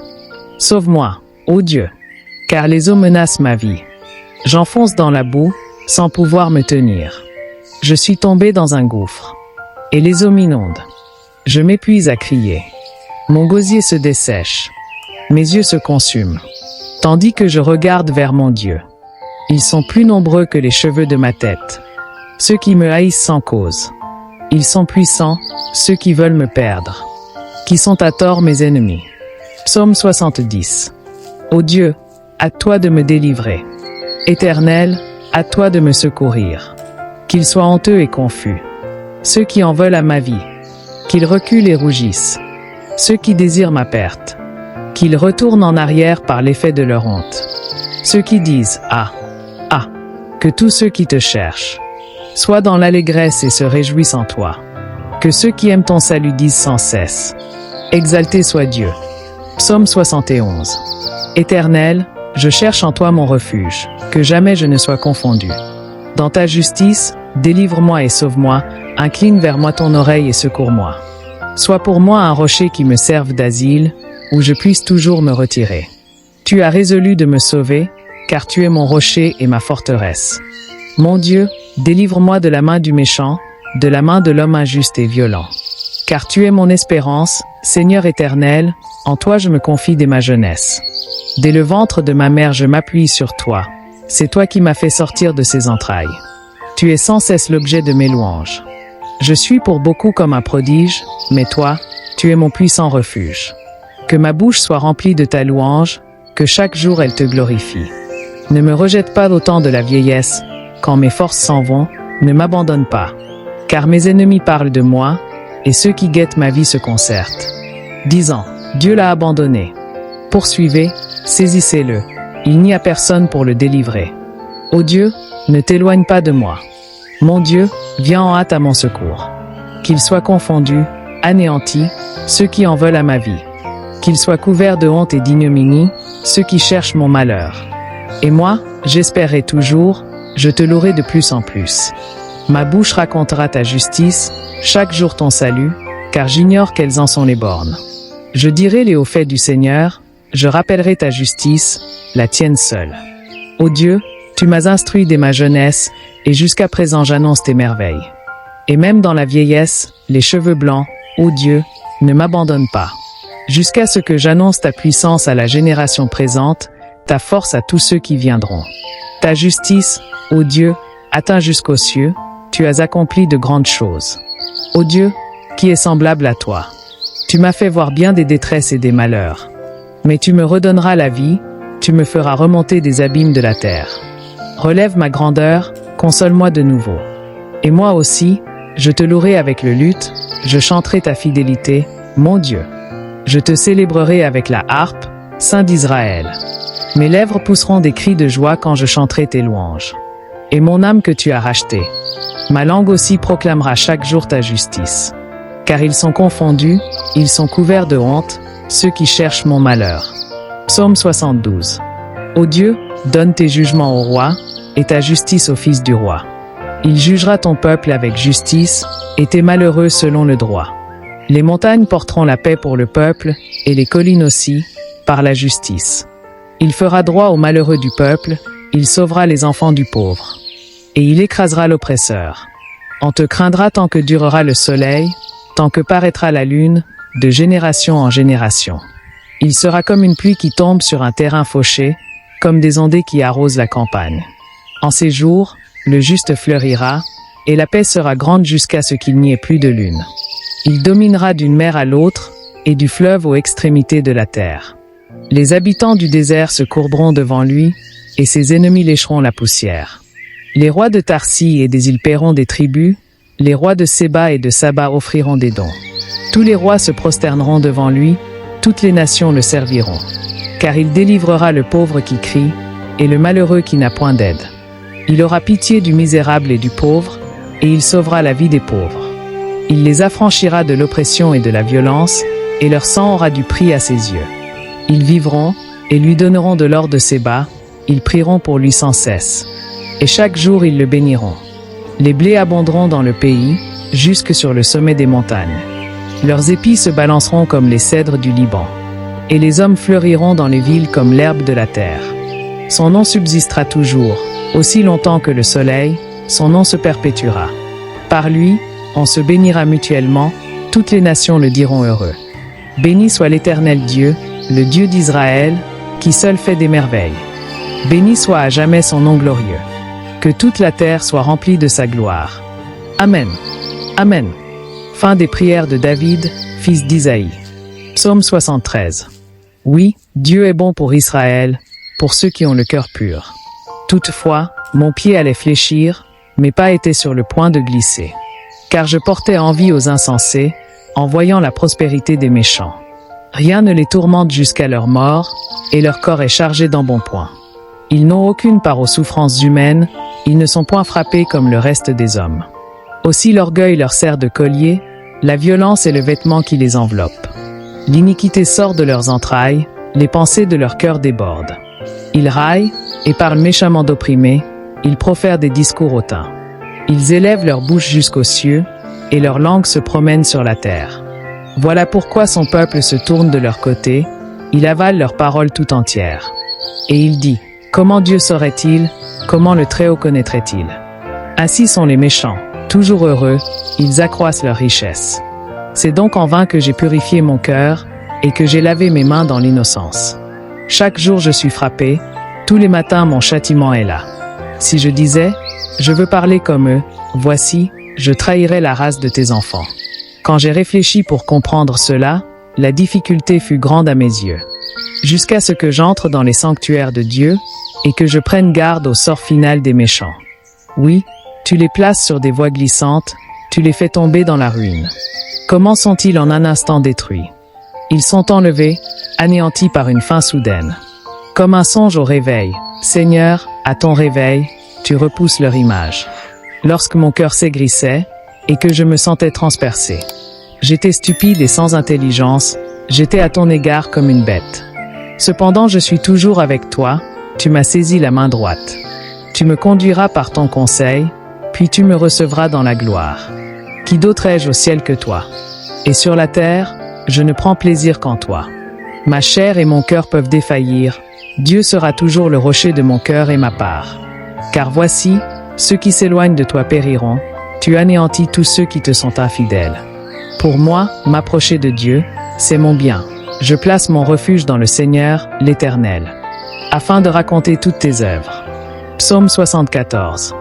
Sauve-moi, ô Dieu, car les eaux menacent ma vie. J'enfonce dans la boue, sans pouvoir me tenir. Je suis tombé dans un gouffre, et les eaux m'inondent. Je m'épuise à crier. Mon gosier se dessèche. Mes yeux se consument, tandis que je regarde vers mon Dieu. Ils sont plus nombreux que les cheveux de ma tête. Ceux qui me haïssent sans cause. Ils sont puissants, ceux qui veulent me perdre. Qui sont à tort mes ennemis. Psaume 70. Ô Dieu, à toi de me délivrer. Éternel, à toi de me secourir. Qu'ils soient honteux et confus. Ceux qui en veulent à ma vie. Qu'ils reculent et rougissent. Ceux qui désirent ma perte. Qu'ils retournent en arrière par l'effet de leur honte. Ceux qui disent « Ah, ah !» Que tous ceux qui te cherchent soient dans l'allégresse et se réjouissent en toi. Que ceux qui aiment ton salut disent sans cesse « Exalté soit Dieu !» Psaume 71. Éternel, je cherche en toi mon refuge, que jamais je ne sois confondu. Dans ta justice, délivre-moi et sauve-moi, incline vers moi ton oreille et secours-moi. Sois pour moi un rocher qui me serve d'asile, où je puisse toujours me retirer. Tu as résolu de me sauver, car tu es mon rocher et ma forteresse. Mon Dieu, délivre-moi de la main du méchant, de la main de l'homme injuste et violent. Car tu es mon espérance, Seigneur éternel, en toi je me confie dès ma jeunesse. Dès le ventre de ma mère je m'appuie sur toi. C'est toi qui m'as fait sortir de ses entrailles. Tu es sans cesse l'objet de mes louanges. Je suis pour beaucoup comme un prodige, mais toi, tu es mon puissant refuge. Que ma bouche soit remplie de ta louange, que chaque jour elle te glorifie. Ne me rejette pas au temps de la vieillesse, quand mes forces s'en vont, ne m'abandonne pas. Car mes ennemis parlent de moi, et ceux qui guettent ma vie se concertent. Disant, Dieu l'a abandonné. Poursuivez, saisissez-le, il n'y a personne pour le délivrer. Ô Dieu, ne t'éloigne pas de moi. Mon Dieu, viens en hâte à mon secours. Qu'ils soient confondus, anéantis, ceux qui en veulent à ma vie. Qu'ils soient couverts de honte et d'ignominie, ceux qui cherchent mon malheur. Et moi, j'espérerai toujours, je te louerai de plus en plus. Ma bouche racontera ta justice, chaque jour ton salut, car j'ignore quelles en sont les bornes. Je dirai les hauts faits du Seigneur, je rappellerai ta justice, la tienne seule. Ô Dieu, tu m'as instruit dès ma jeunesse, et jusqu'à présent j'annonce tes merveilles. Et même dans la vieillesse, les cheveux blancs, ô Dieu, ne m'abandonne pas. Jusqu'à ce que j'annonce ta puissance à la génération présente, ta force à tous ceux qui viendront. Ta justice, ô Dieu, atteint jusqu'aux cieux, tu as accompli de grandes choses. Ô Dieu, qui est semblable à toi? Tu m'as fait voir bien des détresses et des malheurs. Mais tu me redonneras la vie, tu me feras remonter des abîmes de la terre. Relève ma grandeur, console-moi de nouveau. Et moi aussi, je te louerai avec le luth, je chanterai ta fidélité, mon Dieu. Je te célébrerai avec la harpe, Saint d'Israël. Mes lèvres pousseront des cris de joie quand je chanterai tes louanges. Et mon âme que tu as rachetée. Ma langue aussi proclamera chaque jour ta justice. Car ils sont confondus, ils sont couverts de honte, ceux qui cherchent mon malheur. Psaume 72. Ô Dieu, donne tes jugements au roi, et ta justice au fils du roi. Il jugera ton peuple avec justice, et tes malheureux selon le droit. Les montagnes porteront la paix pour le peuple, et les collines aussi, par la justice. Il fera droit aux malheureux du peuple, il sauvera les enfants du pauvre. Et il écrasera l'oppresseur. On te craindra tant que durera le soleil, tant que paraîtra la lune, de génération en génération. Il sera comme une pluie qui tombe sur un terrain fauché, comme des ondées qui arrosent la campagne. En ces jours, le juste fleurira, et la paix sera grande jusqu'à ce qu'il n'y ait plus de lune. Il dominera d'une mer à l'autre, et du fleuve aux extrémités de la terre. Les habitants du désert se courberont devant lui, et ses ennemis lécheront la poussière. Les rois de Tarsis et des îles paieront des tribus, les rois de Séba et de Saba offriront des dons. Tous les rois se prosterneront devant lui, toutes les nations le serviront. Car il délivrera le pauvre qui crie, et le malheureux qui n'a point d'aide. Il aura pitié du misérable et du pauvre, et il sauvera la vie des pauvres. Il les affranchira de l'oppression et de la violence, et leur sang aura du prix à ses yeux. Ils vivront, et lui donneront de l'or de Séba, ils prieront pour lui sans cesse. Et chaque jour ils le béniront. Les blés abonderont dans le pays, jusque sur le sommet des montagnes. Leurs épis se balanceront comme les cèdres du Liban. Et les hommes fleuriront dans les villes comme l'herbe de la terre. Son nom subsistera toujours, aussi longtemps que le soleil, son nom se perpétuera. Par lui, on se bénira mutuellement, toutes les nations le diront heureux. Béni soit l'Éternel Dieu, le Dieu d'Israël, qui seul fait des merveilles. Béni soit à jamais son nom glorieux. Que toute la terre soit remplie de sa gloire. Amen. Amen. Fin des prières de David, fils d'Isaïe. Psaume 73. Oui, Dieu est bon pour Israël, pour ceux qui ont le cœur pur. Toutefois, mon pied allait fléchir, mes pas étaient sur le point de glisser. Car je portais envie aux insensés, en voyant la prospérité des méchants. Rien ne les tourmente jusqu'à leur mort, et leur corps est chargé d'embonpoint. Ils n'ont aucune part aux souffrances humaines, ils ne sont point frappés comme le reste des hommes. Aussi l'orgueil leur sert de collier, la violence est le vêtement qui les enveloppe. L'iniquité sort de leurs entrailles, les pensées de leur cœur débordent. Ils raillent, et parlent méchamment d'opprimés, ils profèrent des discours hautains. Ils élèvent leur bouche jusqu'aux cieux, et leur langue se promène sur la terre. Voilà pourquoi son peuple se tourne de leur côté, il avale leurs paroles tout entières. Et il dit, comment Dieu saurait-il, comment le Très-Haut connaîtrait-il? Ainsi sont les méchants, toujours heureux, ils accroissent leur richesse. C'est donc en vain que j'ai purifié mon cœur, et que j'ai lavé mes mains dans l'innocence. Chaque jour je suis frappé, tous les matins mon châtiment est là. Si je disais, je veux parler comme eux, voici, je trahirais la race de tes enfants. Quand j'ai réfléchi pour comprendre cela, la difficulté fut grande à mes yeux. Jusqu'à ce que j'entre dans les sanctuaires de Dieu, et que je prenne garde au sort final des méchants. Oui, tu les places sur des voies glissantes, tu les fais tomber dans la ruine. Comment sont-ils en un instant détruits? Ils sont enlevés, anéantis par une fin soudaine. Comme un songe au réveil, Seigneur, à ton réveil, tu repousses leur image. Lorsque mon cœur s'aigrissait, et que je me sentais transpercé. J'étais stupide et sans intelligence, j'étais à ton égard comme une bête. Cependant je suis toujours avec toi, tu m'as saisi la main droite. Tu me conduiras par ton conseil, puis tu me recevras dans la gloire. Qui d'autre ai-je au ciel que toi? Et sur la terre, je ne prends plaisir qu'en toi. Ma chair et mon cœur peuvent défaillir, Dieu sera toujours le rocher de mon cœur et ma part. Car voici, ceux qui s'éloignent de toi périront, tu anéantis tous ceux qui te sont infidèles. Pour moi, m'approcher de Dieu, c'est mon bien. Je place mon refuge dans le Seigneur, l'Éternel, afin de raconter toutes tes œuvres. Psaume 74.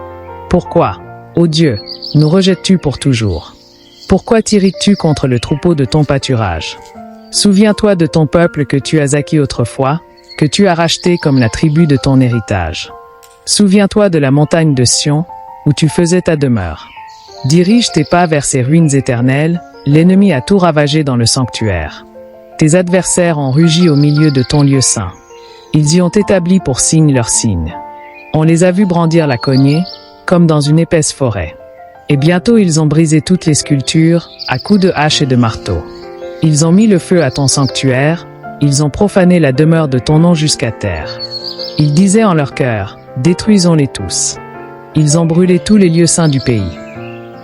Pourquoi, ô Dieu, nous rejettes-tu pour toujours? Pourquoi t'irrites-tu contre le troupeau de ton pâturage? Souviens-toi de ton peuple que tu as acquis autrefois, que tu as racheté comme la tribu de ton héritage. Souviens-toi de la montagne de Sion, où tu faisais ta demeure. Dirige tes pas vers ces ruines éternelles, l'ennemi a tout ravagé dans le sanctuaire. Tes adversaires ont rugi au milieu de ton lieu saint. Ils y ont établi pour signe leur signe. On les a vus brandir la cognée, comme dans une épaisse forêt. Et bientôt ils ont brisé toutes les sculptures, à coups de hache et de marteau. Ils ont mis le feu à ton sanctuaire, ils ont profané la demeure de ton nom jusqu'à terre. Ils disaient en leur cœur, détruisons-les tous. Ils ont brûlé tous les lieux saints du pays.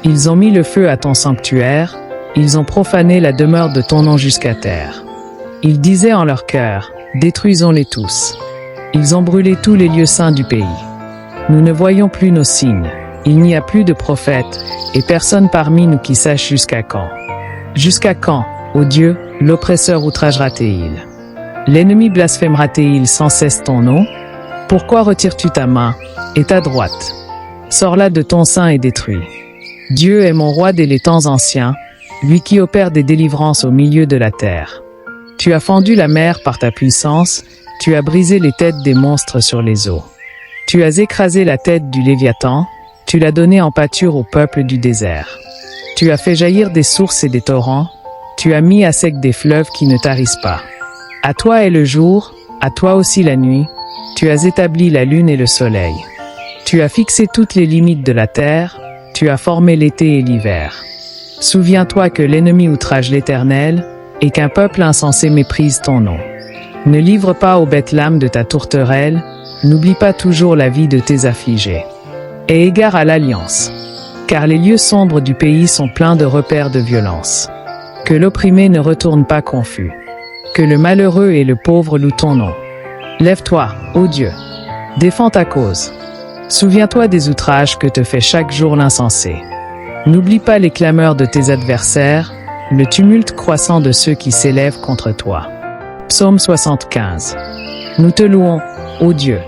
Ils ont mis le feu à ton sanctuaire, ils ont profané la demeure de ton nom jusqu'à terre. Ils disaient en leur cœur, détruisons-les tous. Ils ont brûlé tous les lieux saints du pays. Nous ne voyons plus nos signes, il n'y a plus de prophètes, et personne parmi nous qui sache jusqu'à quand. Jusqu'à quand, ô Dieu, l'oppresseur outragera-t-il? L'ennemi blasphémera-t-il sans cesse ton nom? Pourquoi retires-tu ta main, et ta droite? Sors-la de ton sein et détruis. Dieu est mon roi dès les temps anciens, lui qui opère des délivrances au milieu de la terre. Tu as fendu la mer par ta puissance, tu as brisé les têtes des monstres sur les eaux. Tu as écrasé la tête du Léviathan, tu l'as donné en pâture au peuple du désert. Tu as fait jaillir des sources et des torrents, tu as mis à sec des fleuves qui ne tarissent pas. À toi est le jour, à toi aussi la nuit, tu as établi la lune et le soleil. Tu as fixé toutes les limites de la terre, tu as formé l'été et l'hiver. Souviens-toi que l'ennemi outrage l'Éternel, et qu'un peuple insensé méprise ton nom. Ne livre pas aux bêtes l'âme de ta tourterelle, n'oublie pas toujours la vie de tes affligés. Aie égard à l'alliance, car les lieux sombres du pays sont pleins de repères de violence. Que l'opprimé ne retourne pas confus, que le malheureux et le pauvre louent ton nom. Lève-toi, ô Dieu, défends ta cause. Souviens-toi des outrages que te fait chaque jour l'insensé. N'oublie pas les clameurs de tes adversaires, le tumulte croissant de ceux qui s'élèvent contre toi. Psaume 75. Nous te louons, ô Dieu.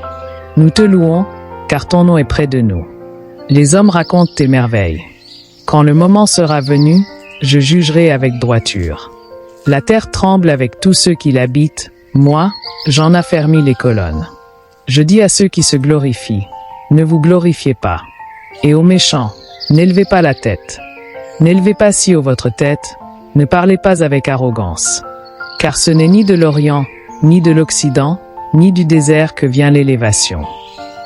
Nous te louons, car ton nom est près de nous. Les hommes racontent tes merveilles. Quand le moment sera venu, je jugerai avec droiture. La terre tremble avec tous ceux qui l'habitent, moi, j'en affermis les colonnes. Je dis à ceux qui se glorifient, ne vous glorifiez pas. Et aux méchants, n'élevez pas la tête. N'élevez pas si haut votre tête, ne parlez pas avec arrogance. Car ce n'est ni de l'Orient, ni de l'Occident, ni du désert que vient l'élévation.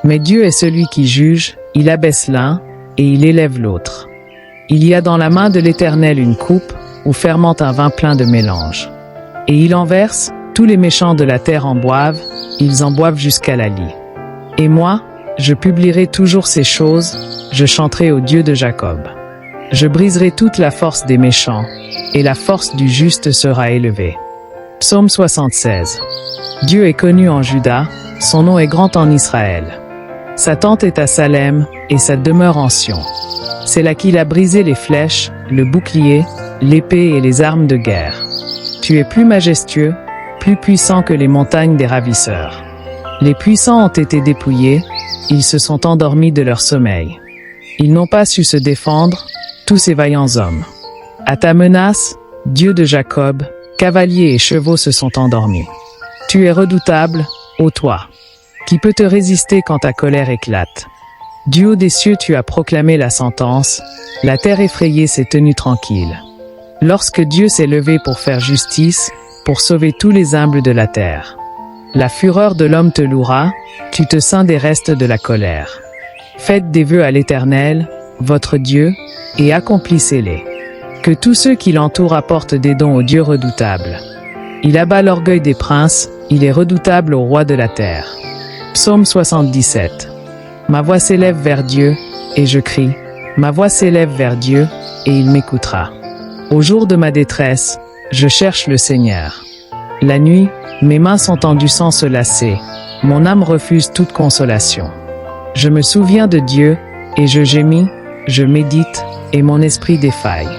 Mais Dieu est celui qui juge, il abaisse l'un, et il élève l'autre. Il y a dans la main de l'Éternel une coupe, où fermente un vin plein de mélange. Et il en verse, tous les méchants de la terre en boivent, ils en boivent jusqu'à la lie. Et moi, je publierai toujours ces choses, je chanterai au Dieu de Jacob. Je briserai toute la force des méchants, et la force du juste sera élevée. Psaume 76. Dieu est connu en Juda, son nom est grand en Israël. Sa tente est à Salem, et sa demeure en Sion. C'est là qu'il a brisé les flèches, le bouclier, l'épée et les armes de guerre. Tu es plus majestueux, plus puissant que les montagnes des ravisseurs. Les puissants ont été dépouillés, ils se sont endormis de leur sommeil. Ils n'ont pas su se défendre, tous ces vaillants hommes. À ta menace, Dieu de Jacob, cavaliers et chevaux se sont endormis. Tu es redoutable, ô toi. Qui peut te résister quand ta colère éclate? Du haut des cieux tu as proclamé la sentence, la terre effrayée s'est tenue tranquille. Lorsque Dieu s'est levé pour faire justice, pour sauver tous les humbles de la terre. La fureur de l'homme te louera, tu te ceins des restes de la colère. Faites des vœux à l'Éternel, votre Dieu, et accomplissez-les. Que tous ceux qui l'entourent apportent des dons au Dieu redoutable. Il abat l'orgueil des princes, il est redoutable au roi de la terre. Psaume 77. Ma voix s'élève vers Dieu, et je crie. Ma voix s'élève vers Dieu, et il m'écoutera. Au jour de ma détresse, je cherche le Seigneur. La nuit, mes mains sont tendues sans se lasser. Mon âme refuse toute consolation. Je me souviens de Dieu, et je gémis, je médite, et mon esprit défaille.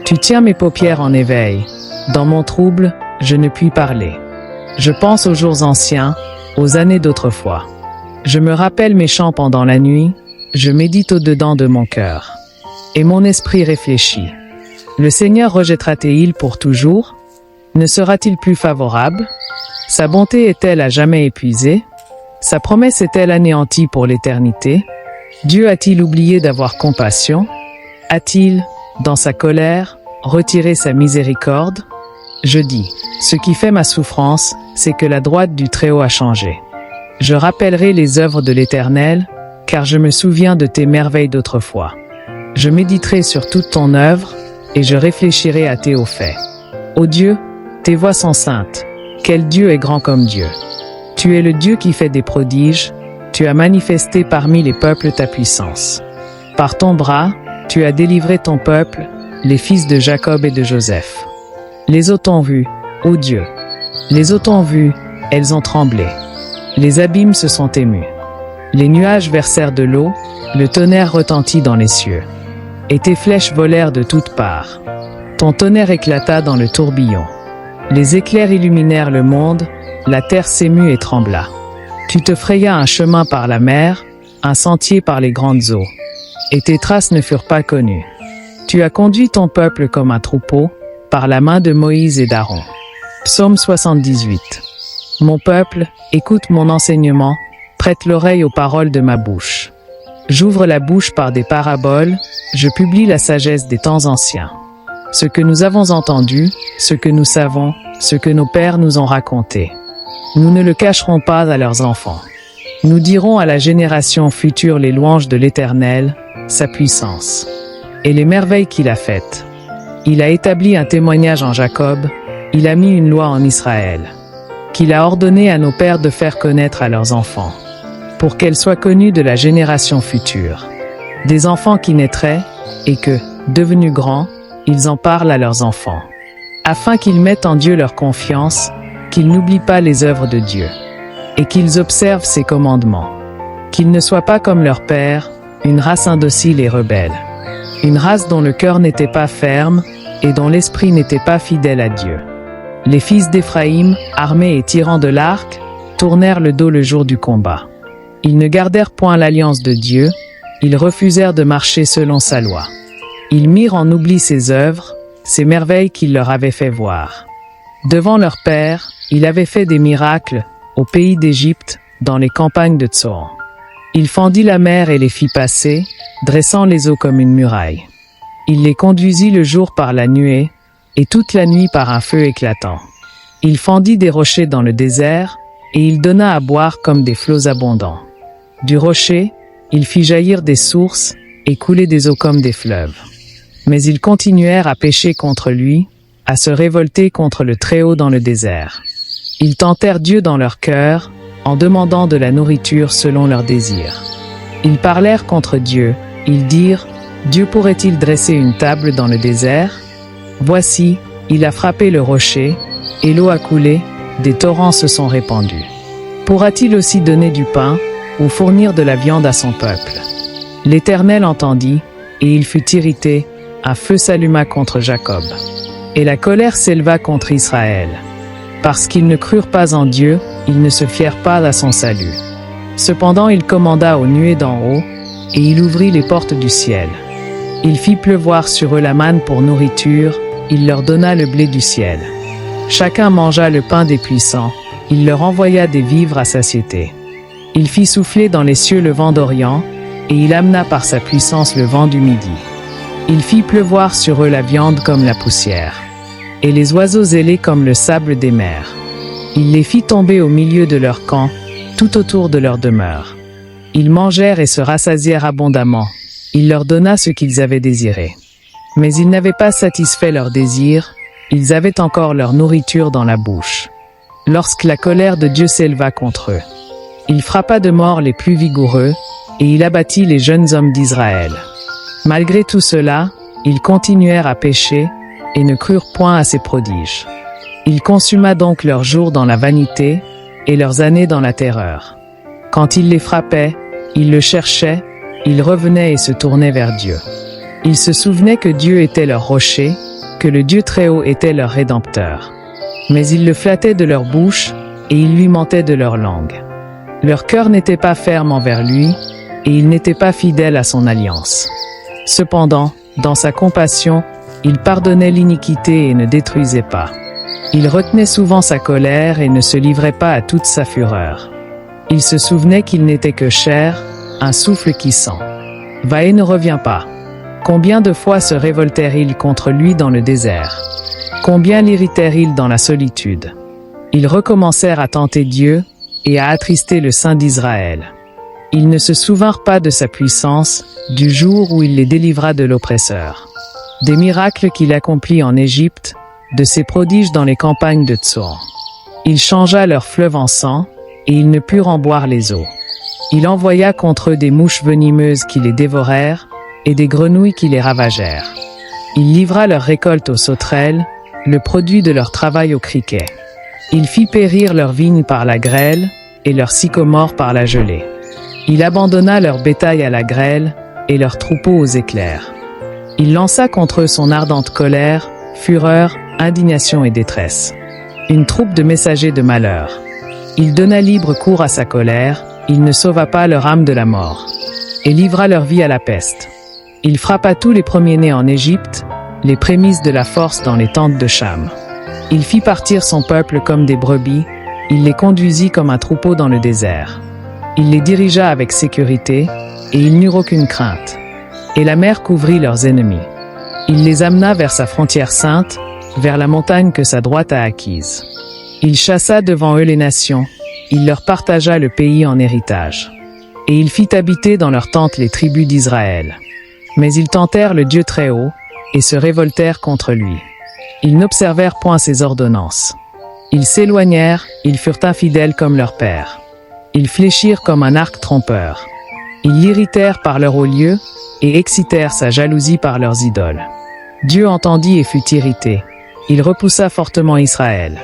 Tu tiens mes paupières en éveil. Dans mon trouble, je ne puis parler. Je pense aux jours anciens, aux années d'autrefois. Je me rappelle mes chants pendant la nuit, je médite au-dedans de mon cœur. Et mon esprit réfléchit. Le Seigneur rejettera-t-il pour toujours? Ne sera-t-il plus favorable? Sa bonté est-elle à jamais épuisée? Sa promesse est-elle anéantie pour l'éternité? Dieu a-t-il oublié d'avoir compassion? A-t-il, dans sa colère, retiré sa miséricorde? Je dis, ce qui fait ma souffrance, c'est que la droite du Très-Haut a changé. Je rappellerai les œuvres de l'Éternel, car je me souviens de tes merveilles d'autrefois. Je méditerai sur toute ton œuvre, et je réfléchirai à tes hauts faits. Ô Dieu, tes voies sont saintes. Quel Dieu est grand comme Dieu? Tu es le Dieu qui fait des prodiges, tu as manifesté parmi les peuples ta puissance. Par ton bras, tu as délivré ton peuple, les fils de Jacob et de Joseph. Les eaux t'ont vu, ô Dieu. Les eaux t'ont vu, elles ont tremblé. Les abîmes se sont émus. Les nuages versèrent de l'eau, le tonnerre retentit dans les cieux. Et tes flèches volèrent de toutes parts. Ton tonnerre éclata dans le tourbillon. Les éclairs illuminèrent le monde, la terre s'émut et trembla. Tu te frayas un chemin par la mer, un sentier par les grandes eaux. Et tes traces ne furent pas connues. Tu as conduit ton peuple comme un troupeau, par la main de Moïse et d'Aaron. Psaume 78. Mon peuple, écoute mon enseignement, prête l'oreille aux paroles de ma bouche. J'ouvre la bouche par des paraboles, je publie la sagesse des temps anciens. Ce que nous avons entendu, ce que nous savons, ce que nos pères nous ont raconté. Nous ne le cacherons pas à leurs enfants. Nous dirons à la génération future les louanges de l'Éternel, sa puissance, et les merveilles qu'il a faites. Il a établi un témoignage en Jacob, il a mis une loi en Israël, qu'il a ordonné à nos pères de faire connaître à leurs enfants, pour qu'elle soit connue de la génération future. Des enfants qui naîtraient, et que, devenus grands, ils en parlent à leurs enfants, afin qu'ils mettent en Dieu leur confiance, qu'ils n'oublient pas les œuvres de Dieu, et qu'ils observent ses commandements, qu'ils ne soient pas comme leur père, une race indocile et rebelle, une race dont le cœur n'était pas ferme, et dont l'esprit n'était pas fidèle à Dieu. Les fils d'Éphraïm, armés et tirant de l'arc, tournèrent le dos le jour du combat. Ils ne gardèrent point l'alliance de Dieu, ils refusèrent de marcher selon sa loi. Ils mirent en oubli ses œuvres, ses merveilles qu'il leur avait fait voir. Devant leur père, il avait fait des miracles, au pays d'Égypte, dans les campagnes de Tsoan. Il fendit la mer et les fit passer, dressant les eaux comme une muraille. Il les conduisit le jour par la nuée, et toute la nuit par un feu éclatant. Il fendit des rochers dans le désert, et il donna à boire comme des flots abondants. Du rocher, il fit jaillir des sources, et couler des eaux comme des fleuves. Mais ils continuèrent à pécher contre lui, à se révolter contre le Très-Haut dans le désert. Ils tentèrent Dieu dans leur cœur, en demandant de la nourriture selon leurs désirs. Ils parlèrent contre Dieu, ils dirent, Dieu pourrait-il dresser une table dans le désert? Voici, il a frappé le rocher, et l'eau a coulé, des torrents se sont répandus. Pourra-t-il aussi donner du pain, ou fournir de la viande à son peuple? L'Éternel entendit, et il fut irrité, un feu s'alluma contre Jacob. Et la colère s'éleva contre Israël. Parce qu'ils ne crurent pas en Dieu, ils ne se fièrent pas à son salut. Cependant il commanda aux nuées d'en haut, et il ouvrit les portes du ciel. Il fit pleuvoir sur eux la manne pour nourriture, il leur donna le blé du ciel. Chacun mangea le pain des puissants, il leur envoya des vivres à satiété. Il fit souffler dans les cieux le vent d'Orient, et il amena par sa puissance le vent du Midi. Il fit pleuvoir sur eux la viande comme la poussière, et les oiseaux ailés comme le sable des mers. Il les fit tomber au milieu de leur camp, tout autour de leur demeure. Ils mangèrent et se rassasièrent abondamment. Il leur donna ce qu'ils avaient désiré. Mais ils n'avaient pas satisfait leurs désirs, ils avaient encore leur nourriture dans la bouche. Lorsque la colère de Dieu s'éleva contre eux, il frappa de mort les plus vigoureux, et il abattit les jeunes hommes d'Israël. Malgré tout cela, ils continuèrent à pécher, et ne crurent point à ses prodiges. Il consuma donc leurs jours dans la vanité, et leurs années dans la terreur. Quand il les frappait, ils le cherchaient, ils revenaient et se tournaient vers Dieu. Ils se souvenaient que Dieu était leur rocher, que le Dieu Très-Haut était leur rédempteur. Mais ils le flattaient de leur bouche, et ils lui mentaient de leur langue. Leur cœur n'était pas ferme envers lui, et ils n'étaient pas fidèles à son alliance. Cependant, dans sa compassion, il pardonnait l'iniquité et ne détruisait pas. Il retenait souvent sa colère et ne se livrait pas à toute sa fureur. Il se souvenait qu'il n'était que chair, un souffle qui sent. Va et ne revient pas. Combien de fois se révoltèrent-ils contre lui dans le désert? Combien l'irritèrent-ils dans la solitude? Ils recommencèrent à tenter Dieu et à attrister le Saint d'Israël. Ils ne se souvinrent pas de sa puissance, du jour où il les délivra de l'oppresseur. Des miracles qu'il accomplit en Égypte, de ses prodiges dans les campagnes de Tsour. Il changea leur fleuve en sang, et ils ne purent en boire les eaux. Il envoya contre eux des mouches venimeuses qui les dévorèrent, et des grenouilles qui les ravagèrent. Il livra leur récolte aux sauterelles, le produit de leur travail aux criquets. Il fit périr leurs vignes par la grêle, et leurs sycomores par la gelée. Il abandonna leur bétail à la grêle, et leurs troupeaux aux éclairs. Il lança contre eux son ardente colère, fureur, indignation et détresse. Une troupe de messagers de malheur. Il donna libre cours à sa colère, il ne sauva pas leur âme de la mort, et livra leur vie à la peste. Il frappa tous les premiers-nés en Égypte, les prémices de la force dans les tentes de Cham. Il fit partir son peuple comme des brebis, il les conduisit comme un troupeau dans le désert. Il les dirigea avec sécurité, et ils n'eurent aucune crainte. Et la mer couvrit leurs ennemis. Il les amena vers sa frontière sainte, vers la montagne que sa droite a acquise. Il chassa devant eux les nations, il leur partagea le pays en héritage. Et il fit habiter dans leurs tentes les tribus d'Israël. Mais ils tentèrent le Dieu très haut, et se révoltèrent contre lui. Ils n'observèrent point ses ordonnances. Ils s'éloignèrent, ils furent infidèles comme leur père. Ils fléchirent comme un arc trompeur. Ils l'irritèrent par leur haut lieu, et excitèrent sa jalousie par leurs idoles. Dieu entendit et fut irrité. Il repoussa fortement Israël.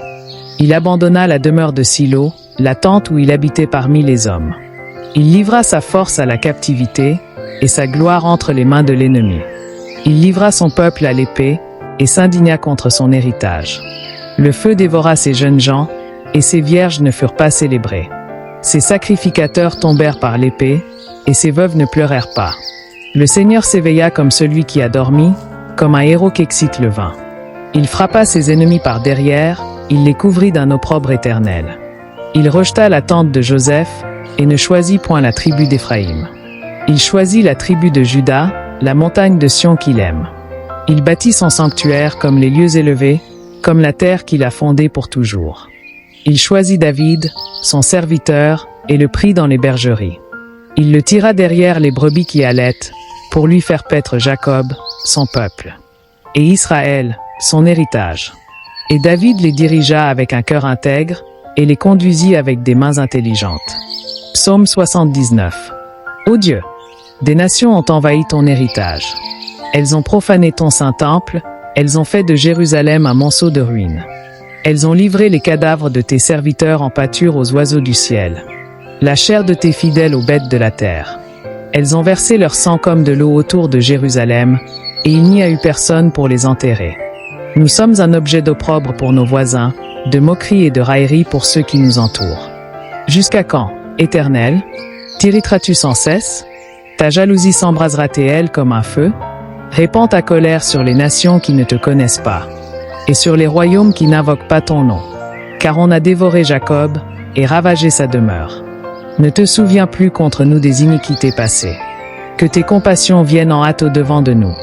Il abandonna la demeure de Silo, la tente où il habitait parmi les hommes. Il livra sa force à la captivité, et sa gloire entre les mains de l'ennemi. Il livra son peuple à l'épée, et s'indigna contre son héritage. Le feu dévora ses jeunes gens, et ses vierges ne furent pas célébrées. Ses sacrificateurs tombèrent par l'épée, et ses veuves ne pleurèrent pas. Le Seigneur s'éveilla comme celui qui a dormi, comme un héros qu'excite le vin. Il frappa ses ennemis par derrière, il les couvrit d'un opprobre éternel. Il rejeta la tente de Joseph, et ne choisit point la tribu d'Éphraïm. Il choisit la tribu de Juda, la montagne de Sion qu'il aime. Il bâtit son sanctuaire comme les lieux élevés, comme la terre qu'il a fondée pour toujours. Il choisit David, son serviteur, et le prit dans les bergeries. Il le tira derrière les brebis qui allaitent, pour lui faire paître Jacob, son peuple, et Israël, son héritage. Et David les dirigea avec un cœur intègre, et les conduisit avec des mains intelligentes. Psaume 79. Ô Dieu, des nations ont envahi ton héritage. Elles ont profané ton saint temple, elles ont fait de Jérusalem un monceau de ruines. Elles ont livré les cadavres de tes serviteurs en pâture aux oiseaux du ciel, la chair de tes fidèles aux bêtes de la terre. Elles ont versé leur sang comme de l'eau autour de Jérusalem, et il n'y a eu personne pour les enterrer. Nous sommes un objet d'opprobre pour nos voisins, de moquerie et de raillerie pour ceux qui nous entourent. Jusqu'à quand, Éternel, t'irriteras-tu sans cesse? Ta jalousie s'embrasera-t-elle comme un feu? Répands ta colère sur les nations qui ne te connaissent pas, et sur les royaumes qui n'invoquent pas ton nom. Car on a dévoré Jacob, et ravagé sa demeure. Ne te souviens plus contre nous des iniquités passées. Que tes compassions viennent en hâte au-devant de nous,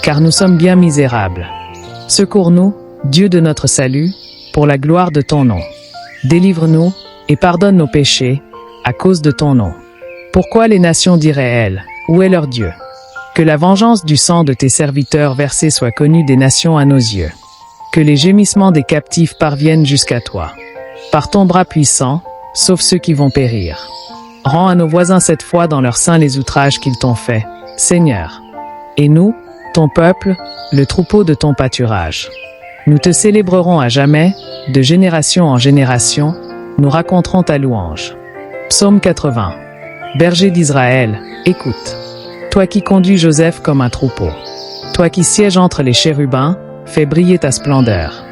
car nous sommes bien misérables. Secours-nous, Dieu de notre salut, pour la gloire de ton nom. Délivre-nous, et pardonne nos péchés, à cause de ton nom. Pourquoi les nations diraient-elles, où est leur Dieu? Que la vengeance du sang de tes serviteurs versés soit connue des nations à nos yeux. Que les gémissements des captifs parviennent jusqu'à toi. Par ton bras puissant, sauve ceux qui vont périr. Rends à nos voisins cette fois dans leur sein les outrages qu'ils t'ont faits, Seigneur. Et nous, ton peuple, le troupeau de ton pâturage. Nous te célébrerons à jamais, de génération en génération, nous raconterons ta louange. Psaume 80. Berger d'Israël, écoute. Toi qui conduis Joseph comme un troupeau. Toi qui sièges entre les chérubins, fais briller ta splendeur.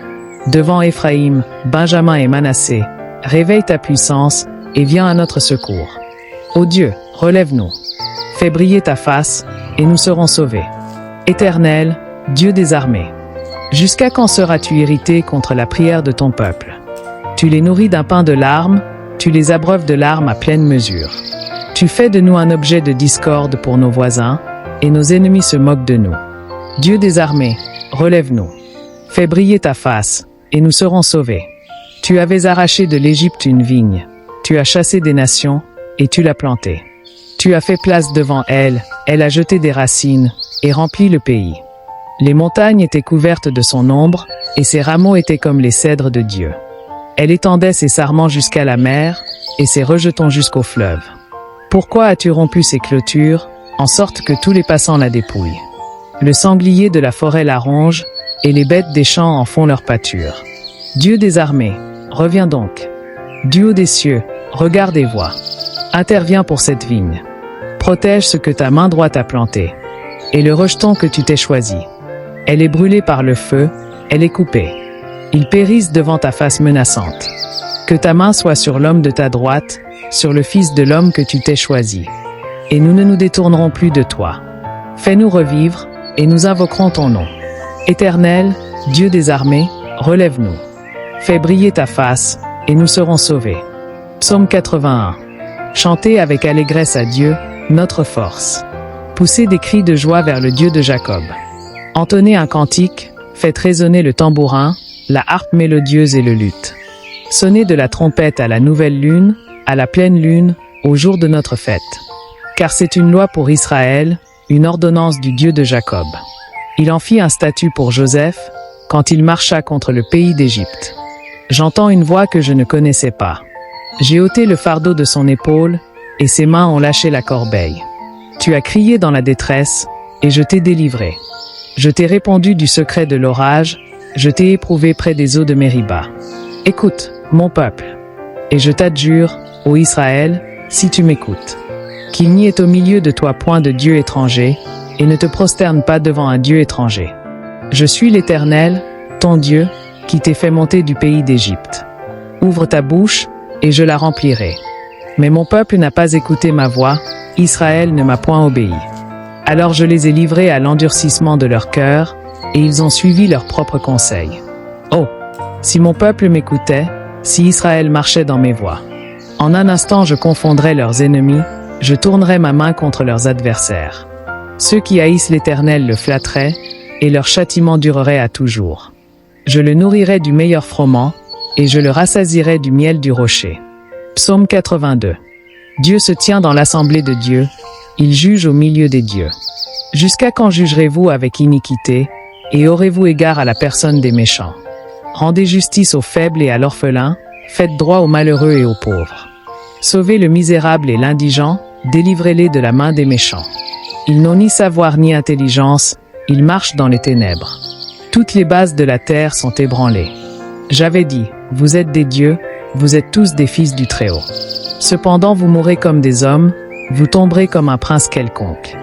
Devant Éphraïm, Benjamin et Manassé, réveille ta puissance et viens à notre secours. Ô Dieu, relève-nous. Fais briller ta face, et nous serons sauvés. Éternel, Dieu des armées. Jusqu'à quand seras-tu irrité contre la prière de ton peuple? Tu les nourris d'un pain de larmes, tu les abreuves de larmes à pleine mesure. Tu fais de nous un objet de discorde pour nos voisins, et nos ennemis se moquent de nous. Dieu des armées, relève-nous. Fais briller ta face, et nous serons sauvés. Tu avais arraché de l'Égypte une vigne, tu as chassé des nations, et tu l'as plantée. Tu as fait place devant elle, elle a jeté des racines, et rempli le pays. Les montagnes étaient couvertes de son ombre, et ses rameaux étaient comme les cèdres de Dieu. Elle étendait ses sarments jusqu'à la mer, et ses rejetons jusqu'au fleuve. Pourquoi as-tu rompu ses clôtures, en sorte que tous les passants la dépouillent? Le sanglier de la forêt la ronge, et les bêtes des champs en font leur pâture. Dieu des armées, reviens donc. Du haut des cieux, regarde et vois. Interviens pour cette vigne. Protège ce que ta main droite a planté, et le rejeton que tu t'es choisi. Elle est brûlée par le feu, elle est coupée. Ils périssent devant ta face menaçante. Que ta main soit sur l'homme de ta droite, sur le fils de l'homme que tu t'es choisi. Et nous ne nous détournerons plus de toi. Fais-nous revivre, et nous invoquerons ton nom. Éternel, Dieu des armées, relève-nous. Fais briller ta face, et nous serons sauvés. Psaume 81. Chantez avec allégresse à Dieu, notre force. Poussez des cris de joie vers le Dieu de Jacob. Entonnez un cantique, faites résonner le tambourin, la harpe mélodieuse et le luth. Sonnez de la trompette à la nouvelle lune, à la pleine lune, au jour de notre fête. Car c'est une loi pour Israël, une ordonnance du Dieu de Jacob. Il en fit un statut pour Joseph, quand il marcha contre le pays d'Égypte. J'entends une voix que je ne connaissais pas. J'ai ôté le fardeau de son épaule, et ses mains ont lâché la corbeille. Tu as crié dans la détresse, et je t'ai délivré. Je t'ai répondu du secret de l'orage, je t'ai éprouvé près des eaux de Mériba. Écoute, mon peuple, et je t'adjure, ô Israël, si tu m'écoutes, qu'il n'y ait au milieu de toi point de Dieu étranger, et ne te prosterne pas devant un Dieu étranger. Je suis l'Éternel, ton Dieu, qui t'ai fait monter du pays d'Égypte. Ouvre ta bouche, et je la remplirai. Mais mon peuple n'a pas écouté ma voix, Israël ne m'a point obéi. Alors je les ai livrés à l'endurcissement de leur cœur, et ils ont suivi leurs propres conseils. Oh, si mon peuple m'écoutait, si Israël marchait dans mes voies. En un instant je confondrais leurs ennemis, je tournerais ma main contre leurs adversaires. Ceux qui haïssent l'Éternel le flatteraient, et leur châtiment durerait à toujours. Je le nourrirais du meilleur froment, et je le rassasirai du miel du rocher. Psaume 82. Dieu se tient dans l'assemblée de Dieu, il juge au milieu des dieux. Jusqu'à quand jugerez-vous avec iniquité, et aurez-vous égard à la personne des méchants? Rendez justice aux faibles et à l'orphelin, faites droit aux malheureux et aux pauvres. Sauvez le misérable et l'indigent, délivrez-les de la main des méchants. Ils n'ont ni savoir ni intelligence, ils marchent dans les ténèbres. Toutes les bases de la terre sont ébranlées. J'avais dit, vous êtes des dieux, vous êtes tous des fils du Très-Haut. Cependant vous mourrez comme des hommes, vous tomberez comme un prince quelconque.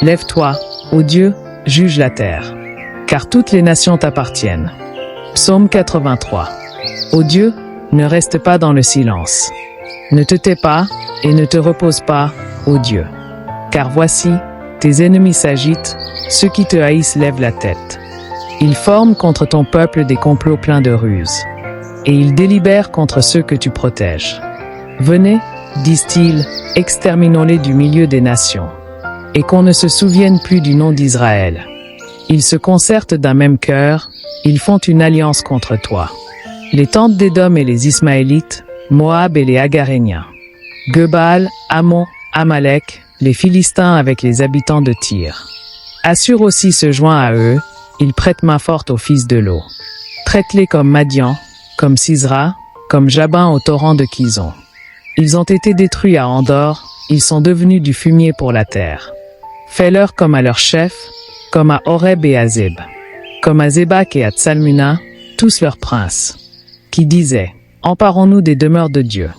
Lève-toi, ô Dieu, juge la terre, car toutes les nations t'appartiennent. Psaume 83. Ô Dieu, ne reste pas dans le silence. Ne te tais pas, et ne te repose pas, ô Dieu. Car voici, tes ennemis s'agitent, ceux qui te haïssent lèvent la tête. Ils forment contre ton peuple des complots pleins de ruses. Et ils délibèrent contre ceux que tu protèges. Venez, disent-ils, exterminons-les du milieu des nations. Et qu'on ne se souvienne plus du nom d'Israël. Ils se concertent d'un même cœur, ils font une alliance contre toi. Les tentes d'Édom et les Ismaélites, Moab et les Agaréniens. Gebal, Ammon, Amalek, les Philistins avec les habitants de Tyr. Assur aussi se joint à eux, il prête main forte aux fils de l'eau. Traite-les comme Madian, comme Sisra, comme Jabin au torrent de Kison. Ils ont été détruits à Andor, ils sont devenus du fumier pour la terre. Fais-leur comme à leur chef, comme à Horeb et à Zeb, comme à Zébak et à Tsalmuna, tous leurs princes, qui disaient, emparons-nous des demeures de Dieu.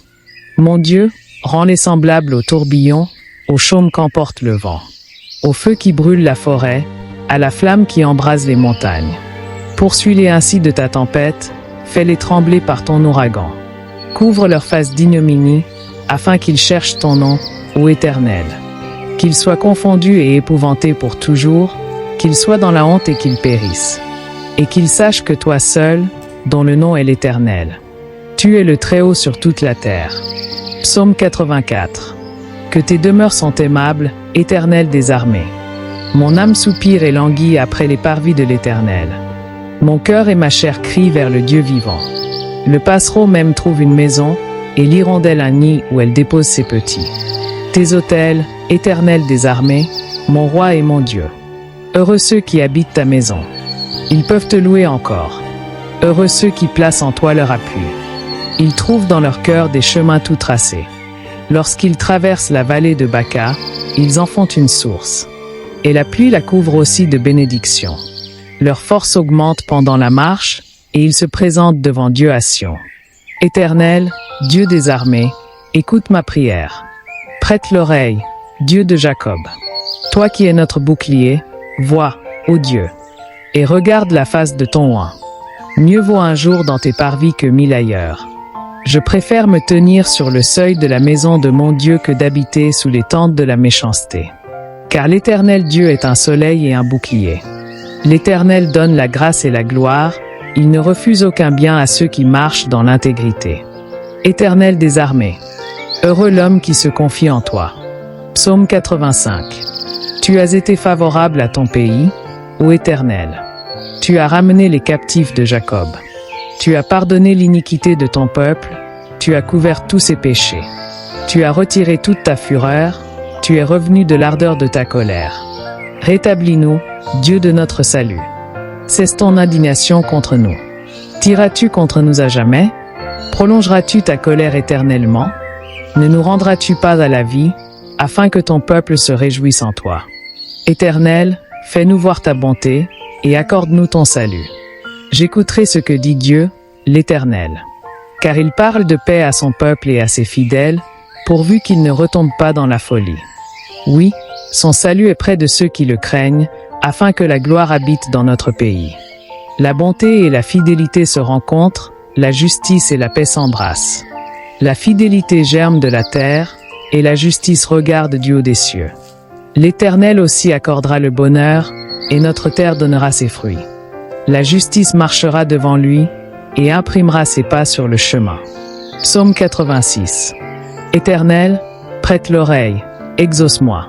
Mon Dieu, rends-les semblables au tourbillon, au chaume qu'emporte le vent, au feu qui brûle la forêt, à la flamme qui embrase les montagnes. Poursuis-les ainsi de ta tempête, fais-les trembler par ton ouragan. Couvre leur face d'ignominie, afin qu'ils cherchent ton nom, ô Éternel. Qu'ils soient confondus et épouvantés pour toujours, qu'ils soient dans la honte et qu'ils périssent. et qu'ils sachent que toi seul, dont le nom est l'Éternel, tu es le Très-Haut sur toute la terre. Psaume 84. Que tes demeures sont aimables, Éternel des armées. Mon âme soupire et languit après les parvis de l'Éternel. Mon cœur et ma chair crient vers le Dieu vivant. Le passereau même trouve une maison, et l'hirondelle un nid où elle dépose ses petits. Tes autels, Éternel des armées, mon roi et mon Dieu. Heureux ceux qui habitent ta maison. Ils peuvent te louer encore. Heureux ceux qui placent en toi leur appui. Ils trouvent dans leur cœur des chemins tout tracés. Lorsqu'ils traversent la vallée de Baca, ils en font une source. Et la pluie la couvre aussi de bénédictions. Leur force augmente pendant la marche, et ils se présentent devant Dieu à Sion. Éternel, Dieu des armées, écoute ma prière. Prête l'oreille, Dieu de Jacob. Toi qui es notre bouclier, vois, ô Dieu, et regarde la face de ton oint. Mieux vaut un jour dans tes parvis que 1000 ailleurs. Je préfère me tenir sur le seuil de la maison de mon Dieu que d'habiter sous les tentes de la méchanceté. Car l'Éternel Dieu est un soleil et un bouclier. L'Éternel donne la grâce et la gloire, il ne refuse aucun bien à ceux qui marchent dans l'intégrité. Éternel des armées, heureux l'homme qui se confie en toi. Psaume 85. Tu as été favorable à ton pays, ô Éternel. Tu as ramené les captifs de Jacob. Tu as pardonné l'iniquité de ton peuple, tu as couvert tous ses péchés. Tu as retiré toute ta fureur, tu es revenu de l'ardeur de ta colère. Rétablis-nous, Dieu de notre salut. Cesse ton indignation contre nous. Tiras-tu contre nous à jamais? Prolongeras-tu ta colère éternellement? Ne nous rendras-tu pas à la vie, afin que ton peuple se réjouisse en toi? Éternel, fais-nous voir ta bonté, et accorde-nous ton salut. J'écouterai ce que dit Dieu, l'Éternel. Car il parle de paix à son peuple et à ses fidèles, pourvu qu'ils ne retombent pas dans la folie. Oui, son salut est près de ceux qui le craignent, afin que la gloire habite dans notre pays. La bonté et la fidélité se rencontrent, la justice et la paix s'embrassent. La fidélité germe de la terre, et la justice regarde du haut des cieux. L'Éternel aussi accordera le bonheur, et notre terre donnera ses fruits. La justice marchera devant lui, et imprimera ses pas sur le chemin. Psaume 86. Éternel, prête l'oreille, exauce-moi,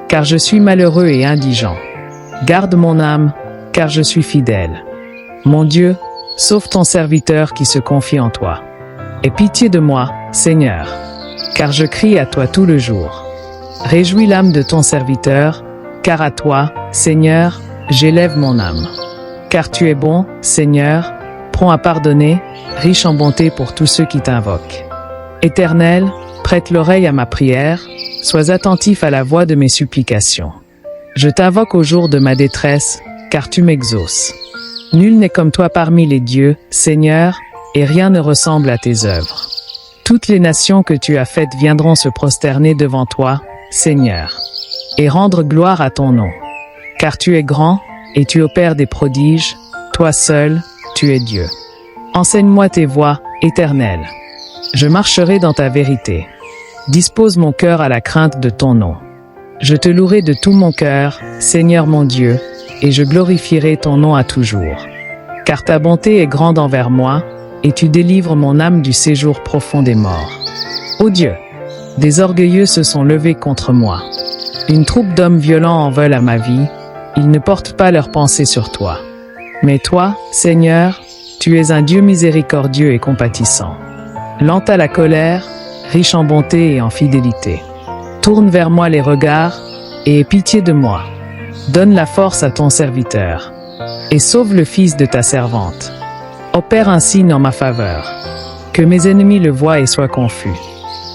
car je suis malheureux et indigent. Garde mon âme, car je suis fidèle. Mon Dieu, sauve ton serviteur qui se confie en toi. Aie pitié de moi, Seigneur, car je crie à toi tout le jour. Réjouis l'âme de ton serviteur, car à toi, Seigneur, j'élève mon âme. Car tu es bon, Seigneur, prompt à pardonner, riche en bonté pour tous ceux qui t'invoquent. Éternel, prête l'oreille à ma prière, sois attentif à la voix de mes supplications. Je t'invoque au jour de ma détresse, car tu m'exauces. Nul n'est comme toi parmi les dieux, Seigneur, et rien ne ressemble à tes œuvres. Toutes les nations que tu as faites viendront se prosterner devant toi, Seigneur, et rendre gloire à ton nom. Car tu es grand, et tu opères des prodiges, toi seul, tu es Dieu. Enseigne-moi tes voies, Éternel. Je marcherai dans ta vérité. Dispose mon cœur à la crainte de ton nom. Je te louerai de tout mon cœur, Seigneur mon Dieu, et je glorifierai ton nom à toujours. Car ta bonté est grande envers moi, et tu délivres mon âme du séjour profond des morts. Ô Dieu, des orgueilleux se sont levés contre moi. Une troupe d'hommes violents en veulent à ma vie, ils ne portent pas leurs pensées sur toi. Mais toi, Seigneur, tu es un Dieu miséricordieux et compatissant. Lent à la colère, riche en bonté et en fidélité. Tourne vers moi les regards, et aie pitié de moi. Donne la force à ton serviteur, et sauve le fils de ta servante. Opère un signe en ma faveur. Que mes ennemis le voient et soient confus.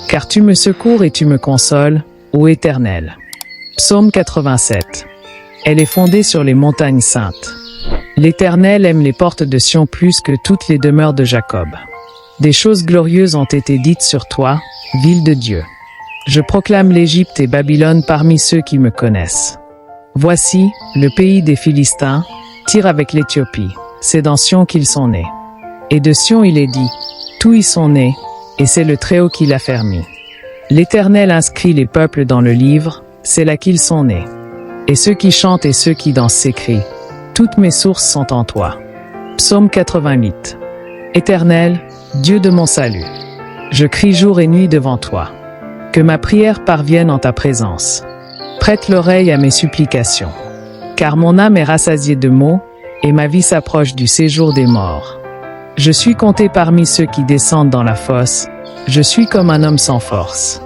Car tu me secours et tu me consoles, ô Éternel. Psaume 87. Elle est fondée sur les montagnes saintes. L'Éternel aime les portes de Sion plus que toutes les demeures de Jacob. Des choses glorieuses ont été dites sur toi, ville de Dieu. Je proclame l'Égypte et Babylone parmi ceux qui me connaissent. Voici, le pays des Philistins, tire avec l'Éthiopie, c'est dans Sion qu'ils sont nés. Et de Sion il est dit, tous y sont nés, et c'est le Très-Haut qui l'a fermi. L'Éternel inscrit les peuples dans le livre, c'est là qu'ils sont nés. Et ceux qui chantent et ceux qui dansent s'écrient, toutes mes sources sont en toi. Psaume 88. Éternel, Dieu de mon salut, je crie jour et nuit devant toi. Que ma prière parvienne en ta présence. Prête l'oreille à mes supplications. Car mon âme est rassasiée de maux, et ma vie s'approche du séjour des morts. Je suis compté parmi ceux qui descendent dans la fosse. Je suis comme un homme sans force.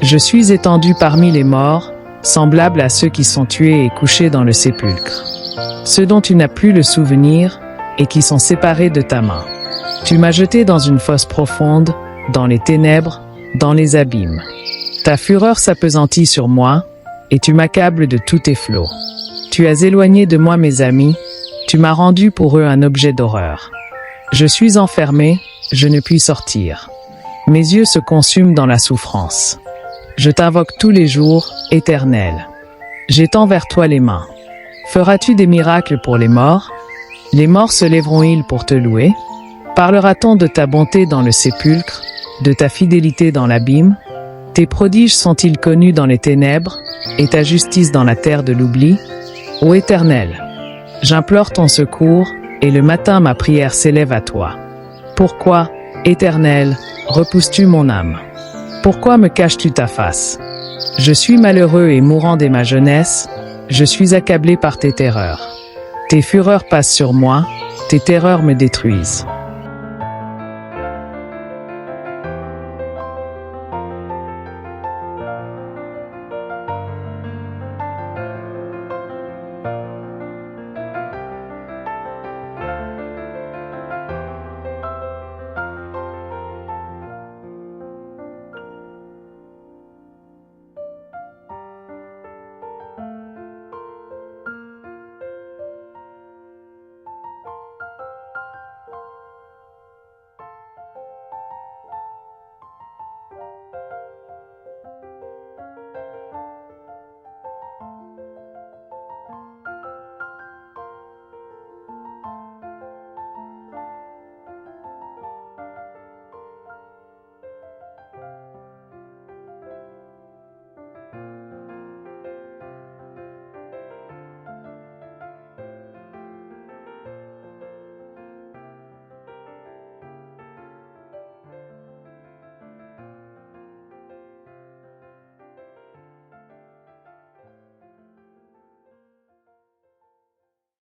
Je suis étendu parmi les morts, semblable à ceux qui sont tués et couchés dans le sépulcre. Ceux dont tu n'as plus le souvenir, et qui sont séparés de ta main. Tu m'as jeté dans une fosse profonde, dans les ténèbres, dans les abîmes. Ta fureur s'appesantit sur moi, et tu m'accables de tous tes flots. Tu as éloigné de moi mes amis, tu m'as rendu pour eux un objet d'horreur. Je suis enfermé, je ne puis sortir. Mes yeux se consument dans la souffrance. Je t'invoque tous les jours, Éternel. J'étends vers toi les mains. Feras-tu des miracles pour les morts? Les morts se lèveront-ils pour te louer? Parlera-t-on de ta bonté dans le sépulcre, de ta fidélité dans l'abîme? Tes prodiges sont-ils connus dans les ténèbres, et ta justice dans la terre de l'oubli? Ô Éternel, j'implore ton secours, et le matin ma prière s'élève à toi. Pourquoi, Éternel, repousses-tu mon âme? Pourquoi me caches-tu ta face? Je suis malheureux et mourant dès ma jeunesse, je suis accablé par tes terreurs. Tes fureurs passent sur moi, tes terreurs me détruisent.